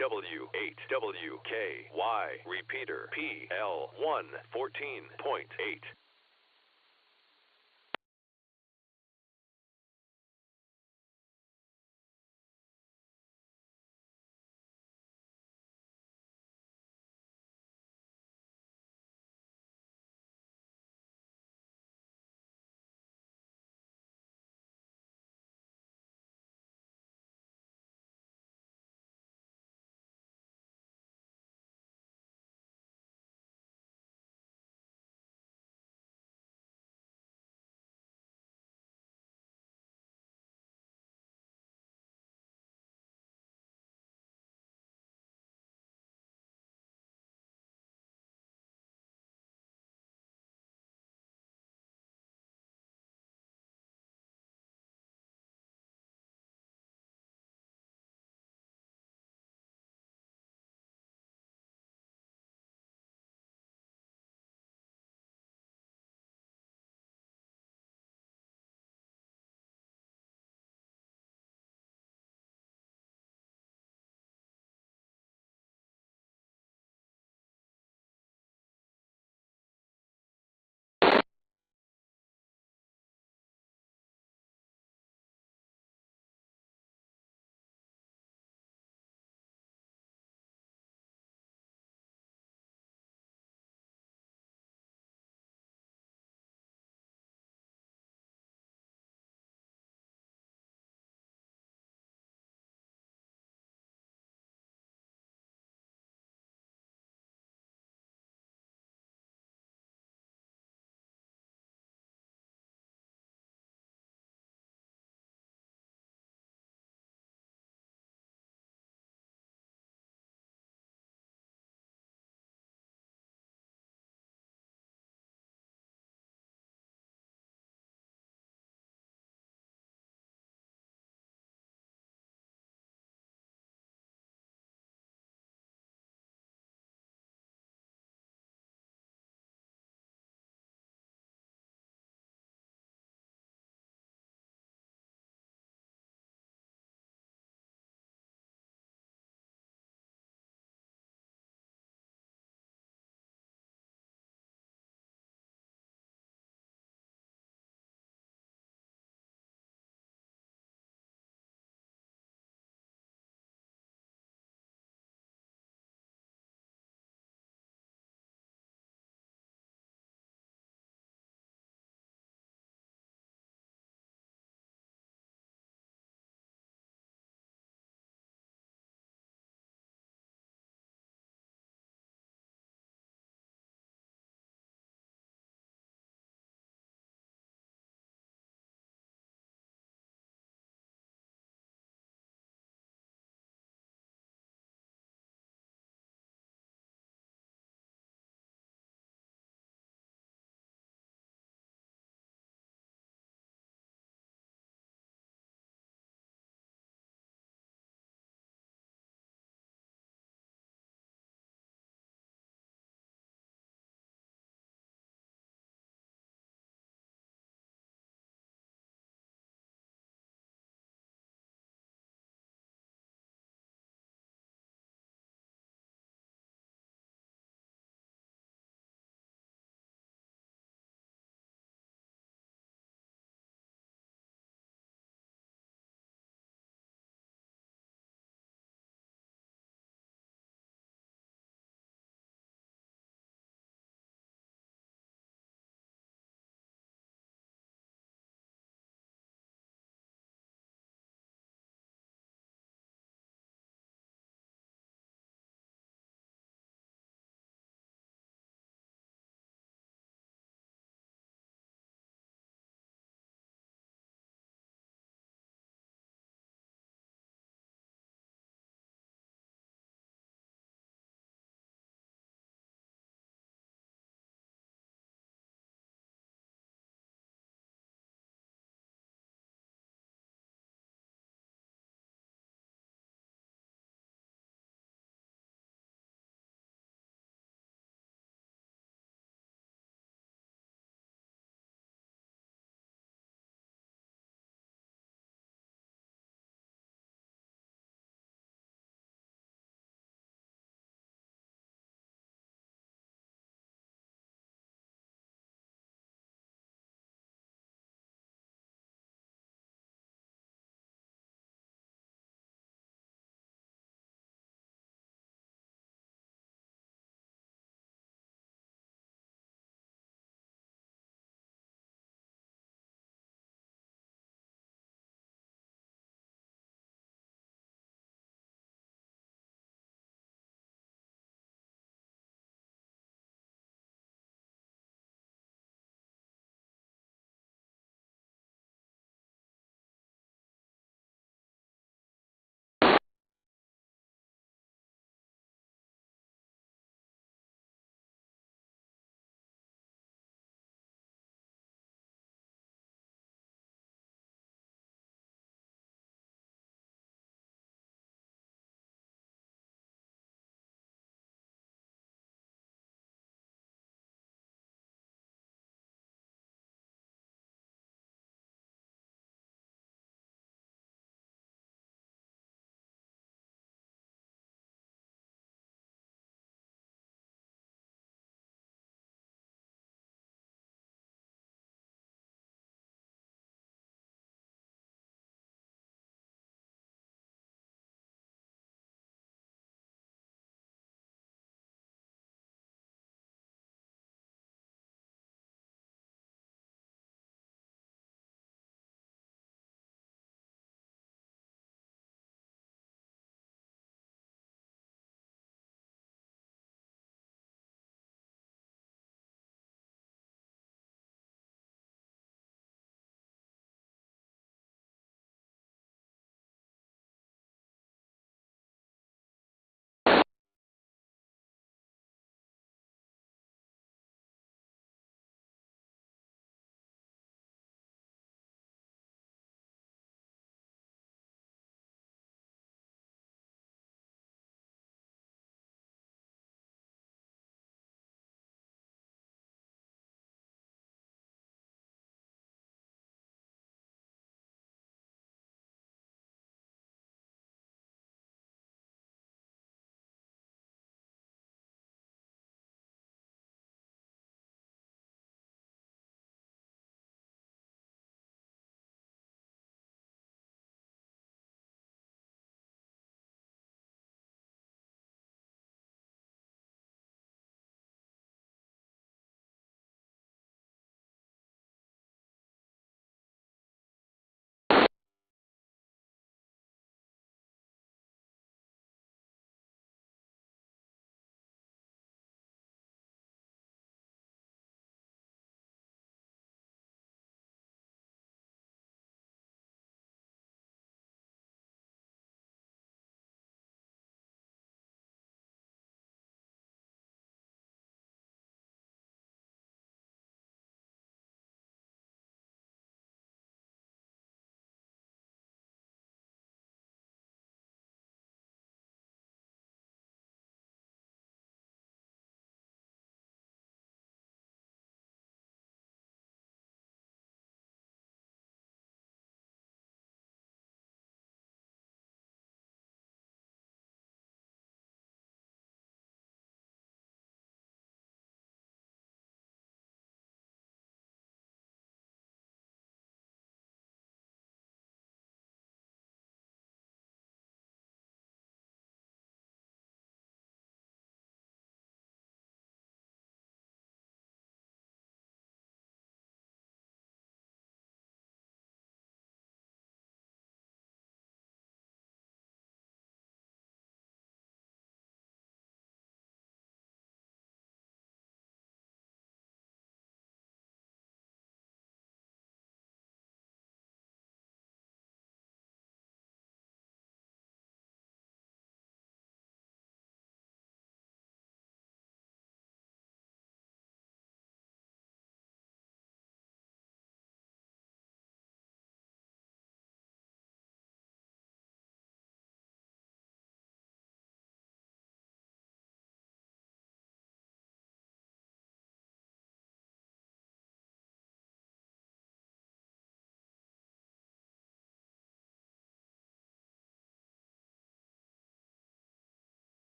W8WKY, repeater PL1 14.8.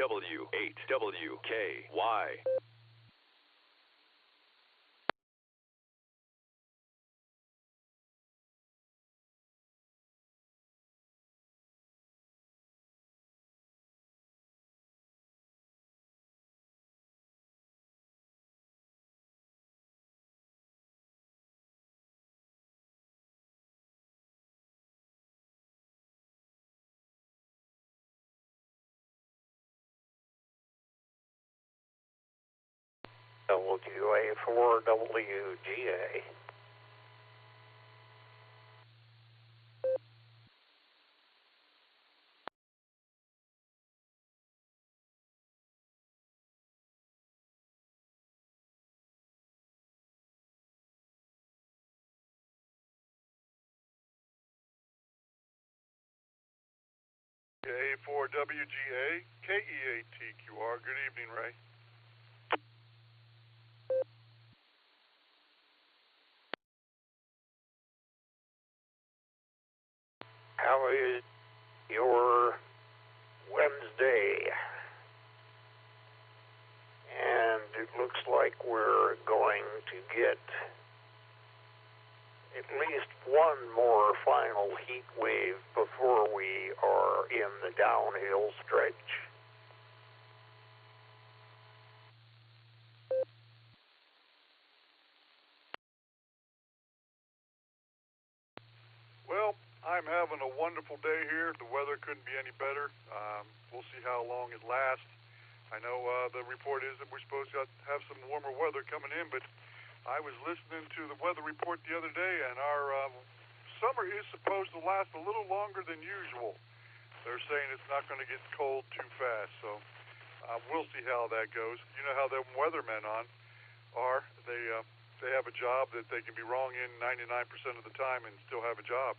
W8WKY. LGA 4WGA. A4WGA, KE8TQR. Good evening, Ray. How is your Wednesday? And it looks like we're going to get at least one more final heat wave before we are in the downhill stretch. Well, I'm having a wonderful day here. The weather couldn't be any better. We'll see how long it lasts. I know the report is that we're supposed to have some warmer weather coming in, but I was listening to the weather report the other day, and our summer is supposed to last a little longer than usual. They're saying it's not going to get cold too fast, so we'll see how that goes. You know how them weathermen are. They have a job that they can be wrong in 99% of the time and still have a job.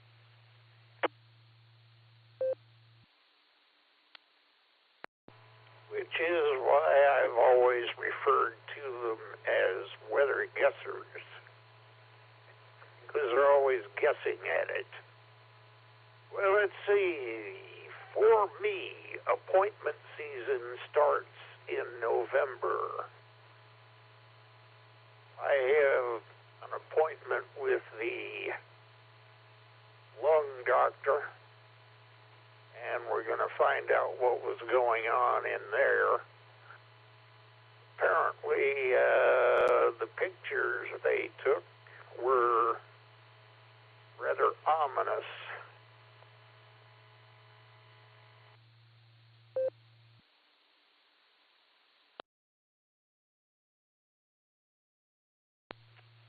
Which is why I've always referred to them as weather guessers, because they're always guessing at it. Well, let's see. For me, appointment season starts in November. I have an appointment with the lung doctor, and we're going to find out what was going on in there. Apparently, the pictures they took were rather ominous.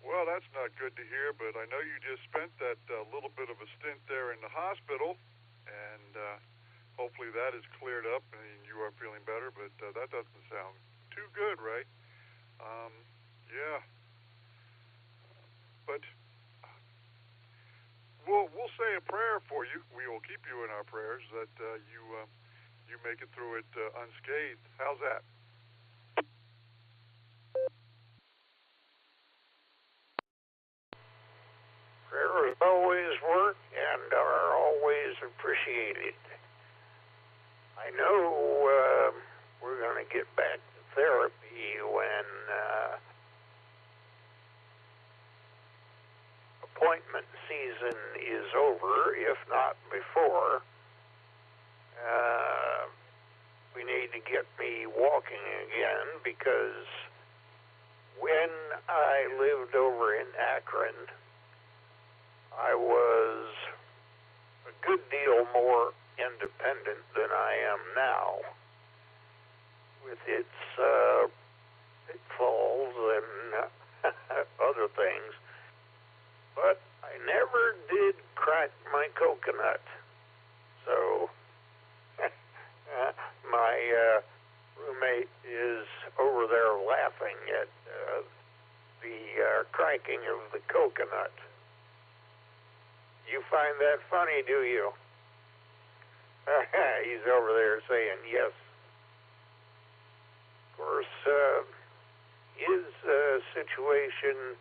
Well, that's not good to hear, but I know you just spent that little bit of a stint there in the hospital, and hopefully that is cleared up and you are feeling better, but that doesn't sound too good, Ray. Yeah. But we'll say a prayer for you. We will keep you in our prayers that you make it through it unscathed. How's that? Prayers always work and are always appreciated. I know we're going to get back to therapy when appointment season is over, if not before. We need to get me walking again, because when I lived over in Akron, I was a good deal more independent than I am now, with its pitfalls and other things. But I never did crack my coconut. So my roommate is over there laughing at the cracking of the coconut. You find that funny, do you? He's over there saying yes. Of course, his situation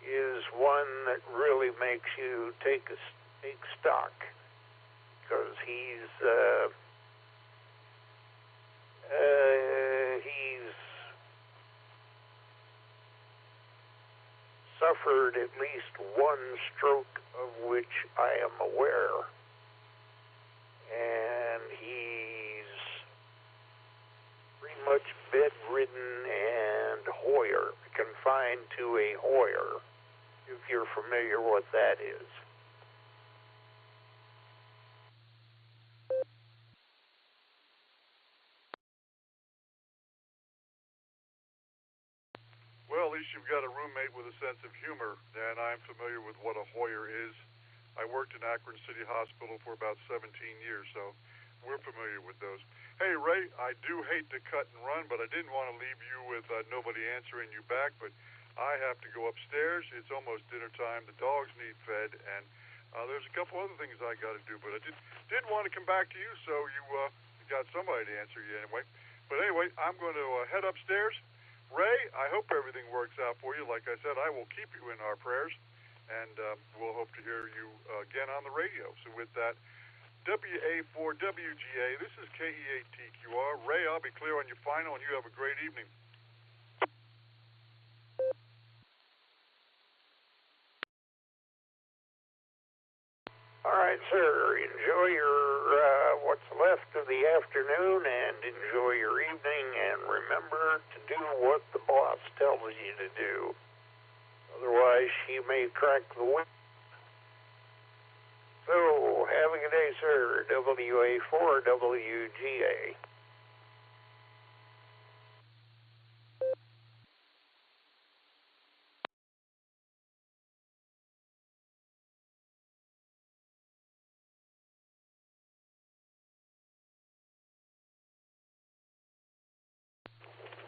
is one that really makes you take stock, because he's He's suffered at least one stroke of which I am aware, and he's pretty much bedridden and confined to a Hoyer, if you're familiar what that is. Well, at least you've got a roommate with a sense of humor, and I'm familiar with what a Hoyer is. I worked in Akron City Hospital for about 17 years, so we're familiar with those. Hey, Ray, I do hate to cut and run, but I didn't want to leave you with nobody answering you back, but I have to go upstairs. It's almost dinner time. The dogs need fed, and there's a couple other things I got to do, but I did want to come back to you, so you got somebody to answer you anyway. But anyway, I'm going to head upstairs. Ray, I hope everything works out for you. Like I said, I will keep you in our prayers, and we'll hope to hear you again on the radio. So with that, WA4WGA, this is KE8TQR. Ray, I'll be clear on your final, and you have a great evening. All right, sir. Enjoy your what's left of the afternoon, and enjoy your evening, and remember to do what the boss tells you to do. Otherwise, she may crack the whip. So, have a good day, sir. WA4WGA.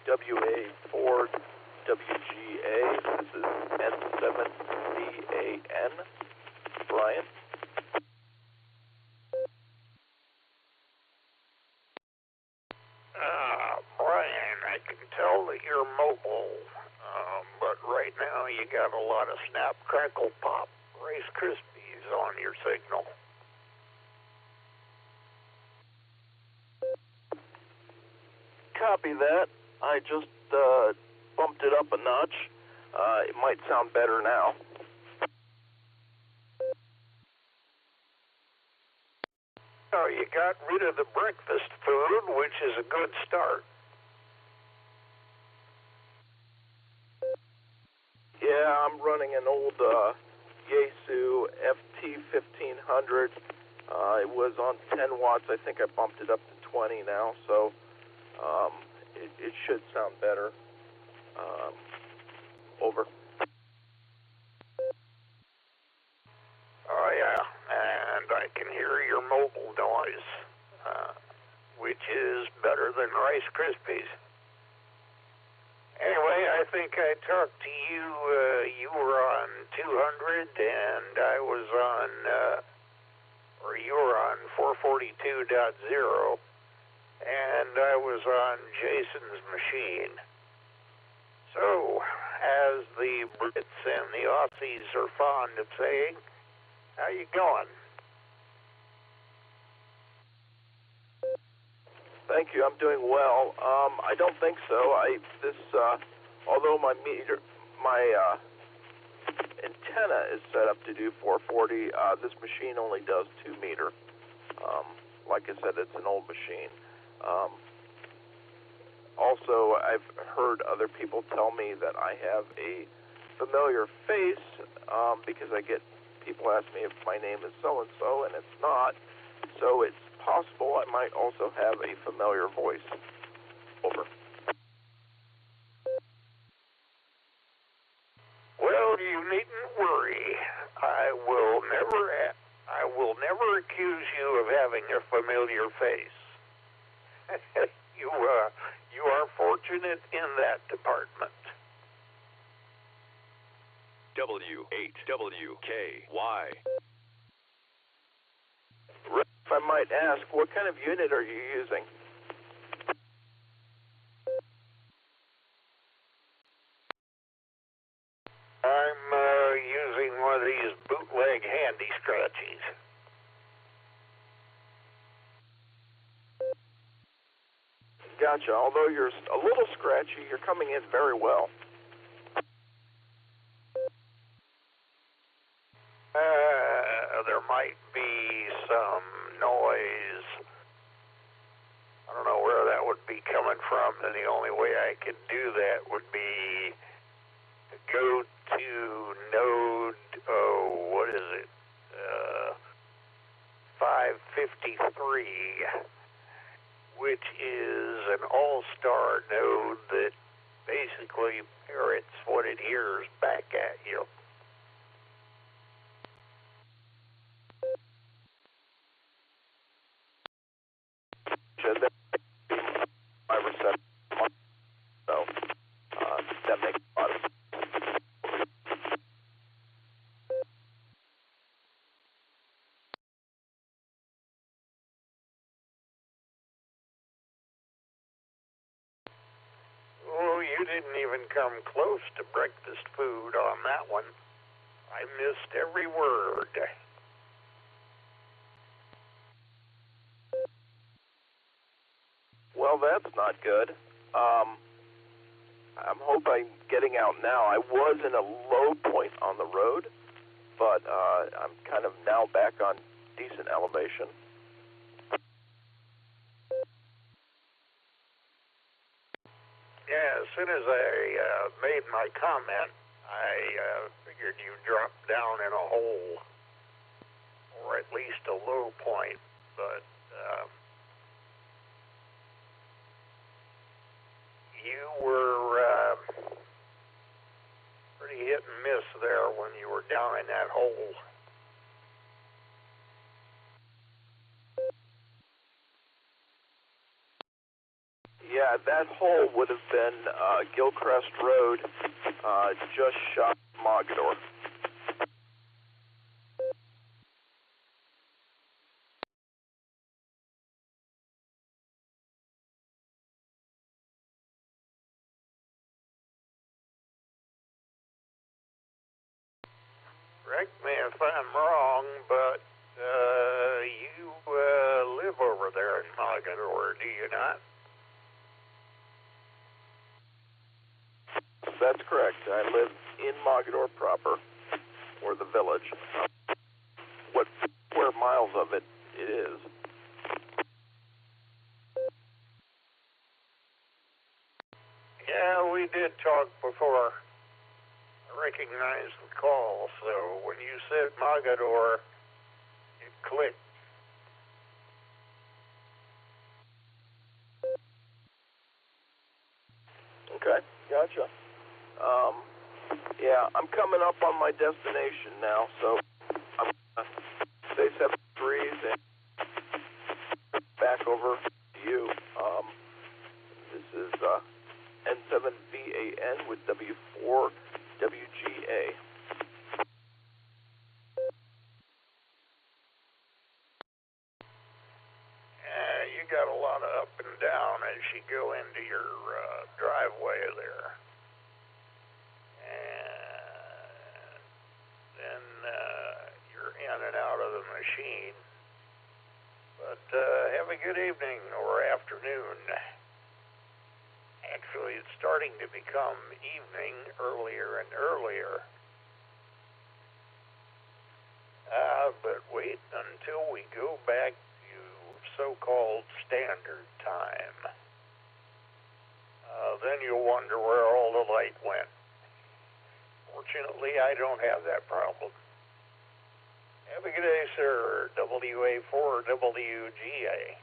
WA4WGA, this is N7CAN, Brian. Brian, I can tell that you're mobile, but right now you got a lot of snap, crackle, pop, Rice Krispies on your signal. Copy that. I just bumped it up a notch. It might sound better now. Oh, you got rid of the breakfast food, which is a good start. Yeah, I'm running an old Yaesu FT1500. It was on 10 watts. I think I bumped it up to 20 now, so it should sound better. Over. Oh, yeah, and I can hear your mobile noise, which is better than Rice Krispies. Anyway, I think I talked to you. You were on 200, and I was on, or you were on 442.0, and I was on Jason's machine. So, as the Brits and the Aussies are fond of saying, how you going? Thank you. I'm doing well. I don't think so. Although my antenna is set up to do 440, this machine only does 2 meter. Like I said, it's an old machine. Also, I've heard other people tell me that I have a familiar face because I get people ask me if my name is so-and-so, and it's not. So it's possible I might also have a familiar voice. Over. Well, you needn't worry. I will never accuse you of having a familiar face. You are fortunate in that department. W8WKY. If I might ask, what kind of unit are you using? I'm using one of these bootleg handy scratchies. Gotcha. Although you're a little scratchy, you're coming in very well. There might be some noise. I don't know where that would be coming from, and the only way I could do that would be to go to node, what is it, 553, which is an Allstar node that basically parrots what it hears back at you. Should that be 5 or 7 months? So that makes a lot of sense. Oh, you didn't even come close to breakfast food on that one. I missed every word. Well, that's not good. I'm hoping getting out now. I was in a low point on the road, but I'm kind of now back on decent elevation. Yeah, as soon as I made my comment, I figured you dropped down in a hole, or at least a low point, but you were pretty hit and miss there when you were down in that hole. Yeah, that hole would have been Gilcrest Road, just shot Mogador. Correct me if I'm wrong, but you live over there in Mogador, do you not? That's correct. I live in Mogador proper, or the village. What square miles of it is. Yeah, we did talk before. I recognized the call, so when you said Mogador, it clicked. Okay, gotcha. Yeah, I'm coming up on my destination now, so I'm going to say 73s and back over to you. This is N7VAN with W4WGA. You got a lot of up and down as you go into your driveway there. And then you're in and out of the machine. But have a good evening or afternoon. Actually, it's starting to become evening earlier and earlier. But wait until we go back to so-called standard time. Then you'll wonder where all the light went. Fortunately, I don't have that problem. Have a good day, sir. WA4WGA.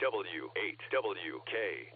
W8WKY.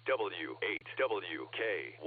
W8WKY.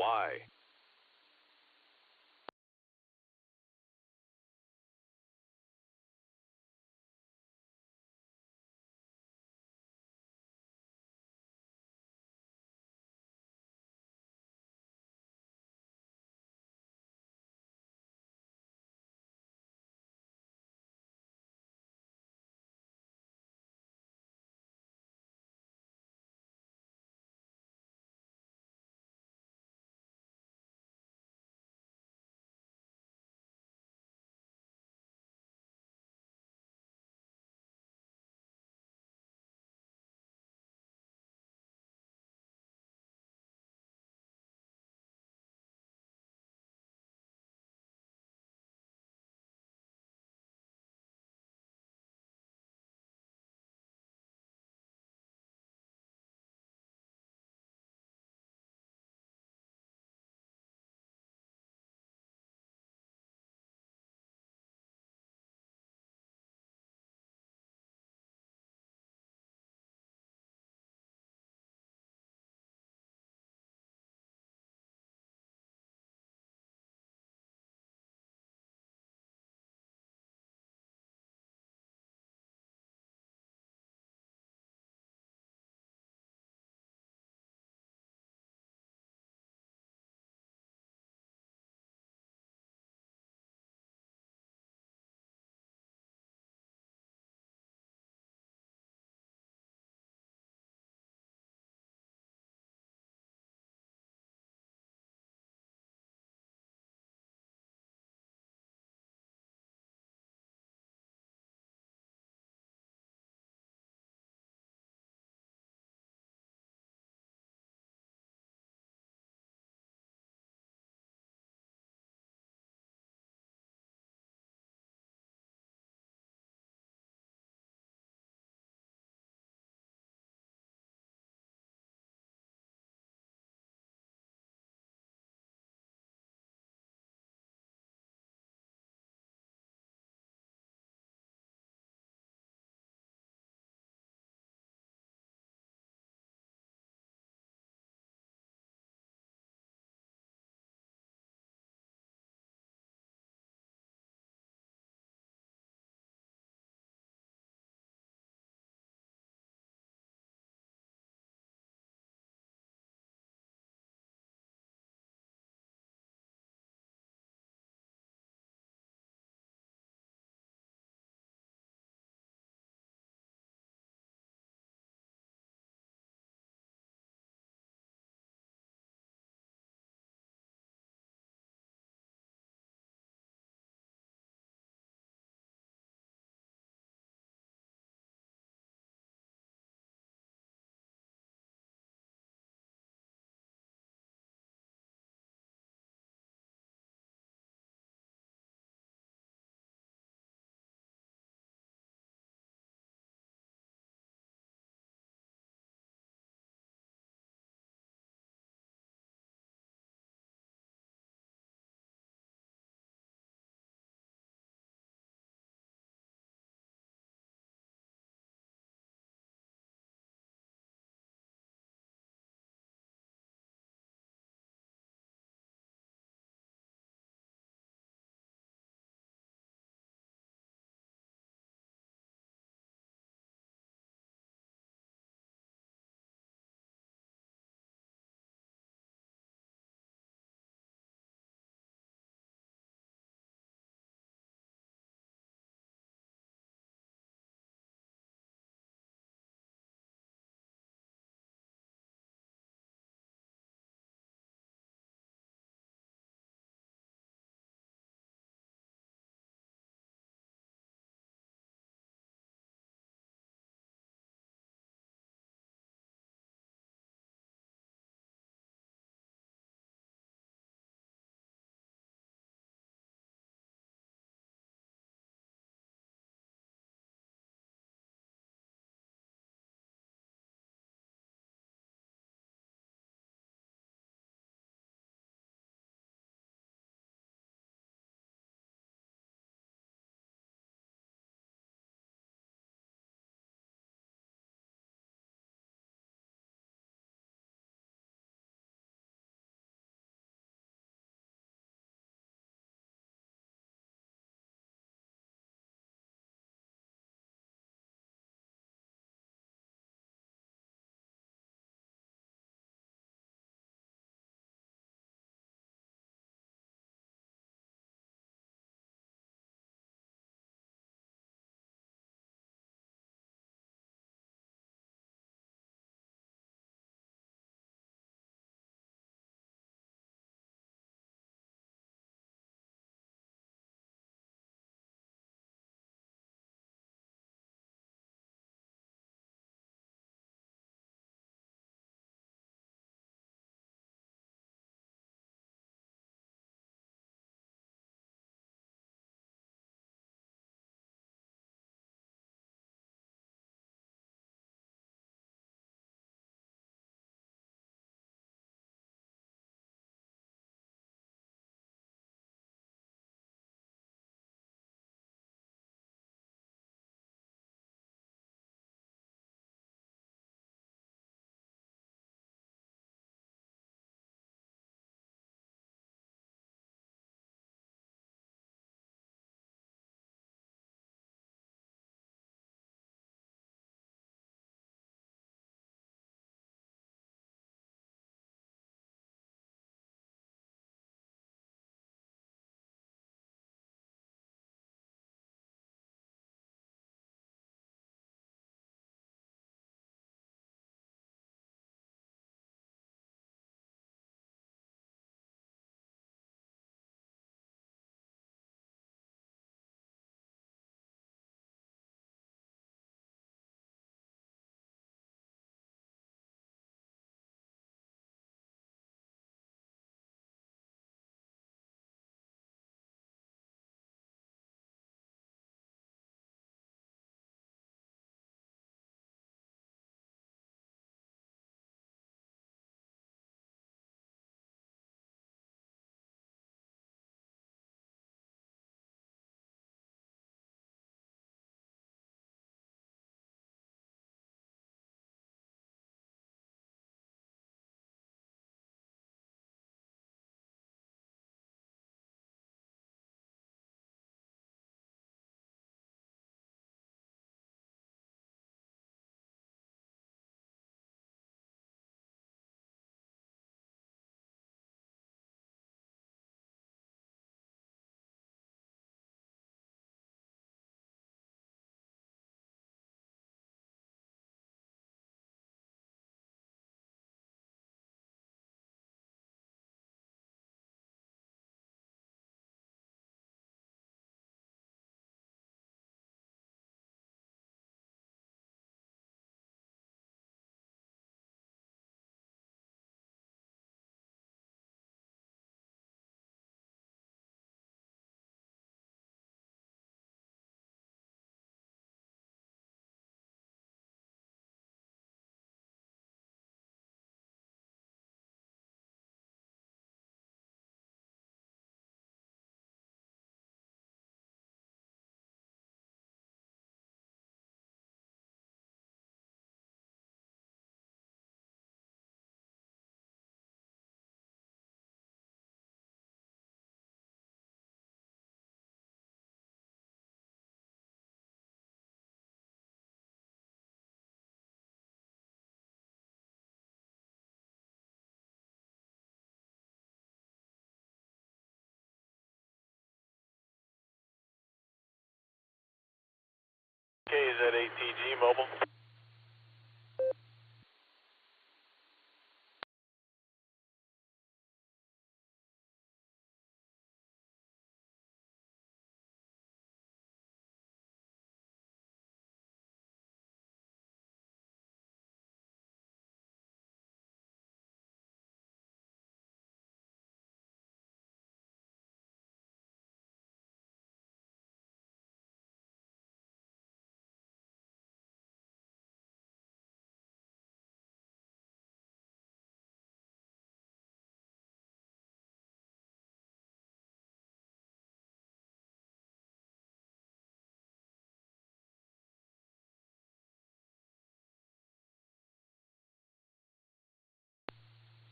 KZATG Mobile.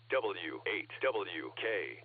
W8WKY.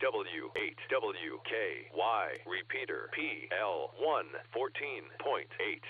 W8WKY, repeater PL1 14.8.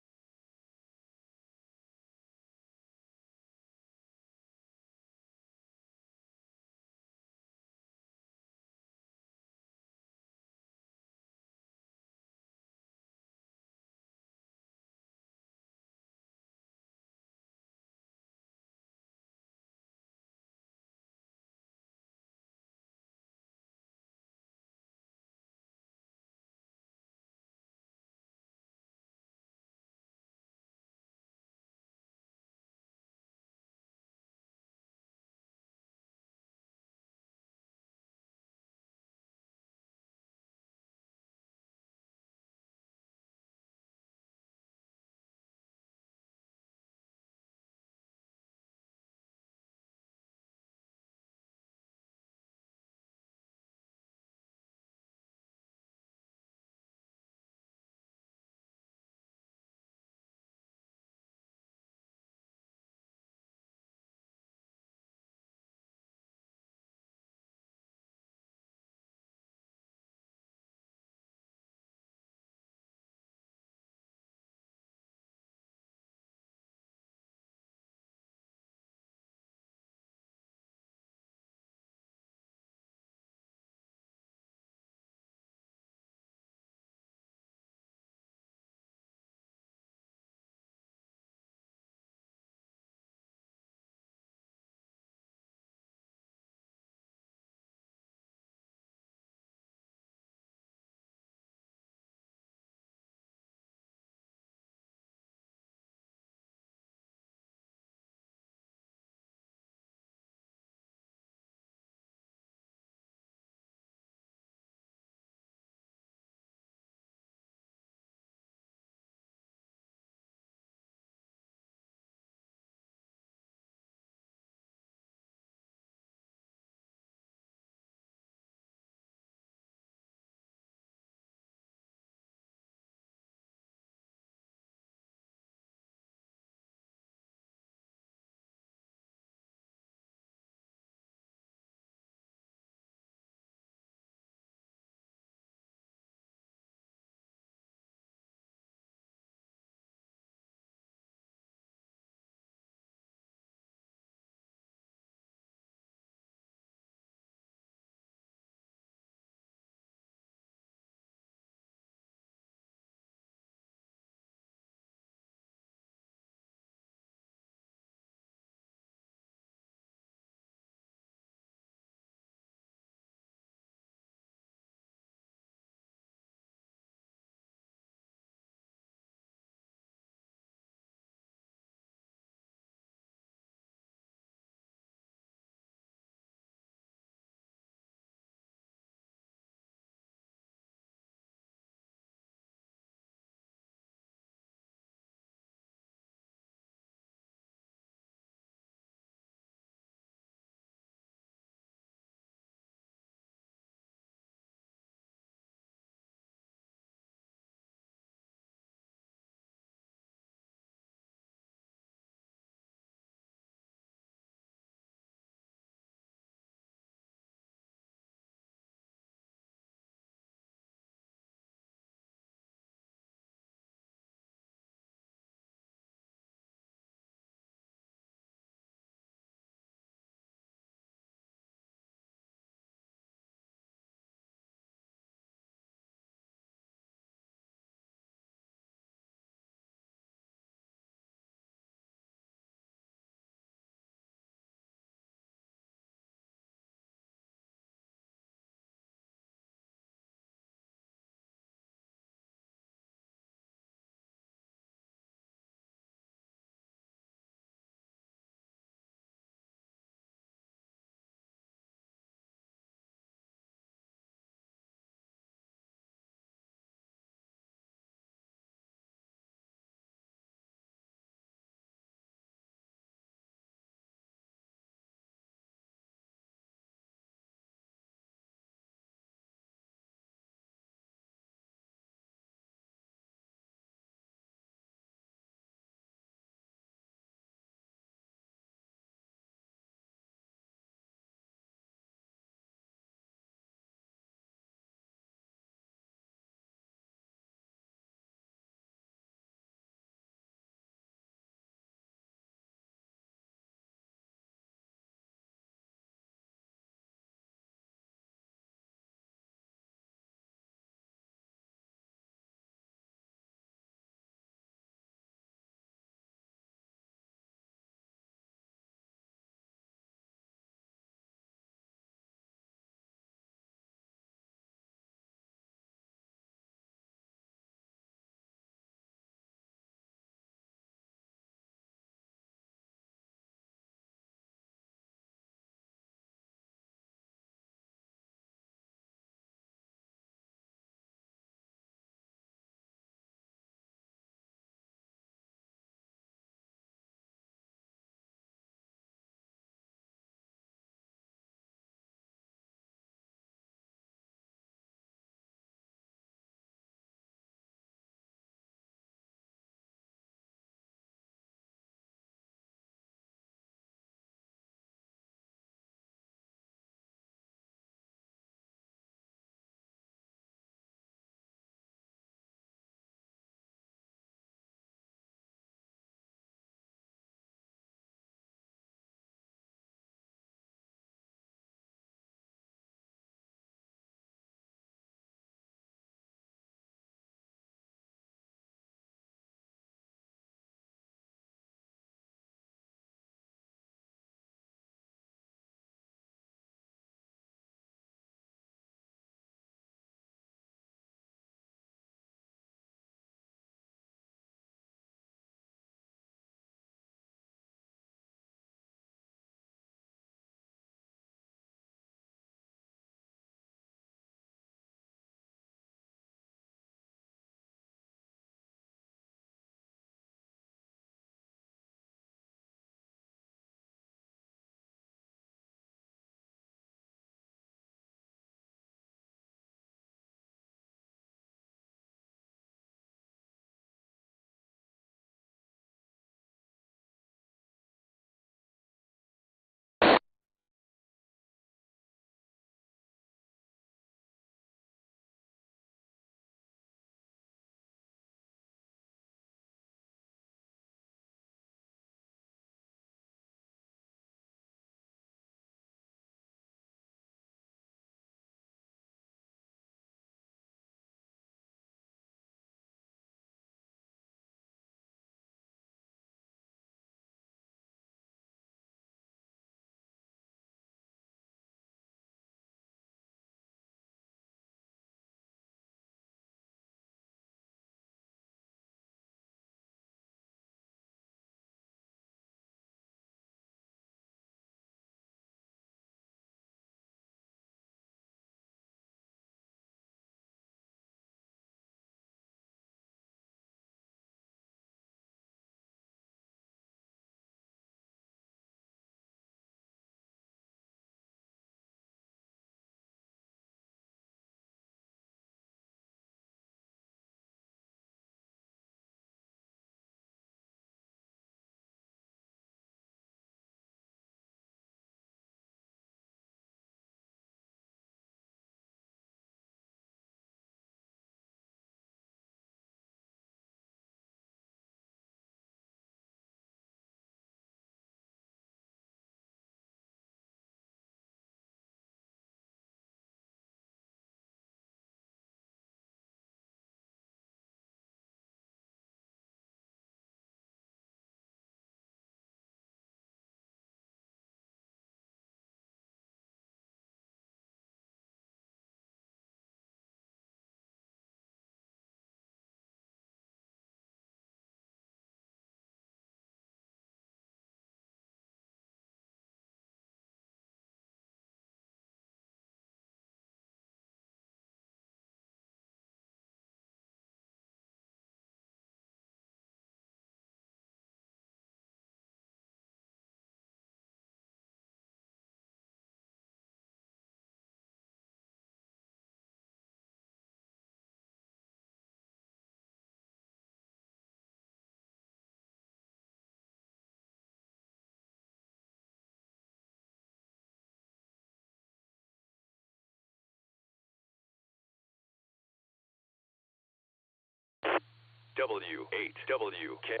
W8WK.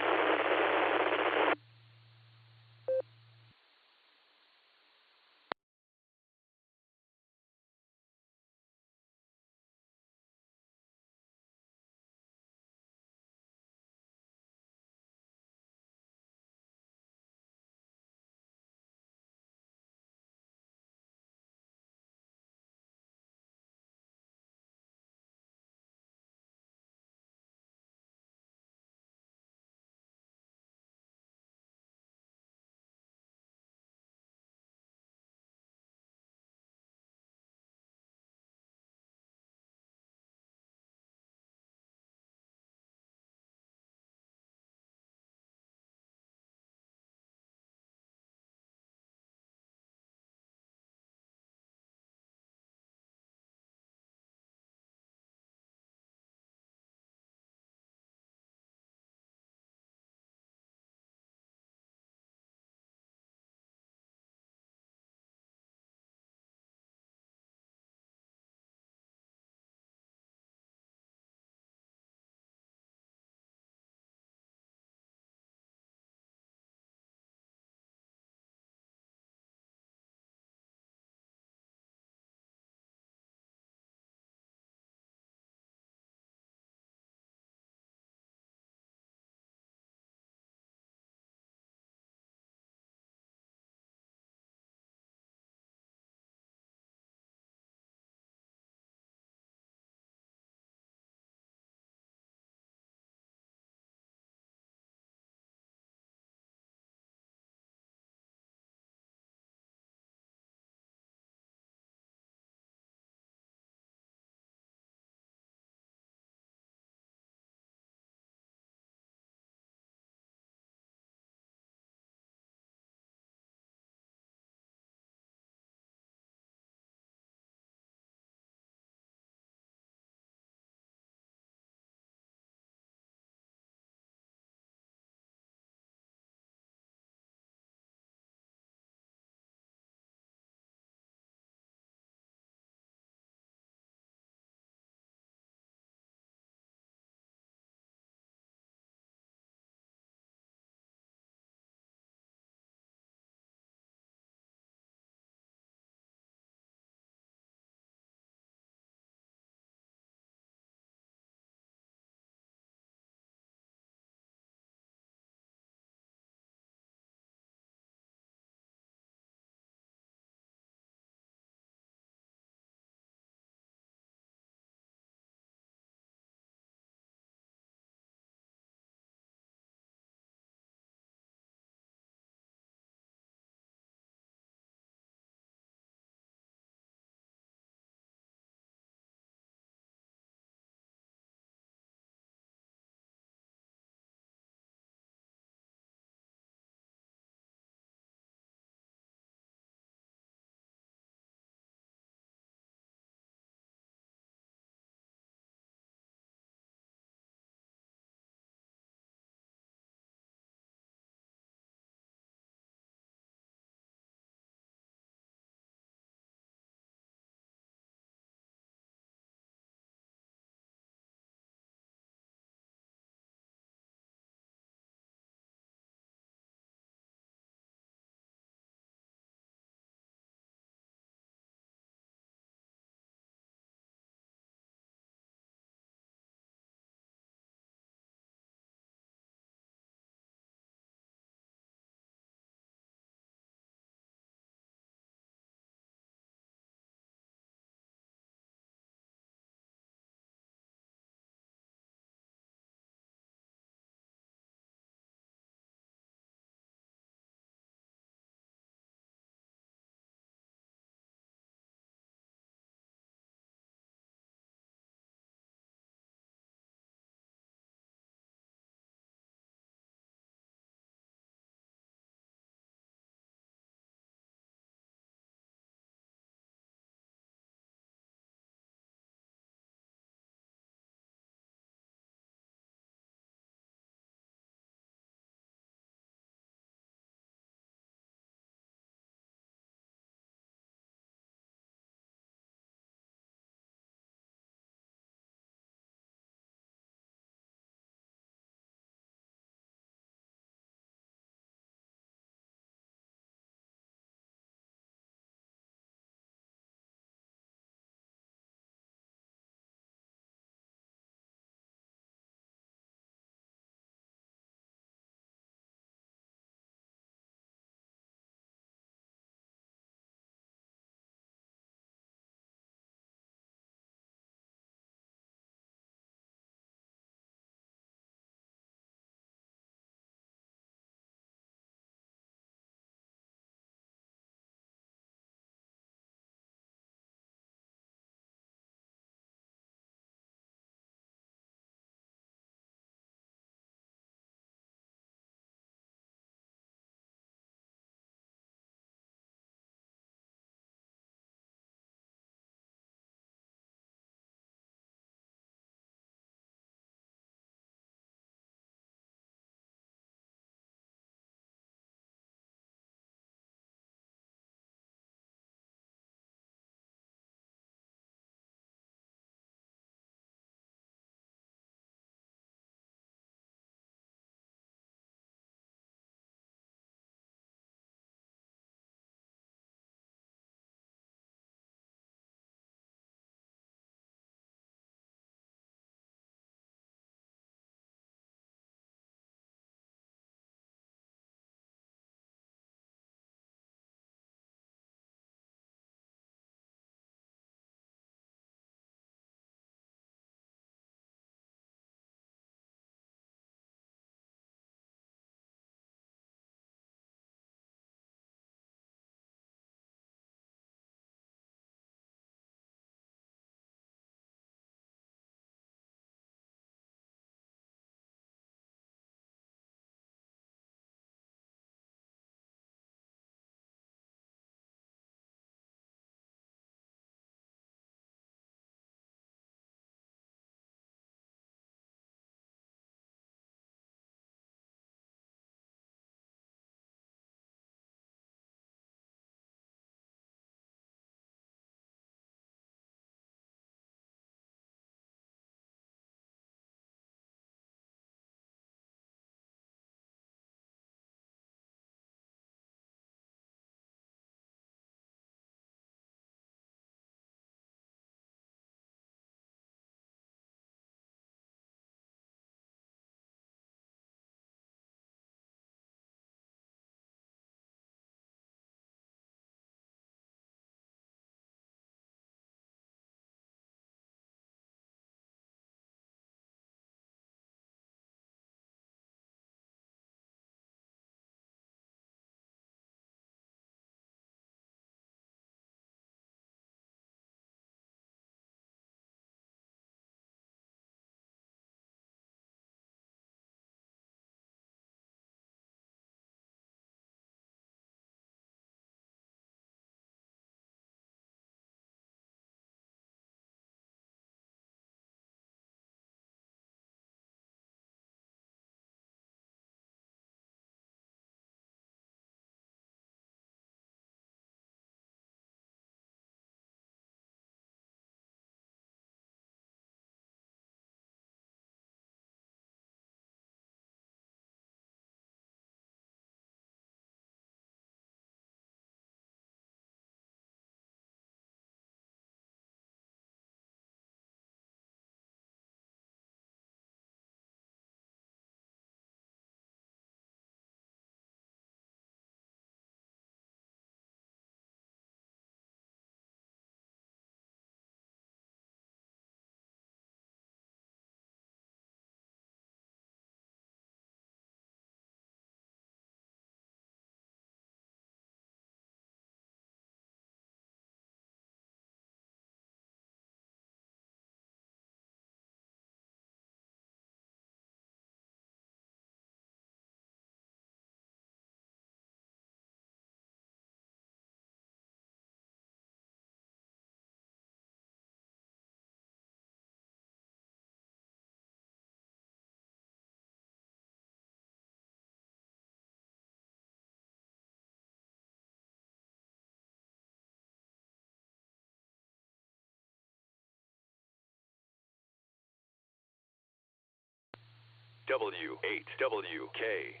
W8WKY.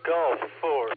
Golf 4.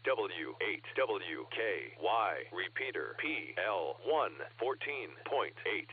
W8WKY, repeater PL1 14.8.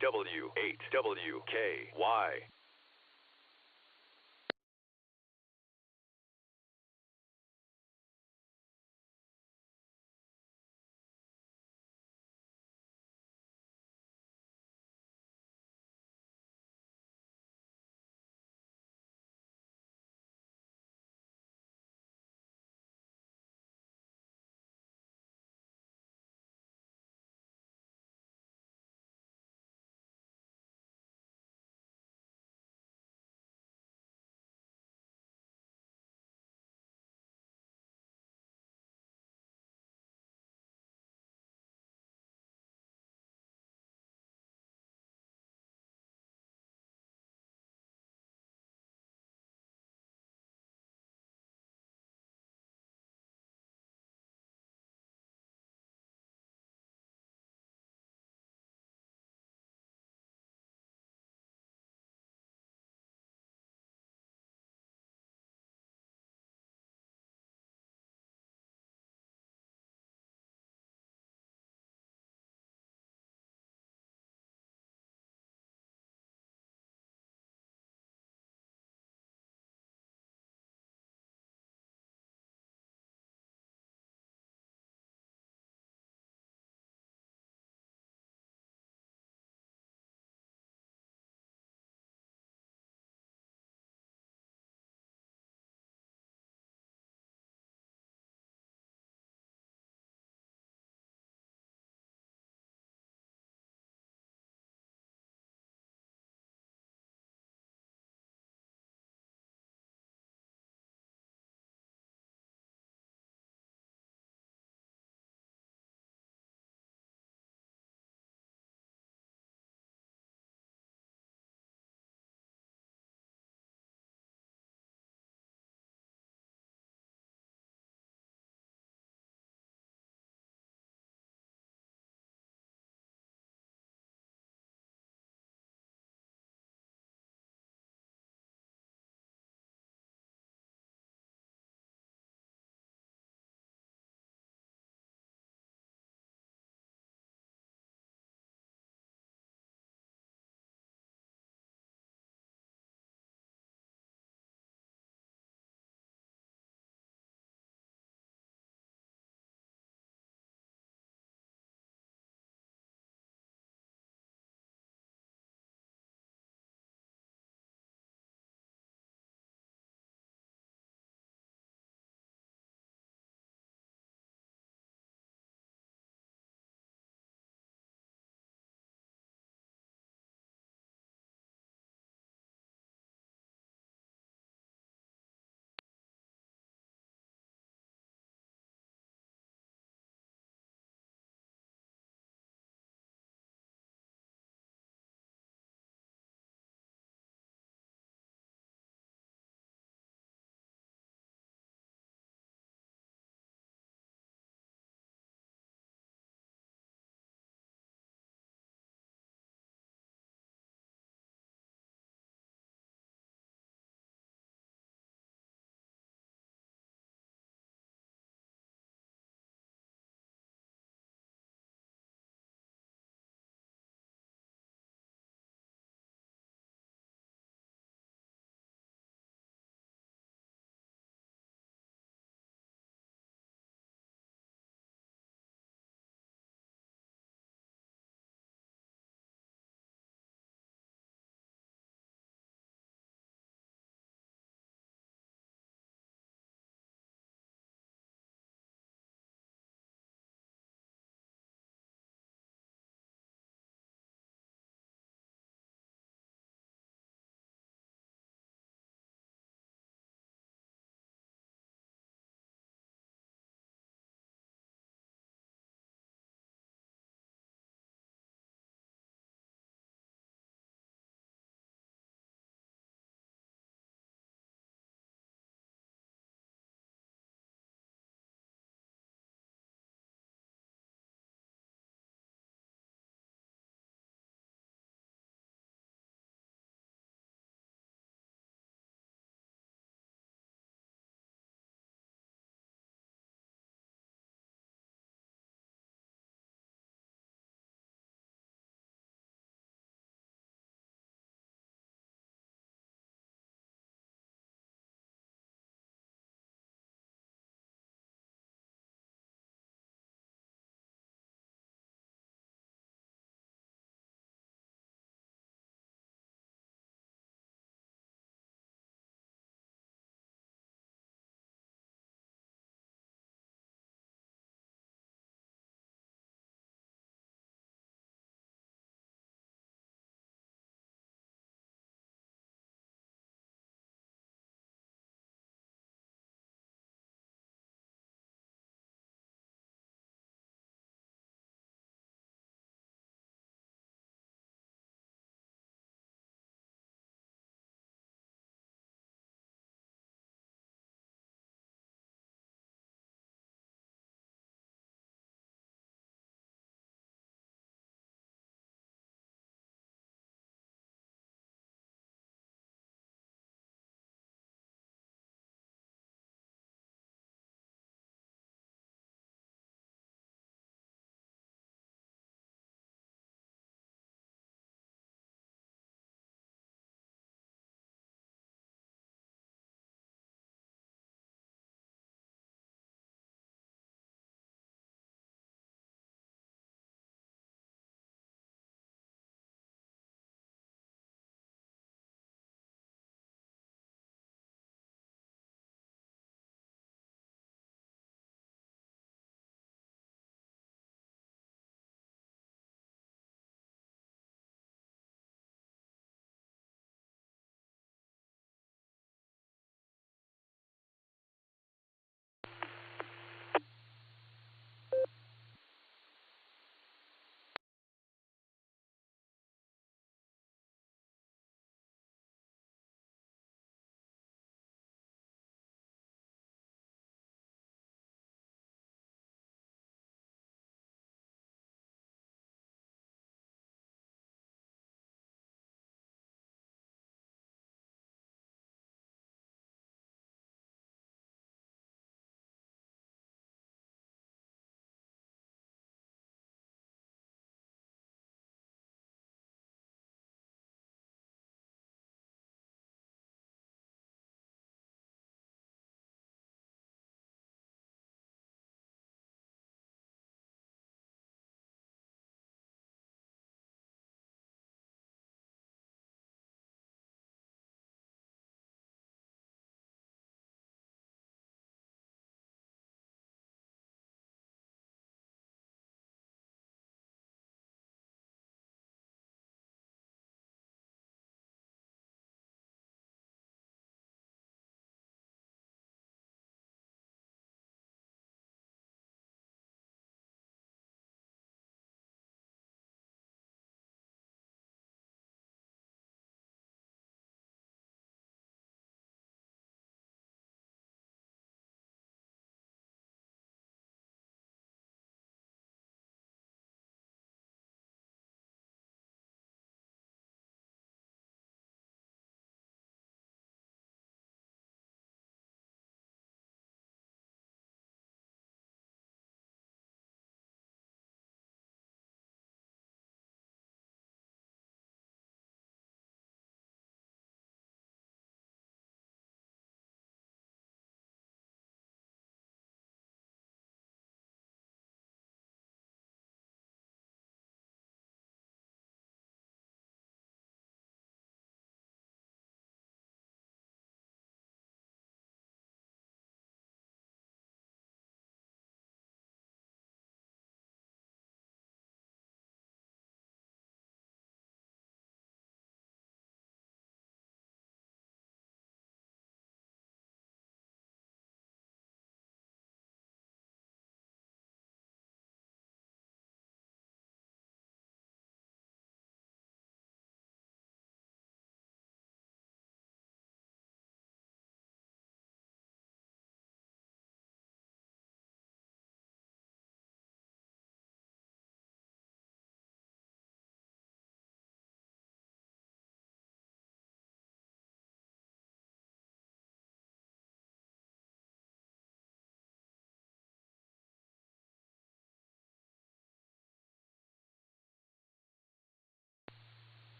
W8WKY.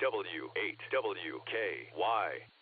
RCWA 8WKY.